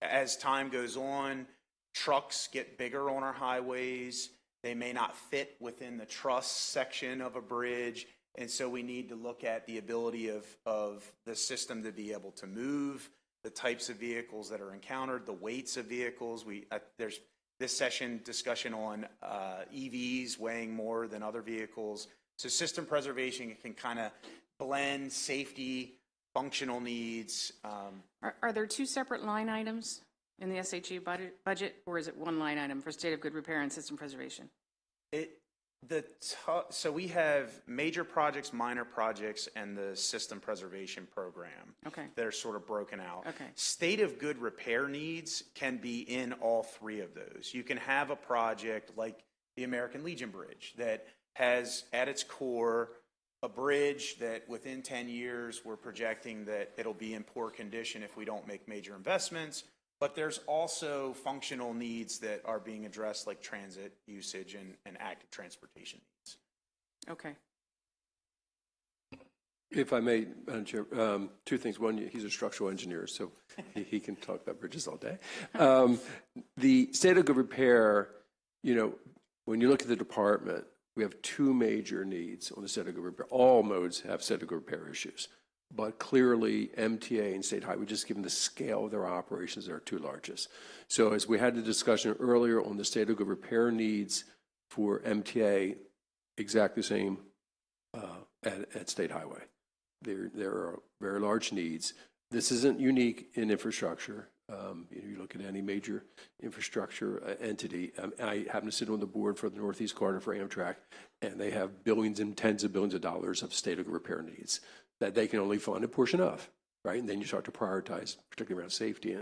as time goes on, trucks get bigger on our highways. They may not fit within the truss section of a bridge. And so we need to look at the ability of the system to be able to move, the types of vehicles that are encountered, the weights of vehicles. There's this session discussion on EVs weighing more than other vehicles. So system preservation can kind of blend safety, functional needs. Are there 2 separate line items in the SHE budget, or is it one line item for state of good repair and system preservation? So we have major projects, minor projects, and the system preservation program. Okay. They're sort of broken out. Okay. State of good repair needs can be in all 3 of those. You can have a project like the American Legion Bridge that has at its core a bridge that within 10 years we're projecting that it'll be in poor condition if we don't make major investments. But there's also functional needs that are being addressed, like transit usage and active transportation needs. Okay. If I may, Madam Chair, 2 things. One, he's a structural engineer, so he can talk about bridges all day. The state of good repair, when you look at the department, we have 2 major needs on the state of good repair. All modes have state of good repair issues. But clearly, MTA and State Highway, just given the scale of their operations, are 2 largest. So as we had the discussion earlier on the state of good repair needs for MTA, exactly the same at State Highway. there are very large needs. This isn't unique in infrastructure. You look at any major infrastructure entity. I happen to sit on the board for the Northeast Corridor for Amtrak, and they have billions and tens of billions of dollars of state of repair needs that they can only fund a portion of, right? And then you start to prioritize, particularly around safety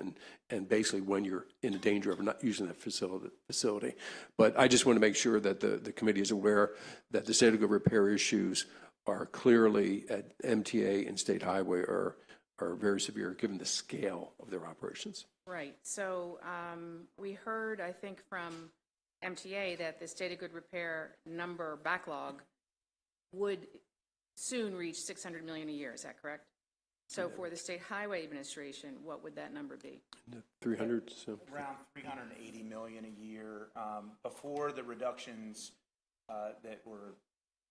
and basically when you're in danger of not using that facility. But I just want to make sure that the committee is aware that the state of repair issues are clearly at MTA and state highway are very severe given the scale of their operations. Right. So we heard, I think, from MTA that the state of good repair number backlog would soon reach $600 million a year. Is that correct? So for the State Highway Administration, what would that number be? 300. So around 380 million a year. Before the reductions that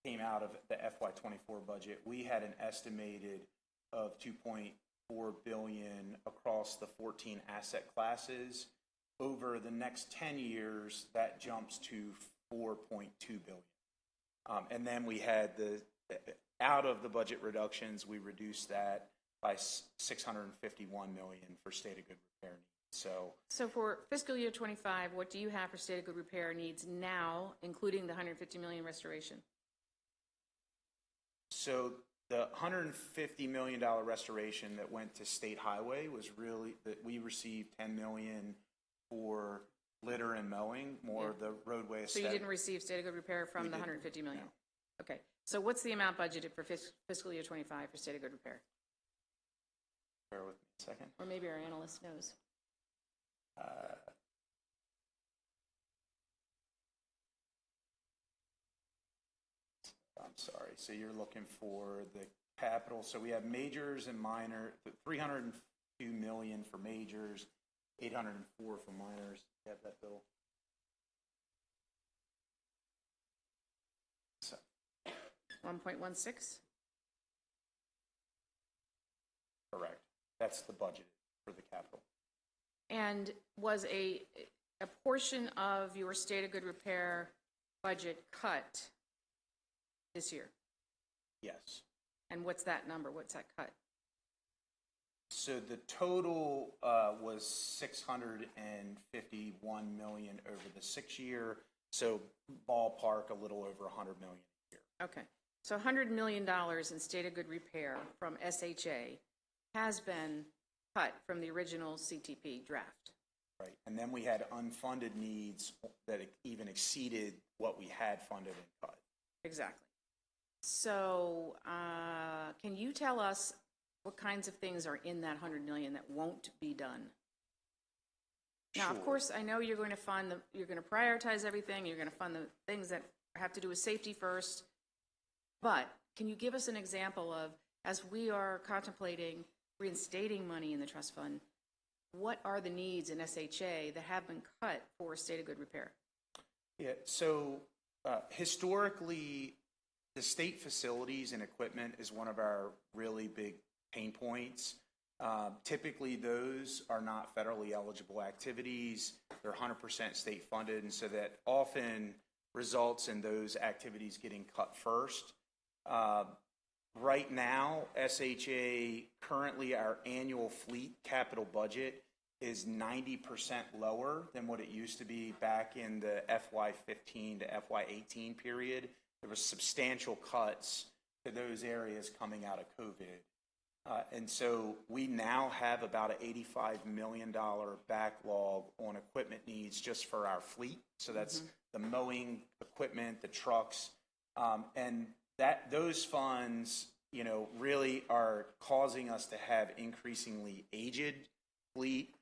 came out of the FY24 budget, we had an estimated of 2.4 billion across the 14 asset classes. Over the next 10 years, that jumps to 4.2 billion. And then we had out of the budget reductions, we reduced that by 651 million for state of good repair needs. So for fiscal year 25, what do you have for state of good repair needs now, including the 150 million restoration? So the $150 million restoration that went to state highway was really that we received 10 million for litter and mowing, more of the roadway aesthetic. So you didn't receive state of good repair from the 150 million? No. Okay. So what's the amount budgeted for fiscal year 25 for state of good repair? Bear with me a second. Or maybe our analyst knows. I'm sorry. So you're looking for the capital. So we have majors and minor, 302 million for majors, 804 for minors. You have that, Bill? So 1.16? correct. That's the budget for the capital. And was a portion of your state of good repair budget cut this year? Yes. And what's that number? What's that cut? So the total was 651 million over the 6 year. So ballpark a little over 100 million a year. Okay. So $100 million in state of good repair from SHA has been cut from the original CTP draft. Right. And then we had unfunded needs that even exceeded what we had funded and cut. Exactly. So can you tell us what kinds of things are in that 100 million that won't be done? Now, Sure. of course, I know you're going to fund you're going to prioritize everything. You're going to fund the things that have to do with safety first. But can you give us an example of, as we are contemplating reinstating money in the trust fund, what are the needs in SHA that have been cut for state of good repair? Yeah. So historically, the state facilities and equipment is one of our really big pain points. Typically, those are not federally eligible activities. They're 100% state funded, and so that often results in those activities getting cut first. Right now, SHA, currently our annual fleet capital budget is 90% lower than what it used to be back in the FY15 to FY18 period. There was substantial cuts to those areas coming out of COVID. And so we now have about an $85 million backlog on equipment needs just for our fleet. So that's the mowing equipment, the trucks, and those funds, really are causing us to have increasingly aged fleet.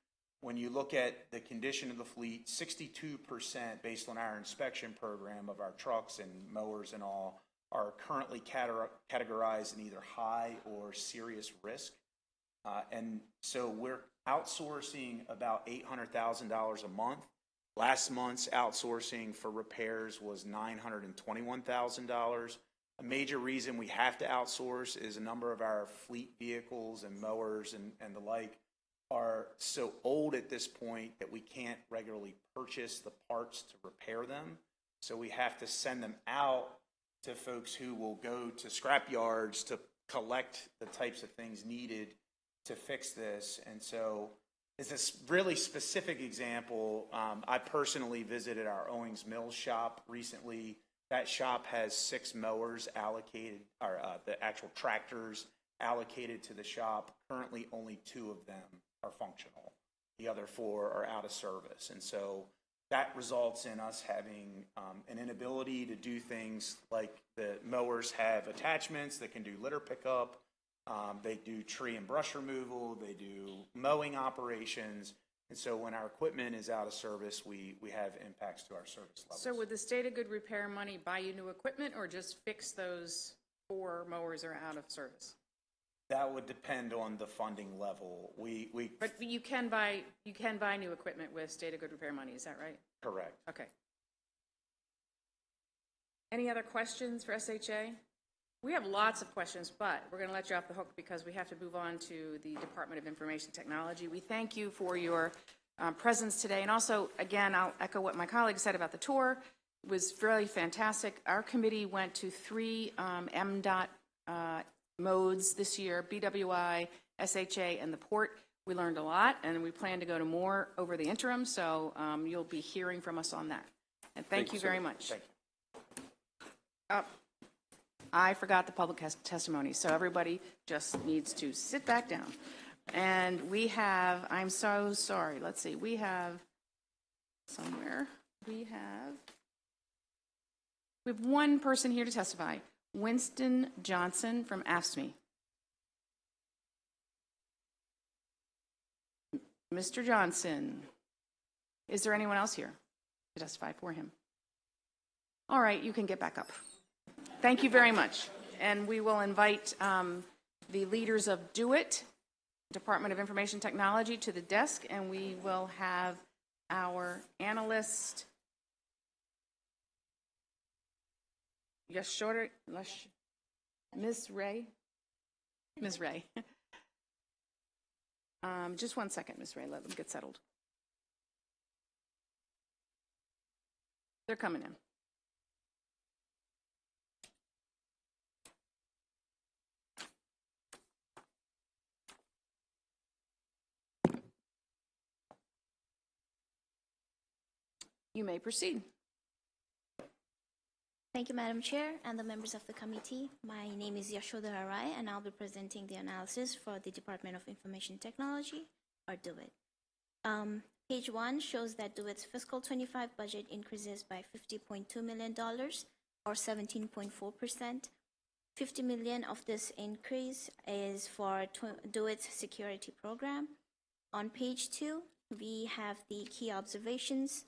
When you look at the condition of the fleet, 62% based on our inspection program of our trucks and mowers and all are currently categorized in either high or serious risk. And so we're outsourcing about $800,000 a month. Last month's outsourcing for repairs was $921,000. A major reason we have to outsource is a number of our fleet vehicles and mowers and the like are so old at this point that we can't regularly purchase the parts to repair them. So we have to send them out to folks who will go to scrap yards to collect the types of things needed to fix this. And so it's this really specific example. I personally visited our Owings Mills shop recently. That shop has 6 mowers allocated, or the actual tractors allocated to the shop. Currently, only 2 of them are functional. The other 4 are out of service. And so that results in us having an inability to do things like the mowers have attachments that can do litter pickup. They do tree and brush removal. They do mowing operations. And so when our equipment is out of service, we have impacts to our service levels. So would the state of good repair money buy you new equipment or just fix those 4 mowers are out of service? That would depend on the funding level. But you can buy new equipment with state of good repair money, is that right? Correct. Okay. Any other questions for SHA? We have lots of questions, but we're going to let you off the hook because we have to move on to the Department of Information Technology. We thank you for your presence today. And also, again, I'll echo what my colleague said about the tour. It was really fantastic. Our committee went to 3 MDOT modes this year, BWI, SHA, and the port. We learned a lot, and we plan to go to more over the interim, so you'll be hearing from us on that. And thank you very much. Thank you. I forgot the public testimony, so everybody just needs to sit back down. And we have, I'm so sorry, let's see, we have somewhere, we have one person here to testify, Winston Johnson from AFSCME. Mr. Johnson, is there anyone else here to testify for him? All right, you can get back up. Thank you very much. And we will invite the leaders of DoIT, Department of Information Technology, to the desk, and we will have our analyst, Ms. Ray. Ms. Ray. Just one second, Ms. Ray, let them get settled. They're coming in. You may proceed. Thank you, Madam Chair and the members of the committee. My name is Yashoda Rai, and I'll be presenting the analysis for the Department of Information Technology, or DoIT. Page 1 shows that DoIT's fiscal 25 budget increases by $50.2 million, or 17.4%. $50 million of this increase is for DoIT's security program. On page 2, we have the key observations.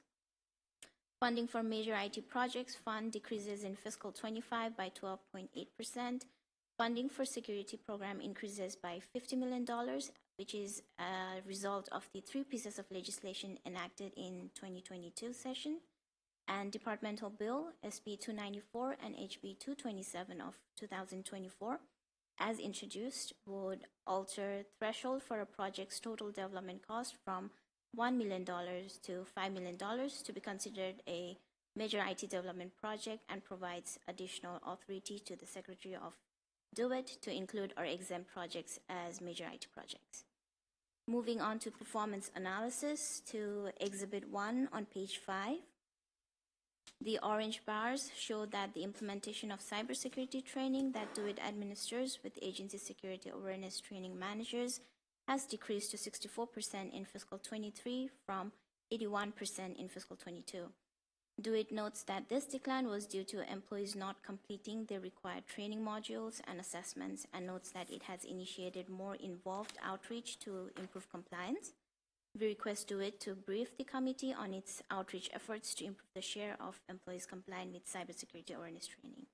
Funding for major IT projects fund decreases in fiscal 25 by 12.8%. Funding for security program increases by $50 million, which is a result of the 3 pieces of legislation enacted in 2022 session. And departmental bill SB 294 and HB 227 of 2024, as introduced, would alter threshold for a project's total development cost from $1 million to $5 million to be considered a major IT development project, and provides additional authority to the Secretary of DoIT to include or exempt projects as major IT projects. Moving on to performance analysis to Exhibit 1 on page 5. The orange bars show that the implementation of cybersecurity training that DoIT administers with agency security awareness training managers has decreased to 64% in fiscal 23 from 81% in fiscal 22. DoIT notes that this decline was due to employees not completing the required training modules and assessments, and notes that it has initiated more involved outreach to improve compliance. We request DoIT to brief the committee on its outreach efforts to improve the share of employees compliant with cybersecurity awareness training.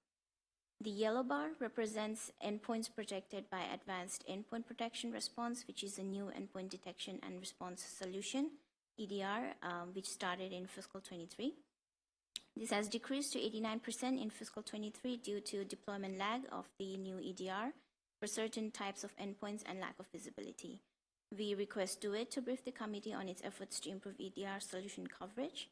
The yellow bar represents endpoints protected by Advanced Endpoint Protection Response, which is a new endpoint detection and response solution, EDR, which started in fiscal 23. This has decreased to 89% in fiscal 23 due to deployment lag of the new EDR for certain types of endpoints and lack of visibility. We request DoIT to brief the committee on its efforts to improve EDR solution coverage.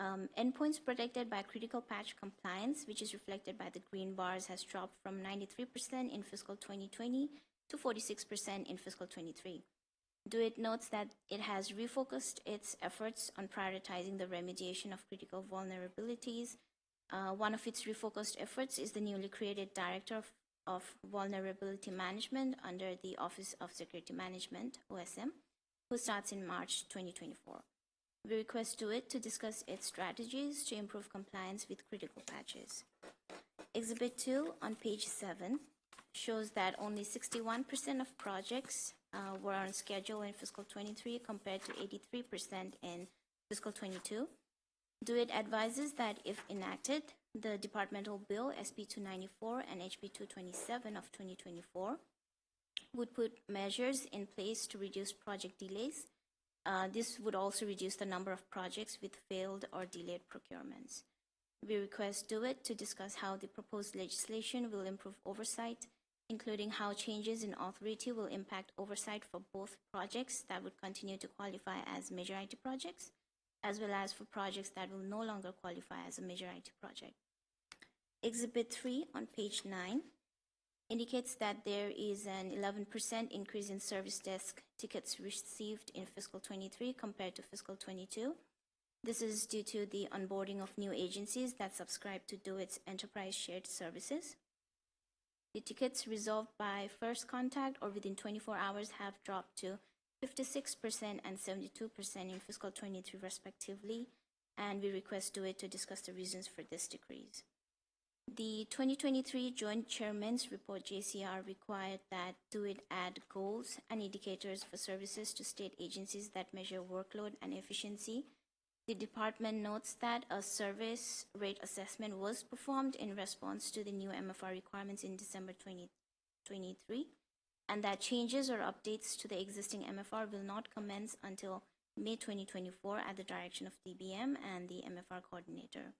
Endpoints protected by critical patch compliance, which is reflected by the green bars, has dropped from 93% in fiscal 2020 to 46% in fiscal 23. DoIT notes that it has refocused its efforts on prioritizing the remediation of critical vulnerabilities. One of its refocused efforts is the newly created Director of Vulnerability Management under the Office of Security Management, OSM, who starts in March 2024. We request DoIT to discuss its strategies to improve compliance with critical patches. Exhibit 2 on page 7 shows that only 61% of projects were on schedule in fiscal 23 compared to 83% in fiscal 22. DoIT advises that if enacted, the departmental bill SB 294 and HB 227 of 2024 would put measures in place to reduce project delays. This would also reduce the number of projects with failed or delayed procurements. We request DoIT to discuss how the proposed legislation will improve oversight, including how changes in authority will impact oversight for both projects that would continue to qualify as major IT projects, as well as for projects that will no longer qualify as a major IT project. Exhibit 3 on page 9 indicates that there is an 11% increase in service desk tickets received in fiscal 23 compared to fiscal 22. This is due to the onboarding of new agencies that subscribe to DoIT's enterprise shared services. The tickets resolved by first contact or within 24 hours have dropped to 56% and 72% in fiscal 23 respectively, and we request DoIT to discuss the reasons for this decrease. The 2023 Joint Chairman's Report JCR required that DoIT add goals and indicators for services to state agencies that measure workload and efficiency. The department notes that a service rate assessment was performed in response to the new MFR requirements in December 2023, and that changes or updates to the existing MFR will not commence until May 2024 at the direction of DBM and the MFR coordinator.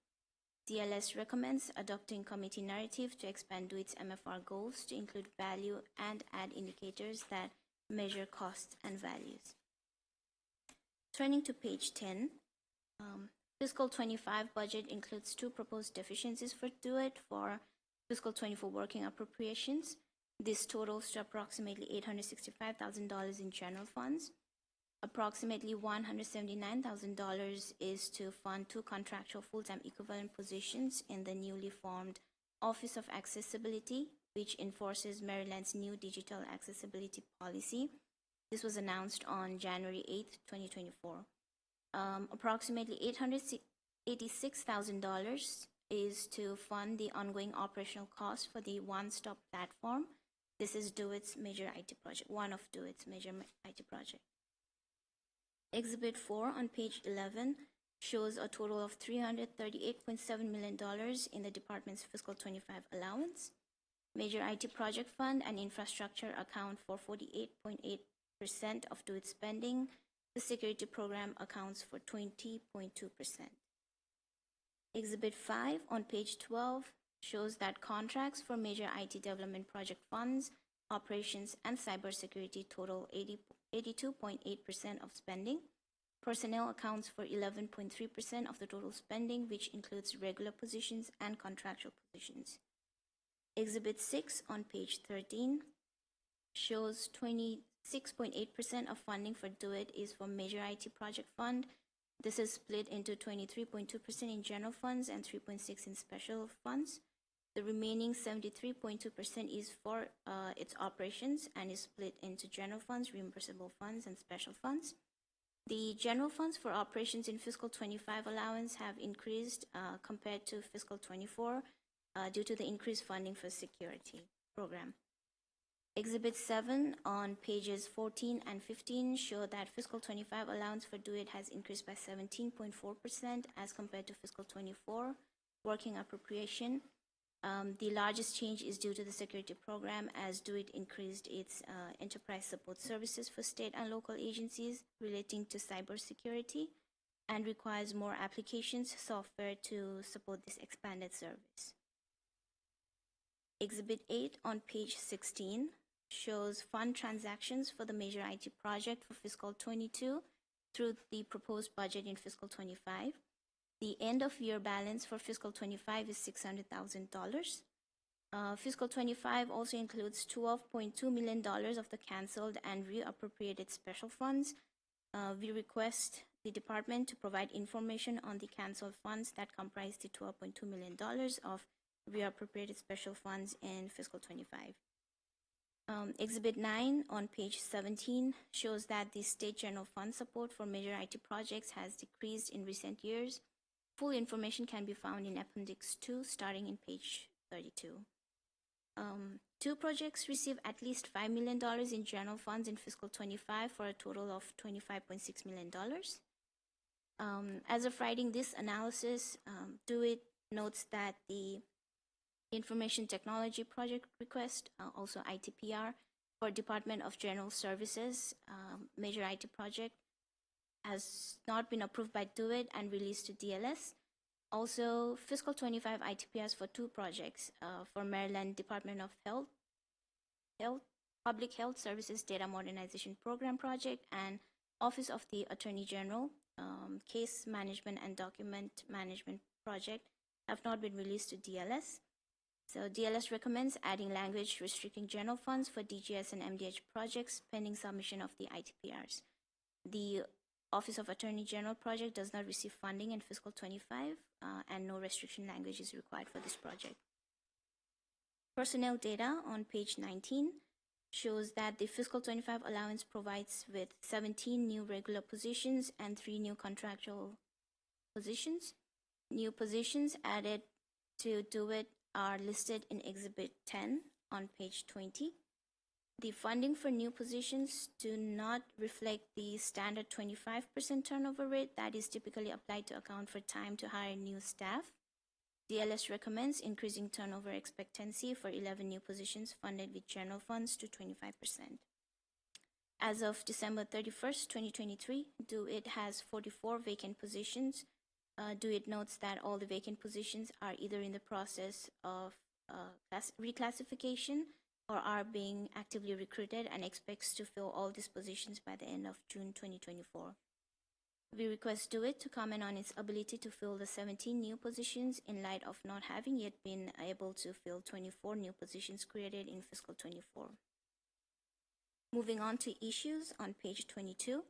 DLS recommends adopting committee narrative to expand DoIT's MFR goals to include value and add indicators that measure costs and values. Turning to page 10, fiscal 25 budget includes 2 proposed deficiencies for DoIT for fiscal 24 working appropriations. This totals to approximately $865,000 in general funds. Approximately $179,000 is to fund 2 contractual full-time equivalent positions in the newly formed Office of Accessibility, which enforces Maryland's new digital accessibility policy. This was announced on January 8, 2024. Approximately $886,000 is to fund the ongoing operational costs for the one-stop platform. This is DoIT's major IT project, one of DoIT's major IT projects. Exhibit 4 on page 11 shows a total of $338.7 million in the department's fiscal 25 allowance. Major IT project fund and infrastructure account for 48.8% of DoIT's spending. The security program accounts for 20.2%. Exhibit 5 on page 12 shows that contracts for major IT development project funds, operations, and cybersecurity total 82.8% of spending. Personnel accounts for 11.3% of the total spending, which includes regular positions and contractual positions. Exhibit 6 on page 13 shows 26.8% of funding for DoIT is for major IT project fund. This is split into 23.2% in general funds and 3.6% in special funds. The remaining 73.2% is for its operations and is split into general funds, reimbursable funds, and special funds. The general funds for operations in fiscal 25 allowance have increased compared to fiscal 24 due to the increased funding for security program. Exhibit 7 on pages 14 and 15 show that fiscal 25 allowance for DoIT has increased by 17.4% as compared to fiscal 24 working appropriation. The largest change is due to the security program, as DoIT increased its enterprise support services for state and local agencies relating to cybersecurity and requires more applications software to support this expanded service. Exhibit 8 on page 16 shows fund transactions for the major IT project for fiscal 22 through the proposed budget in fiscal 25. The end-of-year balance for fiscal 25 is $600,000. Fiscal 25 also includes $12.2 million of the canceled and reappropriated special funds. We request the department to provide information on the canceled funds that comprise the $12.2 million of reappropriated special funds in fiscal 25. Exhibit 9 on page 17 shows that the state general fund support for major IT projects has decreased in recent years. Full information can be found in Appendix 2, starting in page 32. Two projects received at least $5 million in general funds in fiscal 25 for a total of $25.6 million. As of writing this analysis, DoIT notes that the Information Technology Project request, also ITPR, for Department of General Services, major IT project, has not been approved by DoIT and released to DLS. Also, fiscal 25 ITPRs for two projects for Maryland Department of Public Health Services Data Modernization Program project and Office of the Attorney General Case Management and Document Management project have not been released to DLS. So DLS recommends adding language restricting general funds for DGS and MDH projects pending submission of the ITPRs. The Office of Attorney General project does not receive funding in fiscal 25 and no restriction language is required for this project. Personnel data on page 19 shows that the fiscal 25 allowance provides with 17 new regular positions and 3 new contractual positions. New positions added to DoIT are listed in Exhibit 10 on page 20. The funding for new positions do not reflect the standard 25% turnover rate that is typically applied to account for time to hire new staff. DLS recommends increasing turnover expectancy for 11 new positions funded with general funds to 25%. As of December 31st, 2023, DoIT has 44 vacant positions. DoIT notes that all the vacant positions are either in the process of reclassification or are being actively recruited and expects to fill all these positions by the end of June 2024. We request DoIT to comment on its ability to fill the 17 new positions in light of not having yet been able to fill 24 new positions created in fiscal 24. Moving on to issues on page 22.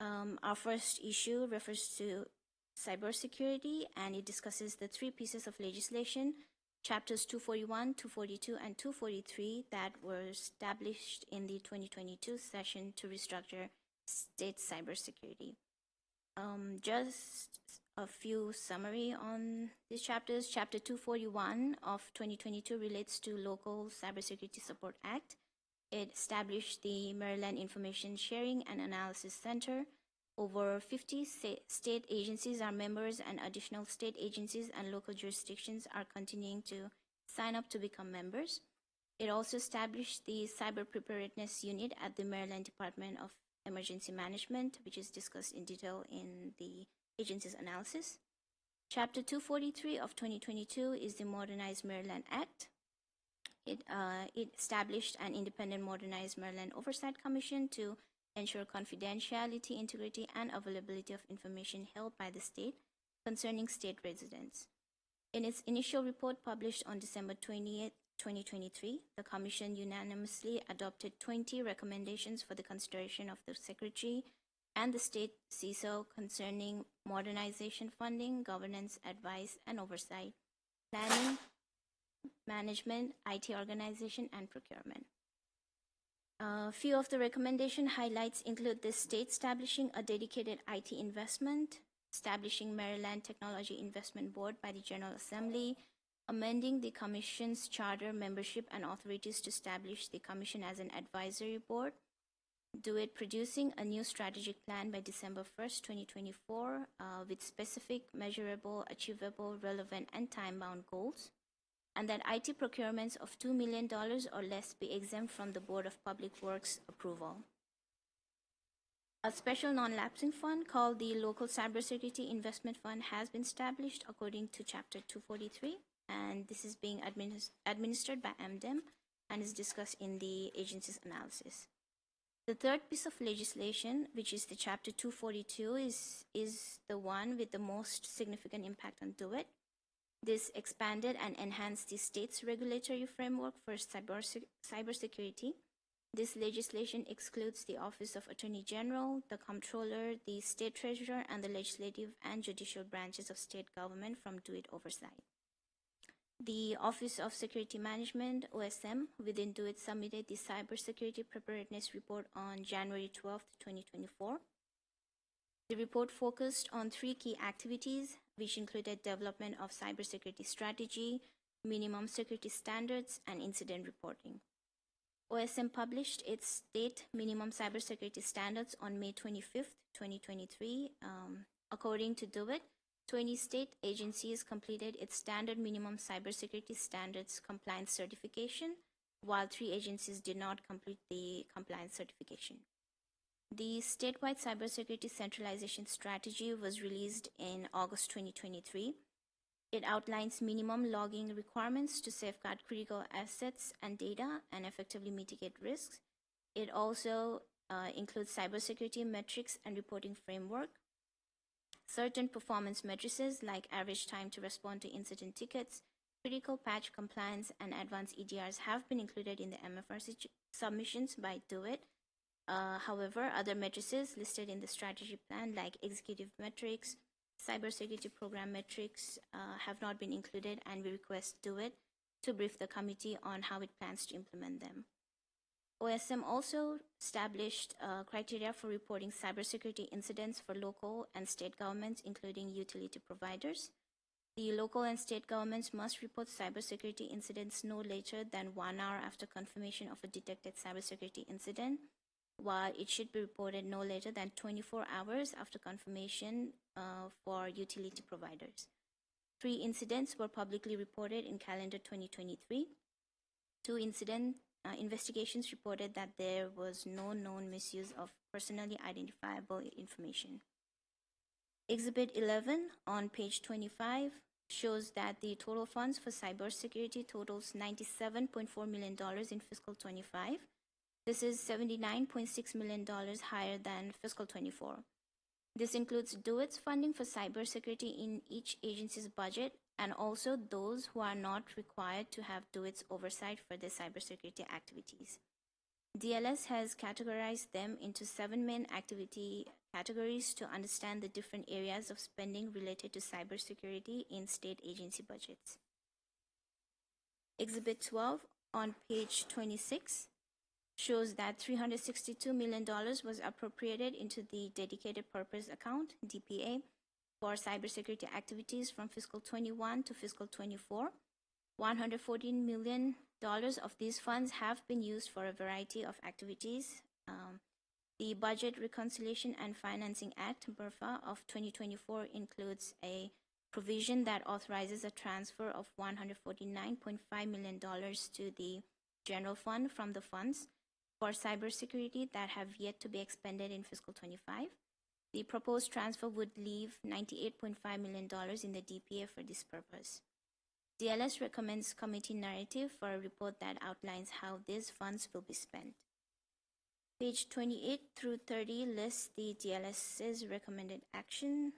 Our first issue refers to cybersecurity, and it discusses the 3 pieces of legislation, chapters 241, 242, and 243 that were established in the 2022 session to restructure state cybersecurity. Just a few summary on these chapters. Chapter 241 of 2022 relates to Local Cybersecurity Support Act. It established the Maryland Information Sharing and Analysis Center. Over 50 state agencies are members, and additional state agencies and local jurisdictions are continuing to sign up to become members. It also established the Cyber Preparedness Unit at the Maryland Department of Emergency Management, which is discussed in detail in the agency's analysis. Chapter 243 of 2022 is the Modernized Maryland Act. It established an independent Modernized Maryland Oversight Commission to ensure confidentiality, integrity, and availability of information held by the state concerning state residents. In its initial report published on December 28, 2023, the Commission unanimously adopted 20 recommendations for the consideration of the Secretary and the state CISO concerning modernization funding, governance, advice, and oversight, planning, management, IT organization, and procurement. A few of the recommendation highlights include the state establishing a dedicated IT investment, establishing Maryland Technology Investment Board by the General Assembly, amending the Commission's charter, membership, and authorities to establish the Commission as an advisory board, DoIT producing a new strategic plan by December 1st, 2024, with specific, measurable, achievable, relevant, and time-bound goals, and that IT procurements of $2 million or less be exempt from the Board of Public Works approval. A special non-lapsing fund called the Local Cybersecurity Investment Fund has been established according to Chapter 243, and this is being administered by MDEM and is discussed in the agency's analysis. The third piece of legislation, which is the Chapter 242, is the one with the most significant impact on DOIT. This expanded and enhanced the state's regulatory framework for cybersecurity. This legislation excludes the Office of Attorney General, the Comptroller, the State Treasurer, and the legislative and judicial branches of state government from DOIT oversight. The Office of Security Management, OSM, within DOIT submitted the Cybersecurity Preparedness Report on January 12, 2024. The report focused on 3 key activities, which included development of cybersecurity strategy, minimum security standards, and incident reporting. OSM published its state minimum cybersecurity standards on May 25, 2023. According to DOIT, 20 state agencies completed its standard minimum cybersecurity standards compliance certification, while 3 agencies did not complete the compliance certification. The statewide cybersecurity centralization strategy was released in August 2023. It outlines minimum logging requirements to safeguard critical assets and data and effectively mitigate risks. It also includes cybersecurity metrics and reporting framework. Certain performance matrices like average time to respond to incident tickets, critical patch compliance, and advanced EDRs have been included in the MFRC submissions by DOIT. However, other matrices listed in the strategy plan like executive metrics, cybersecurity program metrics have not been included, and we request DOIT to brief the committee on how it plans to implement them. OSM also established criteria for reporting cybersecurity incidents for local and state governments, including utility providers. The local and state governments must report cybersecurity incidents no later than 1 hour after confirmation of a detected cybersecurity incident, while it should be reported no later than 24 hours after confirmation for utility providers. 3 incidents were publicly reported in calendar 2023. 2 investigations reported that there was no known misuse of personally identifiable information. Exhibit 11 on page 25 shows that the total funds for cybersecurity totals $97.4 million in fiscal 25. This is $79.6 million higher than fiscal 24. This includes DOIT's funding for cybersecurity in each agency's budget, and also those who are not required to have DOIT's oversight for their cybersecurity activities. DLS has categorized them into 7 main activity categories to understand the different areas of spending related to cybersecurity in state agency budgets. Exhibit 12 on page 26 shows that $362 million was appropriated into the Dedicated Purpose Account, DPA, for cybersecurity activities from fiscal 21 to fiscal 24. $114 million of these funds have been used for a variety of activities. The Budget Reconciliation and Financing Act, BRFA, of 2024 includes a provision that authorizes a transfer of $149.5 million to the general fund from the funds for cybersecurity that have yet to be expended in fiscal 25. The proposed transfer would leave $98.5 million in the DPA for this purpose. DLS recommends committee narrative for a report that outlines how these funds will be spent. Page 28 through 30 lists the DLS's recommended action.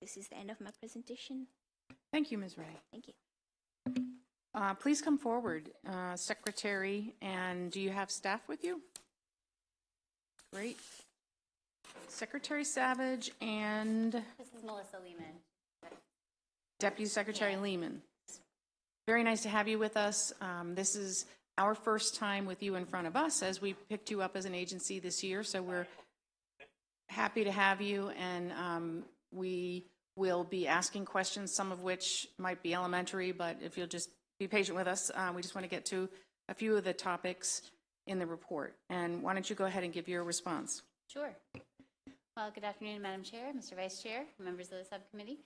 This is the end of my presentation. Thank you, Ms. Ray. Thank you. Please come forward, Secretary, and do you have staff with you? Great. Secretary Savage and This is Melissa Lehman. Deputy Secretary Lehman. Very nice to have you with us. This is our first time with you in front of us as we picked you up as an agency this year, so we're happy to have you, and we will be asking questions, some of which might be elementary, but if you'll just be patient with us, we just want to get to a few of the topics in the report. And why don't you go ahead and give your response? Sure. Well, good afternoon, Madam Chair, Mr. Vice Chair, members of the subcommittee.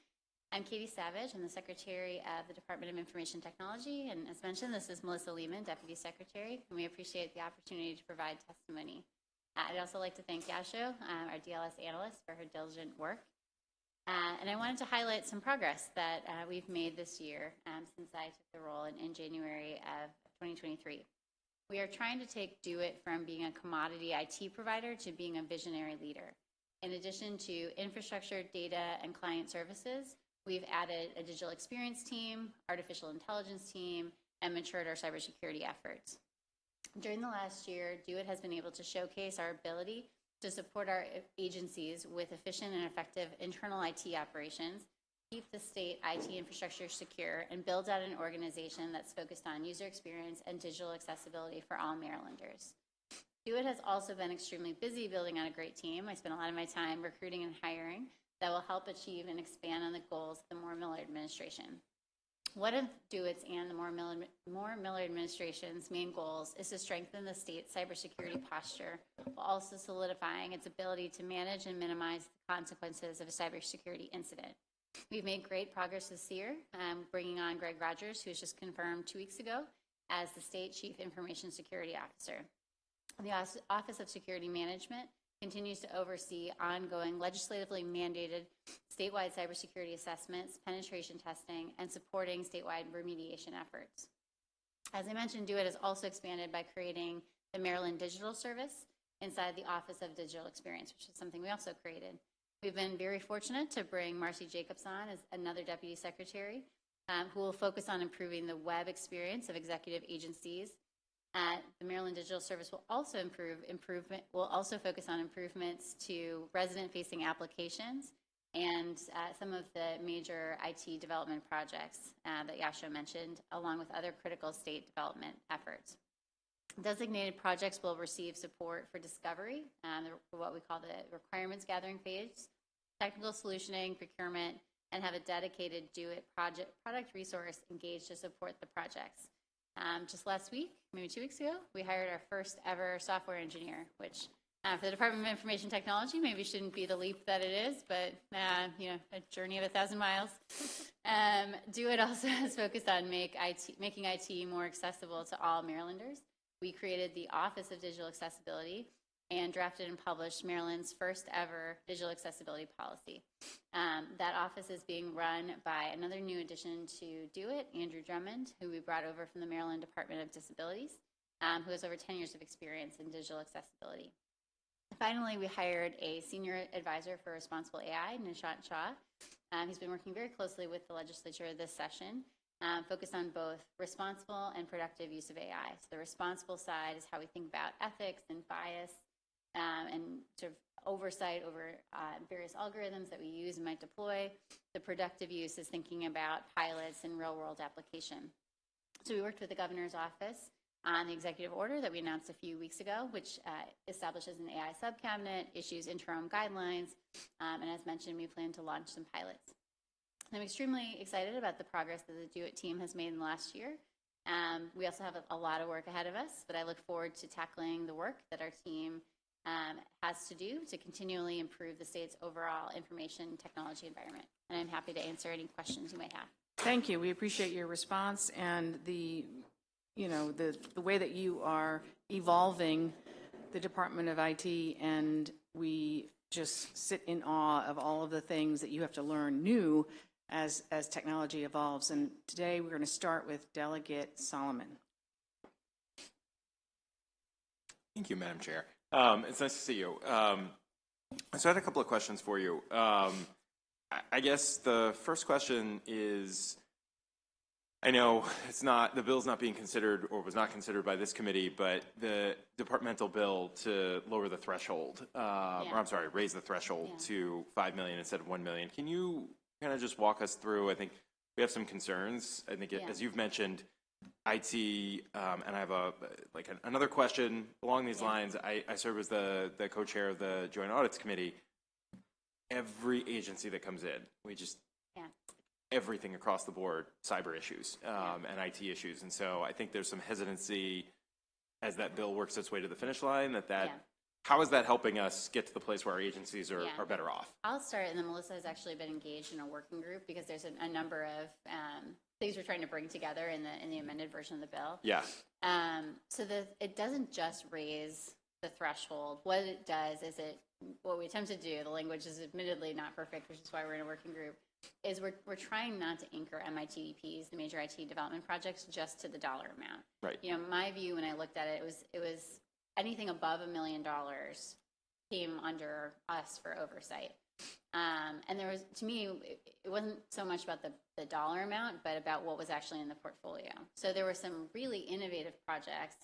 I'm Katie Savage. I'm the Secretary of the Department of Information Technology, and as mentioned, this is Melissa Lehman, Deputy Secretary, and we appreciate the opportunity to provide testimony. I'd also like to thank Yasho, our DLS analyst, for her diligent work. And I wanted to highlight some progress that we've made this year since I took the role in January of 2023. We are trying to take Do It from being a commodity IT provider to being a visionary leader. In addition to infrastructure, data, and client services, we've added a digital experience team, artificial intelligence team, and matured our cybersecurity efforts. During the last year, Do It has been able to showcase our ability to support our agencies with efficient and effective internal IT operations, keep the state IT infrastructure secure, and build out an organization that's focused on user experience and digital accessibility for all Marylanders. Do It has also been extremely busy building on a great team. I spent a lot of my time recruiting and hiring that will help achieve and expand on the goals of the Moore Miller administration. One of Do It's and the Moore Miller administration's main goals is to strengthen the state's cybersecurity posture while also solidifying its ability to manage and minimize the consequences of a cybersecurity incident. We've made great progress this year, bringing on Greg Rogers, who was just confirmed 2 weeks ago as the State Chief Information Security Officer. The Office of Security Management continues to oversee ongoing legislatively mandated statewide cybersecurity assessments, penetration testing, and supporting statewide remediation efforts. As I mentioned, Do It has also expanded by creating the Maryland Digital Service inside the Office of Digital Experience, which is something we also created. We've been very fortunate to bring Marcy Jacobs on as another Deputy Secretary who will focus on improving the web experience of executive agencies. The Maryland Digital Service will also focus on improvements to resident-facing applications and some of the major IT development projects that Yasho mentioned, along with other critical state development efforts. Designated projects will receive support for discovery, what we call the requirements gathering phase, technical solutioning, procurement, and have a dedicated Do It product resource engaged to support the projects. Just last week, maybe 2 weeks ago, we hired our first ever software engineer, which for the Department of Information Technology maybe shouldn't be the leap that it is, but a journey of 1,000 miles. Do It also has focused on making IT more accessible to all Marylanders. We created the Office of Digital Accessibility and drafted and published Maryland's first ever digital accessibility policy. That office is being run by another new addition to Do It, Andrew Drummond, who we brought over from the Maryland Department of Disabilities, who has over 10 years of experience in digital accessibility. Finally, we hired a senior advisor for responsible AI, Nishant Shah. He's been working very closely with the legislature this session, focused on both responsible and productive use of AI. So the responsible side is how we think about ethics and bias and sort of oversight over various algorithms that we use and might deploy. The productive use is thinking about pilots and real-world application. So we worked with the governor's office on the executive order that we announced a few weeks ago, which establishes an AI subcabinet, issues interim guidelines, and as mentioned, we plan to launch some pilots. I'm extremely excited about the progress that the Do It team has made in the last year. We also have a lot of work ahead of us, but I look forward to tackling the work that our team has to do to continually improve the state's overall information technology environment. And I'm happy to answer any questions you might have. Thank you. We appreciate your response and the way that you are evolving the Department of IT, and we just sit in awe of all of the things that you have to learn new as technology evolves. And today we're going to start with Delegate Solomon. Thank you, Madam Chair. It's nice to see you. So I had a couple of questions for you. I guess the first question is, I know the bill's not being considered or was not considered by this committee, but the departmental bill to lower the threshold, or I'm sorry, raise the threshold to $5 million instead of $1 million. Can you kind of just walk us through? I think we have some concerns. I think as you've mentioned, IT, and I have another question along these lines. I serve as the co-chair of the Joint Audits Committee. Every agency that comes in, we just everything across the board, cyber issues and IT issues. And so I think there's some hesitancy as that bill works its way to the finish line how is that helping us get to the place where our agencies are better off? I'll start, and then Melissa has actually been engaged in a working group because there's a number of things we're trying to bring together in the amended version of the bill. Yeah. So it doesn't just raise the threshold. What it does is what we attempt to do, the language is admittedly not perfect, which is why we're in a working group, is we're trying not to anchor MITDPs, the major IT development projects, just to the dollar amount. Right. You know, my view when I looked at it was anything above $1 million came under us for oversight. And there was, to me, it wasn't so much about the dollar amount, but about what was actually in the portfolio. So there were some really innovative projects,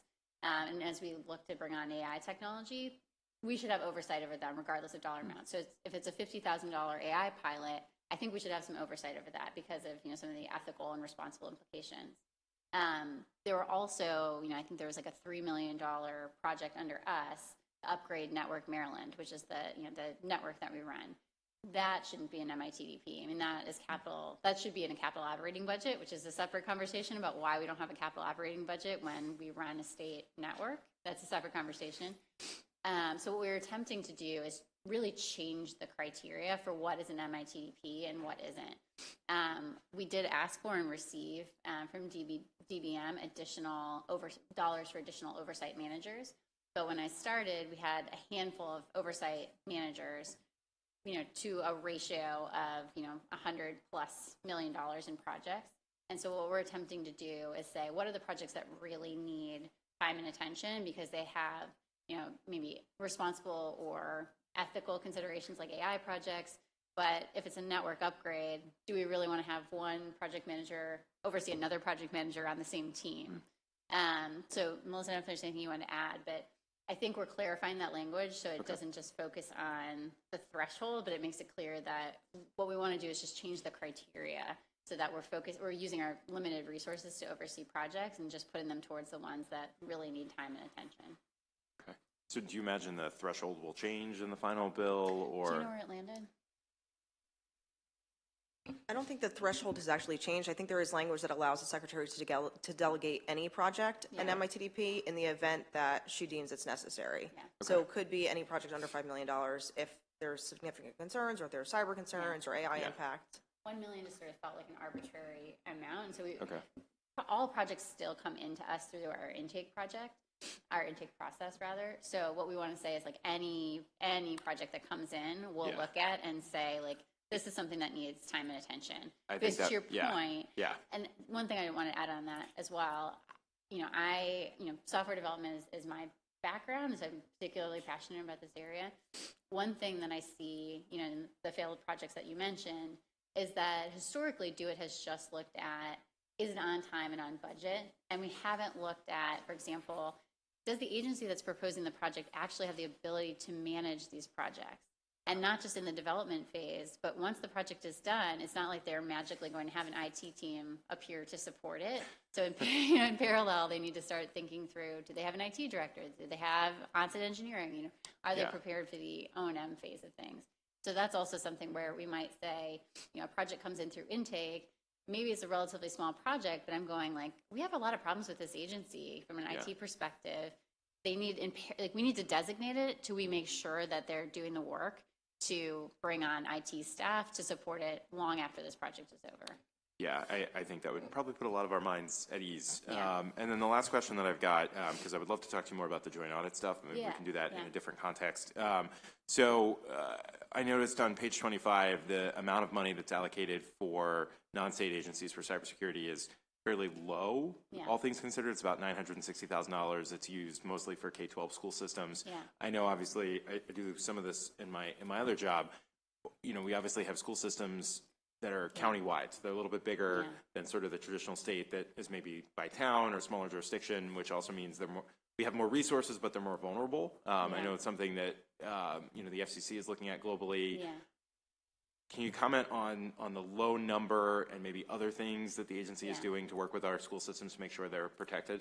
and as we look to bring on AI technology, we should have oversight over them regardless of dollar amount. So if it's a $50,000 AI pilot, I think we should have some oversight over that because of, you know, some of the ethical and responsible implications. There were also, you know, I think there was like a $3 million project under us to upgrade Network Maryland, which is the, you know, the network that we run. That shouldn't be an MITDP. I mean, that is capital, that should be in a capital operating budget, which is a separate conversation about why we don't have a capital operating budget when we run a state network. That's a separate conversation. So what we're attempting to do is really change the criteria for what is an MITDP and what isn't. We did ask for and receive from DBM additional dollars for additional oversight managers. But when I started, we had a handful of oversight managers, you know, to a ratio of, you know, $100+ million in projects. And so what we're attempting to do is say, what are the projects that really need time and attention because they have, you know, maybe responsible or ethical considerations like AI projects. But if it's a network upgrade, do we really want to have one project manager oversee another project manager on the same team? So Melissa, I don't know if there's anything you want to add, but I think we're clarifying that language so it doesn't just focus on the threshold, but it makes it clear that what we want to do is just change the criteria so that we're using our limited resources to oversee projects and just putting them towards the ones that really need time and attention. Okay. So do you imagine the threshold will change in the final bill, or? Do you know where it landed? I don't think the threshold has actually changed. I think there is language that allows the secretary to delegate any project, an MITDP, in the event that she deems it's necessary. Yeah. So it could be any project under $5 million if there's significant concerns or if there's cyber concerns or AI impact. 1 million just sort of felt like an arbitrary amount. And so all projects still come into us through our intake process rather. So what we want to say is like any project that comes in, we'll look at and say like, this is something that needs time and attention. Because to your point, and one thing I want to add on that as well, you know, software development is my background, so I'm particularly passionate about this area. One thing that I see, you know, in the failed projects that you mentioned is that historically DO-IT has just looked at, is it on time and on budget? And we haven't looked at, for example, does the agency that's proposing the project actually have the ability to manage these projects? And not just in the development phase, but once the project is done, it's not like they're magically going to have an IT team appear to support it. So in parallel, they need to start thinking through, do they have an IT director? Do they have on-site engineering? You know, are they prepared for the O&M phase of things? So that's also something where we might say, you know, a project comes in through intake, maybe it's a relatively small project, but I'm going like, we have a lot of problems with this agency from an IT perspective. They need, we need to designate it till we make sure that they're doing the work to bring on IT staff to support it long after this project is over. Yeah, I think that would probably put a lot of our minds at ease. Yeah. And then the last question that I've got, because I would love to talk to you more about the joint audit stuff, maybe we can do that in a different context. So I noticed on page 25, the amount of money that's allocated for non-state agencies for cybersecurity is fairly low. All things considered, it's about $960,000. It's used mostly for K-12 school systems. I know, obviously, I do some of this in my other job. You know, we obviously have school systems that are countywide, so they're a little bit bigger than sort of the traditional state that is maybe by town or smaller jurisdiction, which also means we have more resources, but they're more vulnerable. I know it's something that you know, the FCC is looking at globally. Can you comment on the low number and maybe other things that the agency is doing to work with our school systems to make sure they're protected?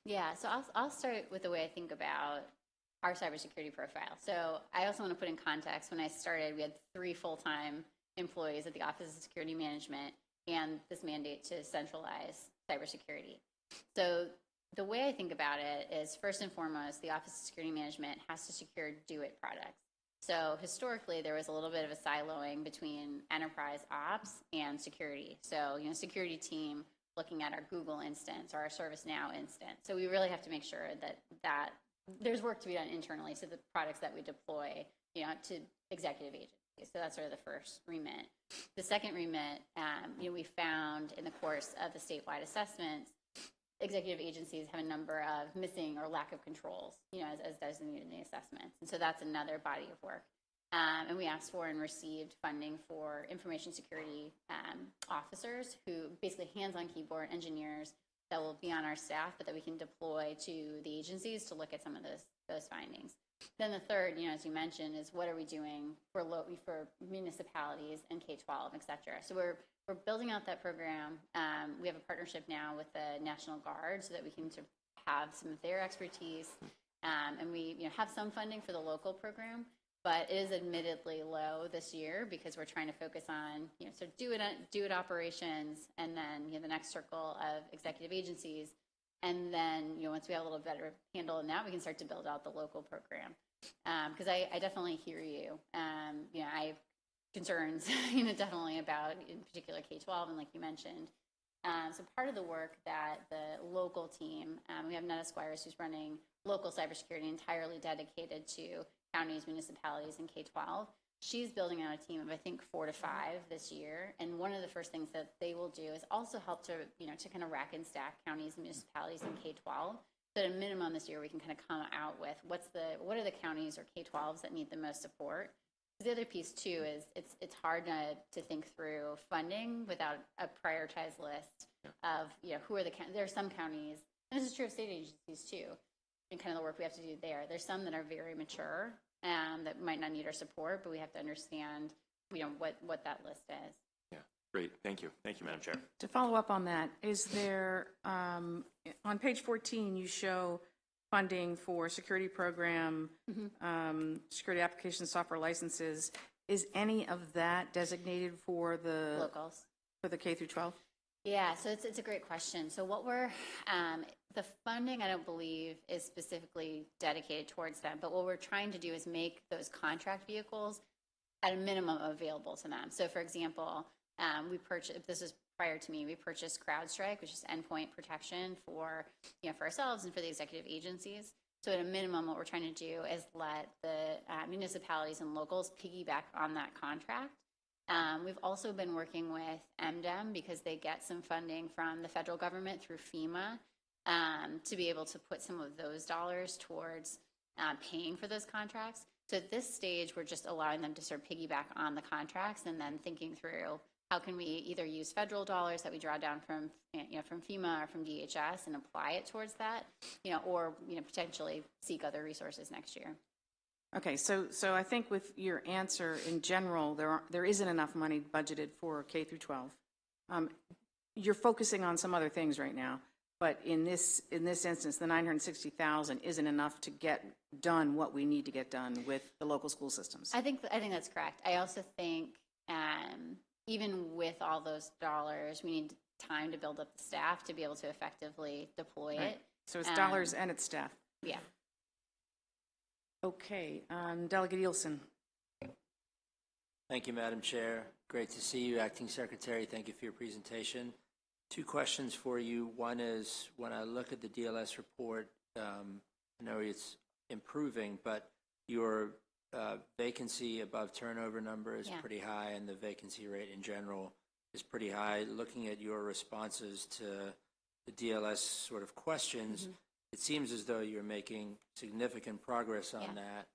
Yeah, so I'll start with the way I think about our cybersecurity profile. So I also want to put in context, when I started, we had 3 full-time employees at the Office of Security Management and this mandate to centralize cybersecurity. So the way I think about it is, first and foremost, the Office of Security Management has to secure DO-IT products. So historically, there was a little bit of a siloing between enterprise ops and security. So, you know, security team looking at our Google instance or our ServiceNow instance. So we really have to make sure that there's work to be done internally to the products that we deploy, you know, to executive agents. So that's sort of the first remit. The second remit, we found in the course of the statewide assessments, executive agencies have a number of missing or lack of controls, as designated in the assessments. And so that's another body of work. And we asked for and received funding for information security officers who basically hands-on keyboard engineers that will be on our staff, but that we can deploy to the agencies to look at some of those findings. Then the third, as you mentioned, is what are we doing for municipalities and K-12, et cetera. So we're building out that program. We have a partnership now with the National Guard so that we can sort of have some of their expertise. And we have some funding for the local program, but it is admittedly low this year because we're trying to focus on sort of do it operations, and then the next circle of executive agencies. And then, once we have a little better handle on that, we can start to build out the local program. Because I definitely hear you. I have concerns, definitely about, in particular, K-12, and like you mentioned. So part of the work that the local team, we have Netta Squires, who's running local cybersecurity entirely dedicated to counties, municipalities, and K-12. She's building out a team of, I think, 4 to 5 this year. And one of the first things that they will do is also help to, to kind of rack and stack counties and municipalities in K-12. So at a minimum this year, we can kind of come out with what are the counties or K-12s that need the most support. The other piece too is it's hard to think through funding without a prioritized list of who are there are some counties, and this is true of state agencies too, and kind of the work we have to do there. There's some that are very mature that might not need our support, but we have to understand what that list is. Yeah, great. Thank you, Madam Chair. To follow up on that, is there on page 14 you show funding for security program, security application software licenses? Is any of that designated for the locals, for the K through 12? Yeah, so it's a great question. So what the funding, I don't believe, is specifically dedicated towards them, but what we're trying to do is make those contract vehicles at a minimum available to them. So for example, this is prior to me, we purchased CrowdStrike, which is endpoint protection for ourselves and for the executive agencies. So at a minimum, what we're trying to do is let the municipalities and locals piggyback on that contract. We've also been working with MDEM because they get some funding from the federal government through FEMA to be able to put some of those dollars towards paying for those contracts. So at this stage, we're just allowing them to sort of piggyback on the contracts and then thinking through how can we either use federal dollars that we draw down from FEMA or from DHS and apply it towards that, or potentially seek other resources next year. Okay, so I think with your answer in general, there isn't enough money budgeted for K through 12. You're focusing on some other things right now, but in this instance, the $960,000 isn't enough to get done what we need to get done with the local school systems. I think that's correct. I also think even with all those dollars, we need time to build up the staff to be able to effectively deploy it. So it's dollars and it's staff. Yeah. Okay, Delegate Eelson. Thank you, Madam Chair. Great to see you, Acting Secretary. Thank you for your presentation. 2 questions for you. One is, when I look at the DLS report, I know it's improving, but your vacancy above turnover number is pretty high, and the vacancy rate in general is pretty high. Looking at your responses to the DLS sort of questions, it seems as though you're making significant progress on that.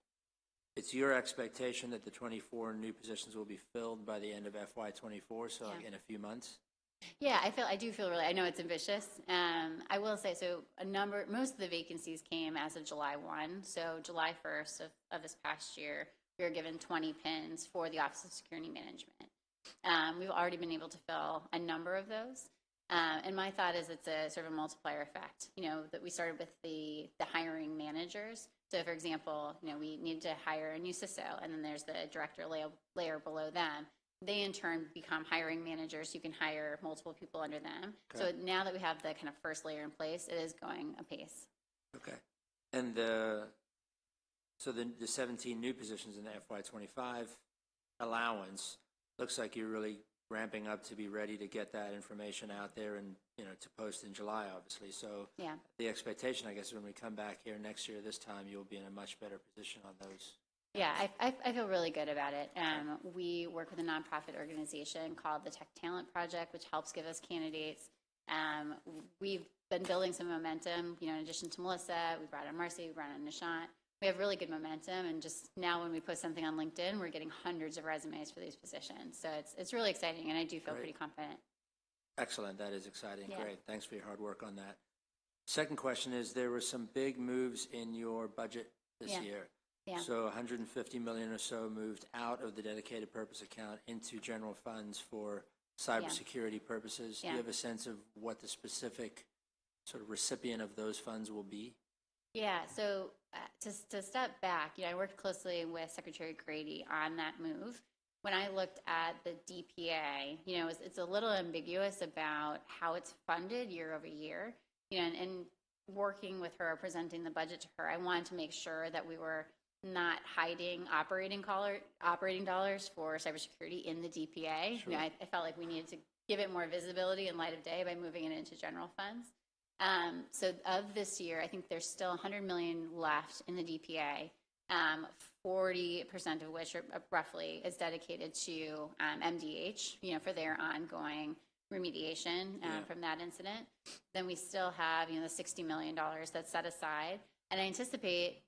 It's your expectation that the 24 new positions will be filled by the end of FY24, so in a few months? Yeah, I do feel really, I know it's ambitious. I will say, so most of the vacancies came as of July 1. So July 1st of this past year, we were given 20 pins for the Office of Security Management. We've already been able to fill a number of those. And my thought is it's a sort of a multiplier effect, that we started with the hiring managers. So for example, we need to hire a new CISO, and then there's the director layer below them. They in turn become hiring managers. You can hire multiple people under them. Okay. So now that we have the kind of first layer in place, it is going apace. Okay. And the 17 new positions in the FY25 allowance, looks like you're really ramping up to be ready to get that information out there and, to post in July, obviously. So the expectation, I guess, when we come back here next year this time, you'll be in a much better position on those. Yeah, I feel really good about it. We work with a nonprofit organization called the Tech Talent Project, which helps give us candidates. We've been building some momentum, in addition to Melissa, we brought on Marcy, we brought on Nishant. We have really good momentum, and just now when we post something on LinkedIn, we're getting hundreds of resumes for these positions. So it's really exciting, and I do feel pretty confident. Excellent. That is exciting. Yeah. Great. Thanks for your hard work on that. Second question is, there were some big moves in your budget this year. Yeah. So 150 million or so moved out of the dedicated purpose account into general funds for cybersecurity purposes. Do you have a sense of what the specific sort of recipient of those funds will be? Yeah, so to step back, I worked closely with Secretary Grady on that move. When I looked at the DPA, it's a little ambiguous about how it's funded year over year. And working with her, presenting the budget to her, I wanted to make sure that we were not hiding operating dollars for cybersecurity in the DPA. Sure. I felt like we needed to give it more visibility and light of day by moving it into general funds. So of this year, I think there's still 100 million left in the DPA, 40% of which roughly is dedicated to MDH, for their ongoing remediation from that incident. Then we still have, the $60 million that's set aside. And I anticipate,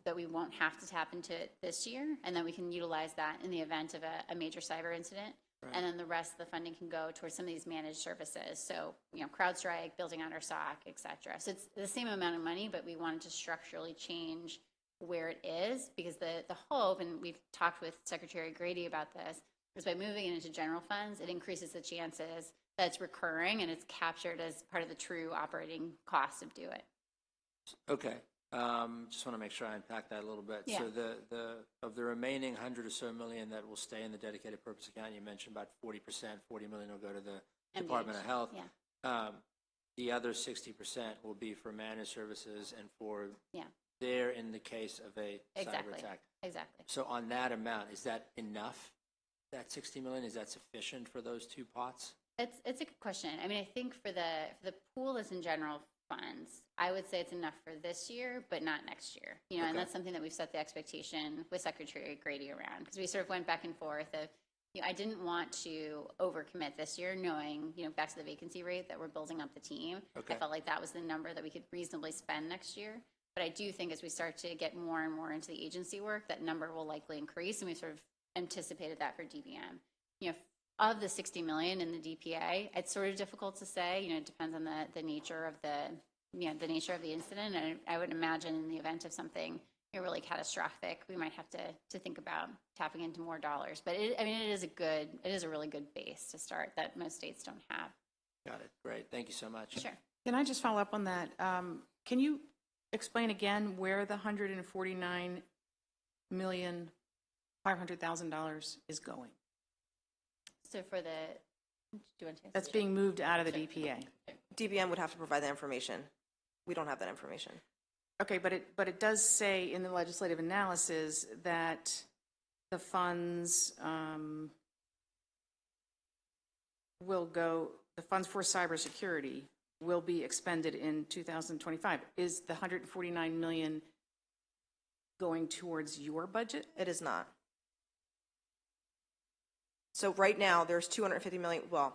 that we won't have to tap into it this year, and that we can utilize that in the event of a major cyber incident. Right. And then the rest of the funding can go towards some of these managed services. So, CrowdStrike, building out our SOC, et cetera. So it's the same amount of money, but we wanted to structurally change where it is, because the hope, and we've talked with Secretary Grady about this, is by moving it into general funds, it increases the chances that it's recurring and it's captured as part of the true operating cost of do it. Okay. Just want to make sure I unpack that a little bit. Yeah. So of the remaining 100 or so million that will stay in the dedicated purpose account, you mentioned about 40%, 40 million will go to the MDH. Department of Health. Yeah. The other 60% will be for managed services and for there in the case of a cyber attack. Exactly. So on that amount, is that enough? That 60 million, is that sufficient for those two pots? It's a good question. I mean, I think for the pool that's in general funds, I would say it's enough for this year, but not next year. And that's something that we've set the expectation with Secretary Grady around, because we sort of went back and forth of, I didn't want to overcommit this year, knowing, back to the vacancy rate that we're building up the team. I felt like that was the number that we could reasonably spend next year. But I do think as we start to get more and more into the agency work, that number will likely increase, and we sort of anticipated that for DBM. Of the 60 million in the DPA, it's sort of difficult to say. It depends on the nature of the nature of the incident. And I would imagine in the event of something really catastrophic, we might have to think about tapping into more dollars. But it is a really good base to start that most states don't have. Got it. Great. Thank you so much. Sure. Can I just follow up on that? Can you explain again where the $149,500,000 is going? So do you want to? That's being moved out of the DPA. DBM would have to provide that information. We don't have that information. Okay, but it does say in the legislative analysis that the funds the funds for cybersecurity will be expended in 2025. Is the 149 million going towards your budget? It is not. So right now, there's 250 million, well,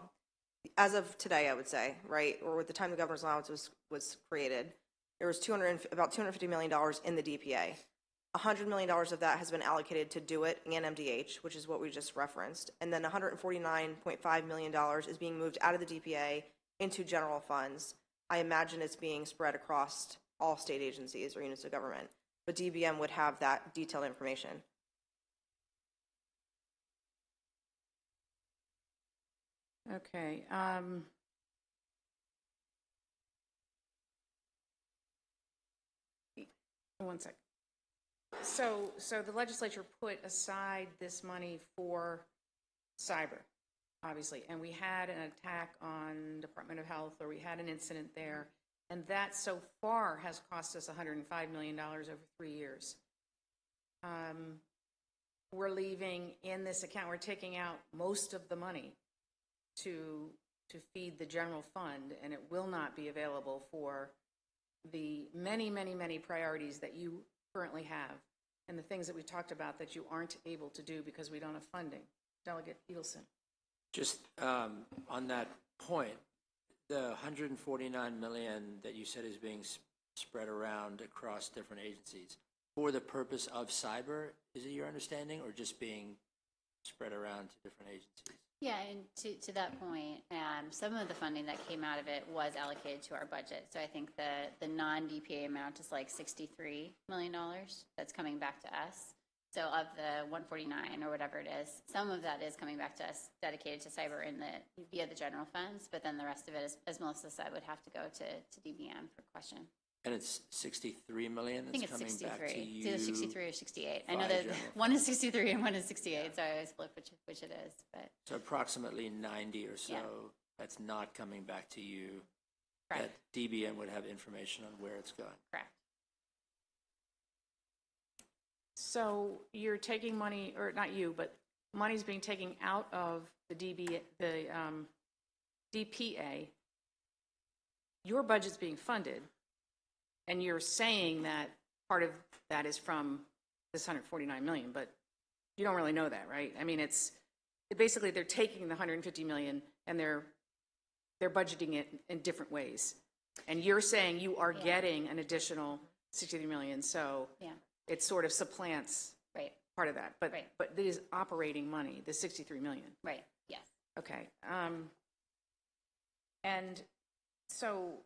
as of today, I would say, right, or at the time the governor's allowance was created, there was about $250 million in the DPA. $100 million of that has been allocated to Do It and MDH, which is what we just referenced. And then $149.5 million is being moved out of the DPA into general funds. I imagine it's being spread across all state agencies or units of government. But DBM would have that detailed information. Okay. One sec. So the legislature put aside this money for cyber, obviously, and we had an attack on Department of Health, or we had an incident there, and that so far has cost us $105 million over 3 years. We're leaving in this account, we're taking out most of the money to feed the general fund, and it will not be available for the many, many, many priorities that you currently have and the things that we talked about that you aren't able to do because we don't have funding. Delegate Edelson. Just on that point, the 149 million that you said is being spread around across different agencies for the purpose of cyber, is it your understanding, or just being spread around to different agencies? Yeah, and to that point, some of the funding that came out of it was allocated to our budget. So I think the non-DPA amount is like $63 million that's coming back to us. So of the 149 or whatever it is, some of that is coming back to us dedicated to cyber via the general funds, but then the rest of it, as Melissa said, would have to go to DBM for question. And it's 63 million I think that's it's coming 63. back to you? It's either 63 or 68. I know via that general one is 63 and one is 68, so I always flip which it is. But So approximately 90 or so Yeah. that's not coming back to you. Correct. That DBM would have information on where it's going. Correct. So you're taking money, or not you, but money's being taken out of the DPA. Your budget's being funded, and you're saying that part of that is from this 149 million, but you don't really know that, right? I mean, basically they're taking the 150 million and they're budgeting it in different ways. And you're saying you are getting an additional 63 million, so Yeah. it sort of supplants Right. part of that. But Right. but it is operating money, the 63 million. Right. Yes. Okay. And so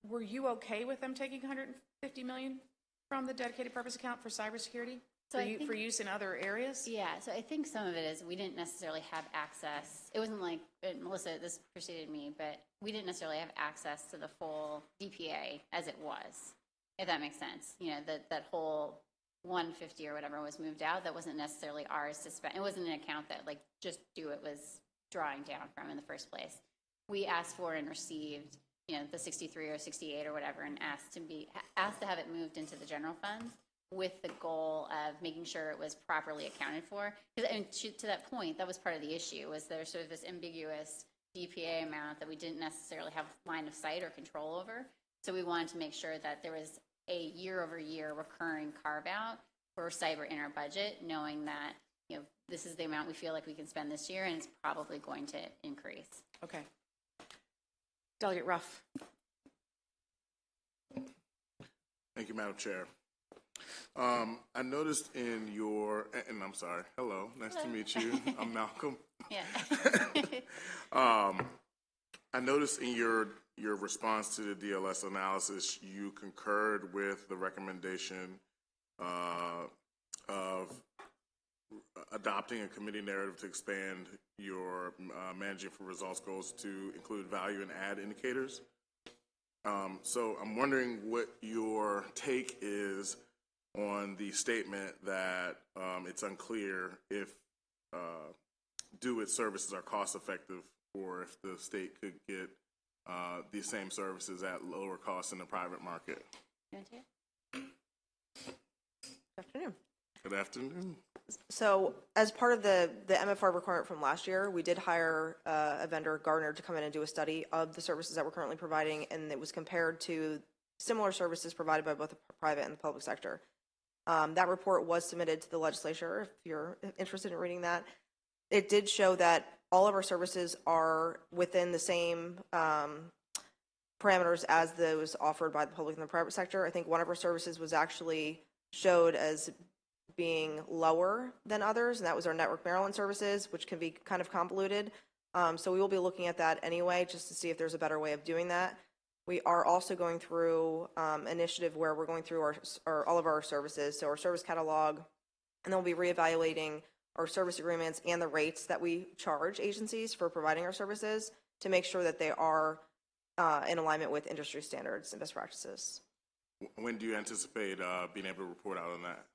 were you okay with them taking 150 million from the dedicated purpose account for cybersecurity So for use in other areas? Yeah, so I think some of it is we didn't necessarily have access. It wasn't like, and Melissa, this preceded me, but we didn't necessarily have access to the full DPA as it was, if that makes sense. You know, that whole 150 or whatever was moved out. That wasn't necessarily ours to spend. It wasn't an account that like Just Do It was drawing down from in the first place. We asked for and received, you know, the 63 or 68 or whatever, and asked to have it moved into the general funds with the goal of making sure it was properly accounted for. And to that point, that was part of the issue, was there sort of this ambiguous DPA amount that we didn't necessarily have line of sight or control over. So we wanted to make sure that there was a year-over-year recurring carve-out for cyber in our budget, knowing that, you know, this is the amount we feel like we can spend this year, and it's probably going to increase. Okay. Delegate Ruff. Thank you, Madam Chair. I noticed in your, and I'm sorry, hello, nice to meet you. I'm Malcolm. Yeah. I noticed in your response to the DLS analysis, you concurred with the recommendation of adopting a committee narrative to expand your managing for results goals to include value and add indicators. So I'm wondering what your take is on the statement that it's unclear if Do It services are cost effective, or if the state could get these same services at lower costs in the private market. Good afternoon. Good afternoon. So as part of the MFR requirement from last year, we did hire a vendor, Gartner, to come in and do a study of the services that we're currently providing, and it was compared to similar services provided by both the private and the public sector. That report was submitted to the legislature, if you're interested in reading that. It did show that all of our services are within the same parameters as those offered by the public and the private sector. I think one of our services was actually showed as being lower than others, and that was our Network Maryland services, which can be kind of convoluted. So we will be looking at that anyway, just to see if there's a better way of doing that. We are also going through an initiative where we're going through all of our services, so our service catalog, and then we'll be reevaluating our service agreements and the rates that we charge agencies for providing our services to make sure that they are in alignment with industry standards and best practices. When do you anticipate being able to report out on that?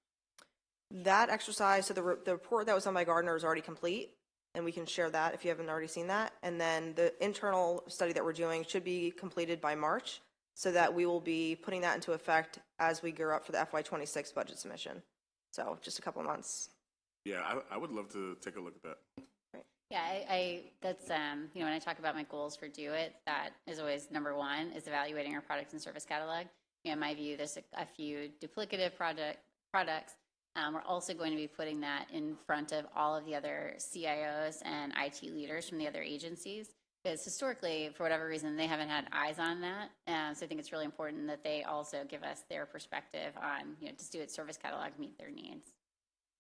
That exercise, so the report that was done by Gardner is already complete, and we can share that if you haven't already seen that. And then the internal study that we're doing should be completed by March, so that we will be putting that into effect as we gear up for the FY26 budget submission. So just a couple of months. Yeah, I would love to take a look at that. Yeah, that's, you know, when I talk about my goals for Do It, that is always number one, is evaluating our product and service catalog. in my view, there's a few duplicative products. We're also going to be putting that in front of all of the other CIOs and IT leaders from the other agencies, because historically, for whatever reason, they haven't had eyes on that. So I think it's really important that they also give us their perspective on, does Do It service catalog meet their needs?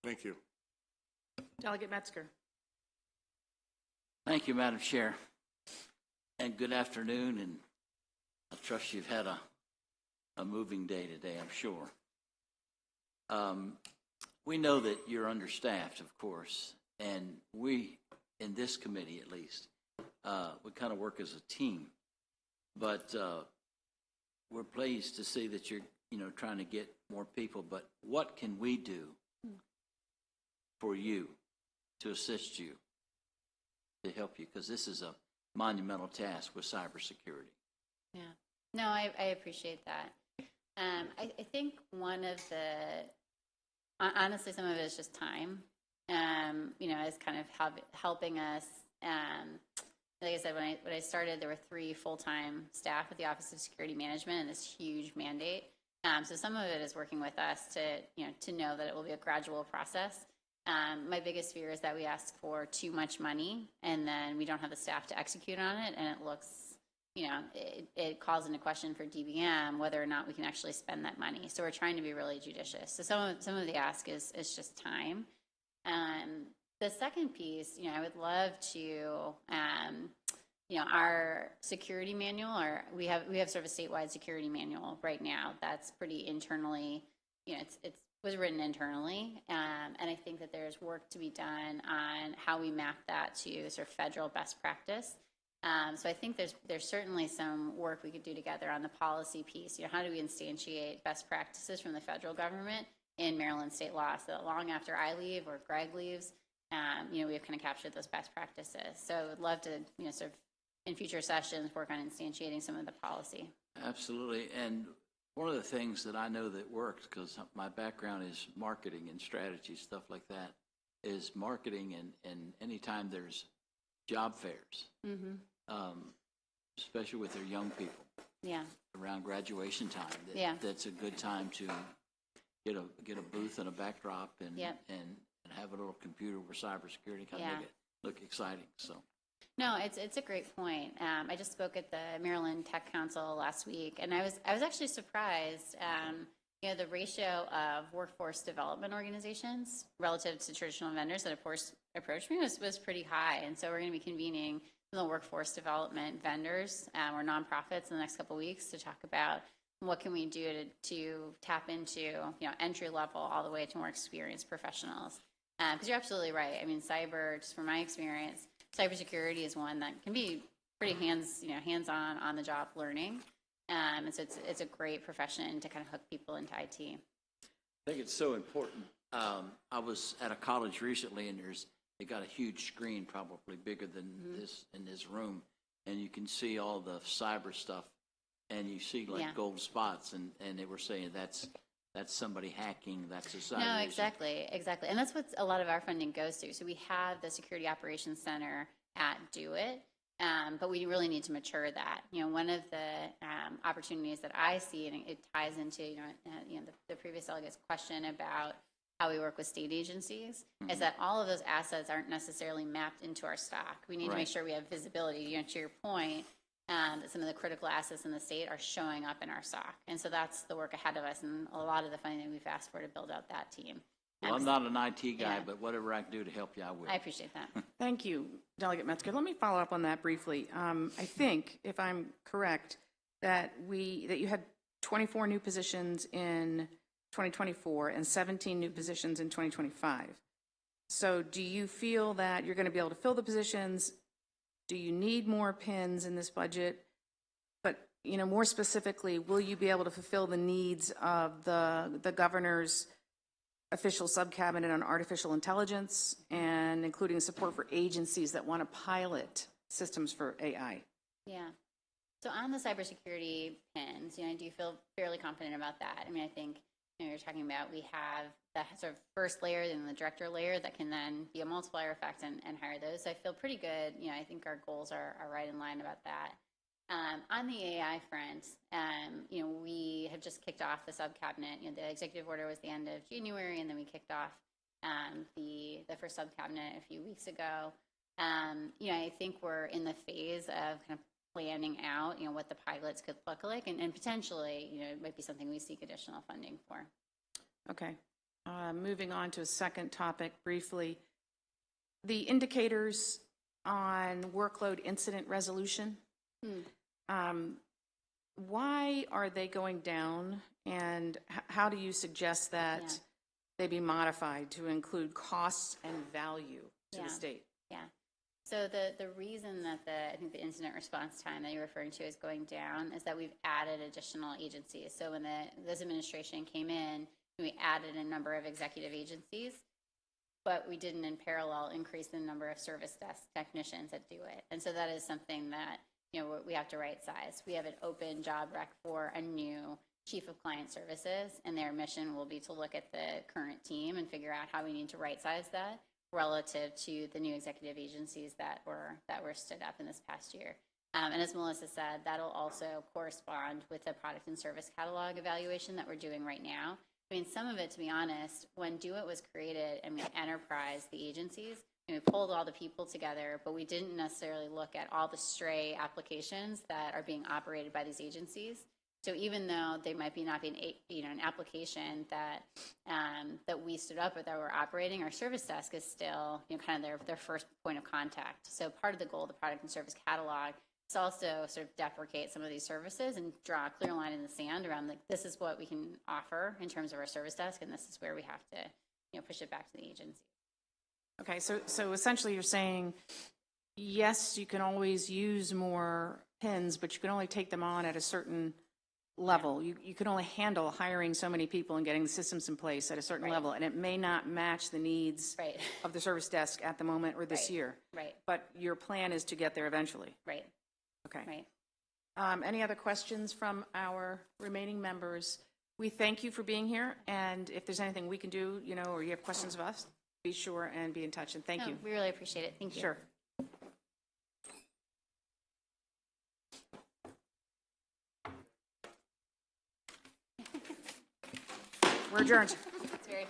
Thank you. Delegate Metzger. Thank you, Madam Chair. And good afternoon, and I trust you've had a moving day today, I'm sure. We know that you're understaffed, of course, and we, in this committee at least, we kind of work as a team. But we're pleased to see that you're, trying to get more people. But what can we do for you to assist you, to help you? Because this is a monumental task with cybersecurity. Yeah. No, I appreciate that. I think one of honestly, some of it is just time, is kind of helping us. Like I said, when I started, there were 3 full-time staff at the Office of Security Management and this huge mandate. So some of it is working with us to know that it will be a gradual process. My biggest fear is that we ask for too much money and then we don't have the staff to execute on it, and it looks, it calls into question for DBM whether or not we can actually spend that money. So we're trying to be really judicious. So some of the ask is just time. The second piece, I would love to, our security manual, or we have sort of a statewide security manual right now that's pretty internally, it was written internally, and I think that there's work to be done on how we map that to sort of federal best practice. So I think there's certainly some work we could do together on the policy piece. How do we instantiate best practices from the federal government in Maryland state law, so that long after I leave or Greg leaves, we have kind of captured those best practices. So I would love to, sort of in future sessions work on instantiating some of the policy. Absolutely. And one of the things that I know that works, because my background is marketing and strategy, stuff like that, is marketing, and anytime there's job fairs, especially with their young people, around graduation time, that's a good time to get a booth and a backdrop and have a little computer with cybersecurity, kind of make it look exciting. So. No, it's a great point. I just spoke at the Maryland Tech Council last week, and I was actually surprised. The ratio of workforce development organizations relative to traditional vendors that, of course, approached me was pretty high. And so we're going to be convening the workforce development vendors or nonprofits in the next couple of weeks to talk about what can we do to tap into entry level all the way to more experienced professionals. Because you're absolutely right. I mean, cyber, just from my experience, cybersecurity is one that can be pretty hands-on, on-the-job learning. And so it's a great profession to kind of hook people into IT. I think it's so important. I was at a college recently, and they got a huge screen, probably bigger than this in this room, and you can see all the cyber stuff, and you see gold spots, and they were saying that's somebody hacking, that's a cyber. No, exactly. And that's what a lot of our funding goes to. So we have the Security Operations Center at Do It, but we really need to mature that. One of the opportunities that I see, and it ties into the previous delegate's question about how we work with state agencies, is that all of those assets aren't necessarily mapped into our stock. We need to make sure we have visibility. To your point, that some of the critical assets in the state are showing up in our stock, and so that's the work ahead of us, and a lot of the funding we've asked for to build out that team. Well, I'm not an IT guy, but whatever I can do to help you, I will. I appreciate that. Thank you, Delegate Metzger. Let me follow up on that briefly. I think, if I'm correct, that you had 24 new positions in 2024 and 17 new positions in 2025. So do you feel that you're going to be able to fill the positions? Do you need more pins in this budget? But, more specifically, will you be able to fulfill the needs of the governor's official subcabinet on artificial intelligence, and including support for agencies that want to pilot systems for AI? Yeah. So on the cybersecurity pins, I do feel fairly confident about that. I mean, I think you're talking about, we have the sort of first layer and the director layer that can then be a multiplier effect and hire those. So I feel pretty good. I think our goals are right in line about that. On the AI front, we have just kicked off the sub-cabinet. The executive order was the end of January, and then we kicked off the first sub-cabinet a few weeks ago. I think we're in the phase of kind of planning out, what the pilots could look like, and potentially, it might be something we seek additional funding for. Okay. Moving on to a second topic briefly. The indicators on workload incident resolution. Why are they going down, and how do you suggest that they be modified to include costs and value to the state? Yeah. So the reason that I think the incident response time that you're referring to is going down is that we've added additional agencies. So when this administration came in, we added a number of executive agencies, but we didn't in parallel increase the number of service desk technicians that do it. And so that is something that we have to right size. We have an open job rec for a new chief of client services, and their mission will be to look at the current team and figure out how we need to right size that relative to the new executive agencies that were stood up in this past year. And as Melissa said, that'll also correspond with the product and service catalog evaluation that we're doing right now. I mean, some of it, to be honest, when Do It was created and we enterprised the agencies, we pulled all the people together, but we didn't necessarily look at all the stray applications that are being operated by these agencies. So even though they might not be an application that we stood up or that we're operating, our service desk is still kind of their first point of contact. So part of the goal of the product and service catalog is also sort of deprecate some of these services and draw a clear line in the sand around this is what we can offer in terms of our service desk, and this is where we have to push it back to the agency. Okay, so essentially you're saying, yes, you can always use more pins, but you can only take them on at a certain level. You can only handle hiring so many people and getting the systems in place at a certain level, and it may not match the needs of the service desk at the moment or this year. Right. But your plan is to get there eventually. Right. Okay. Right. Any other questions from our remaining members? We thank you for being here, and if there's anything we can do, or you have questions of us, be sure and be in touch, and thank you. We really appreciate it. Thank you. Sure. We're adjourned. That's very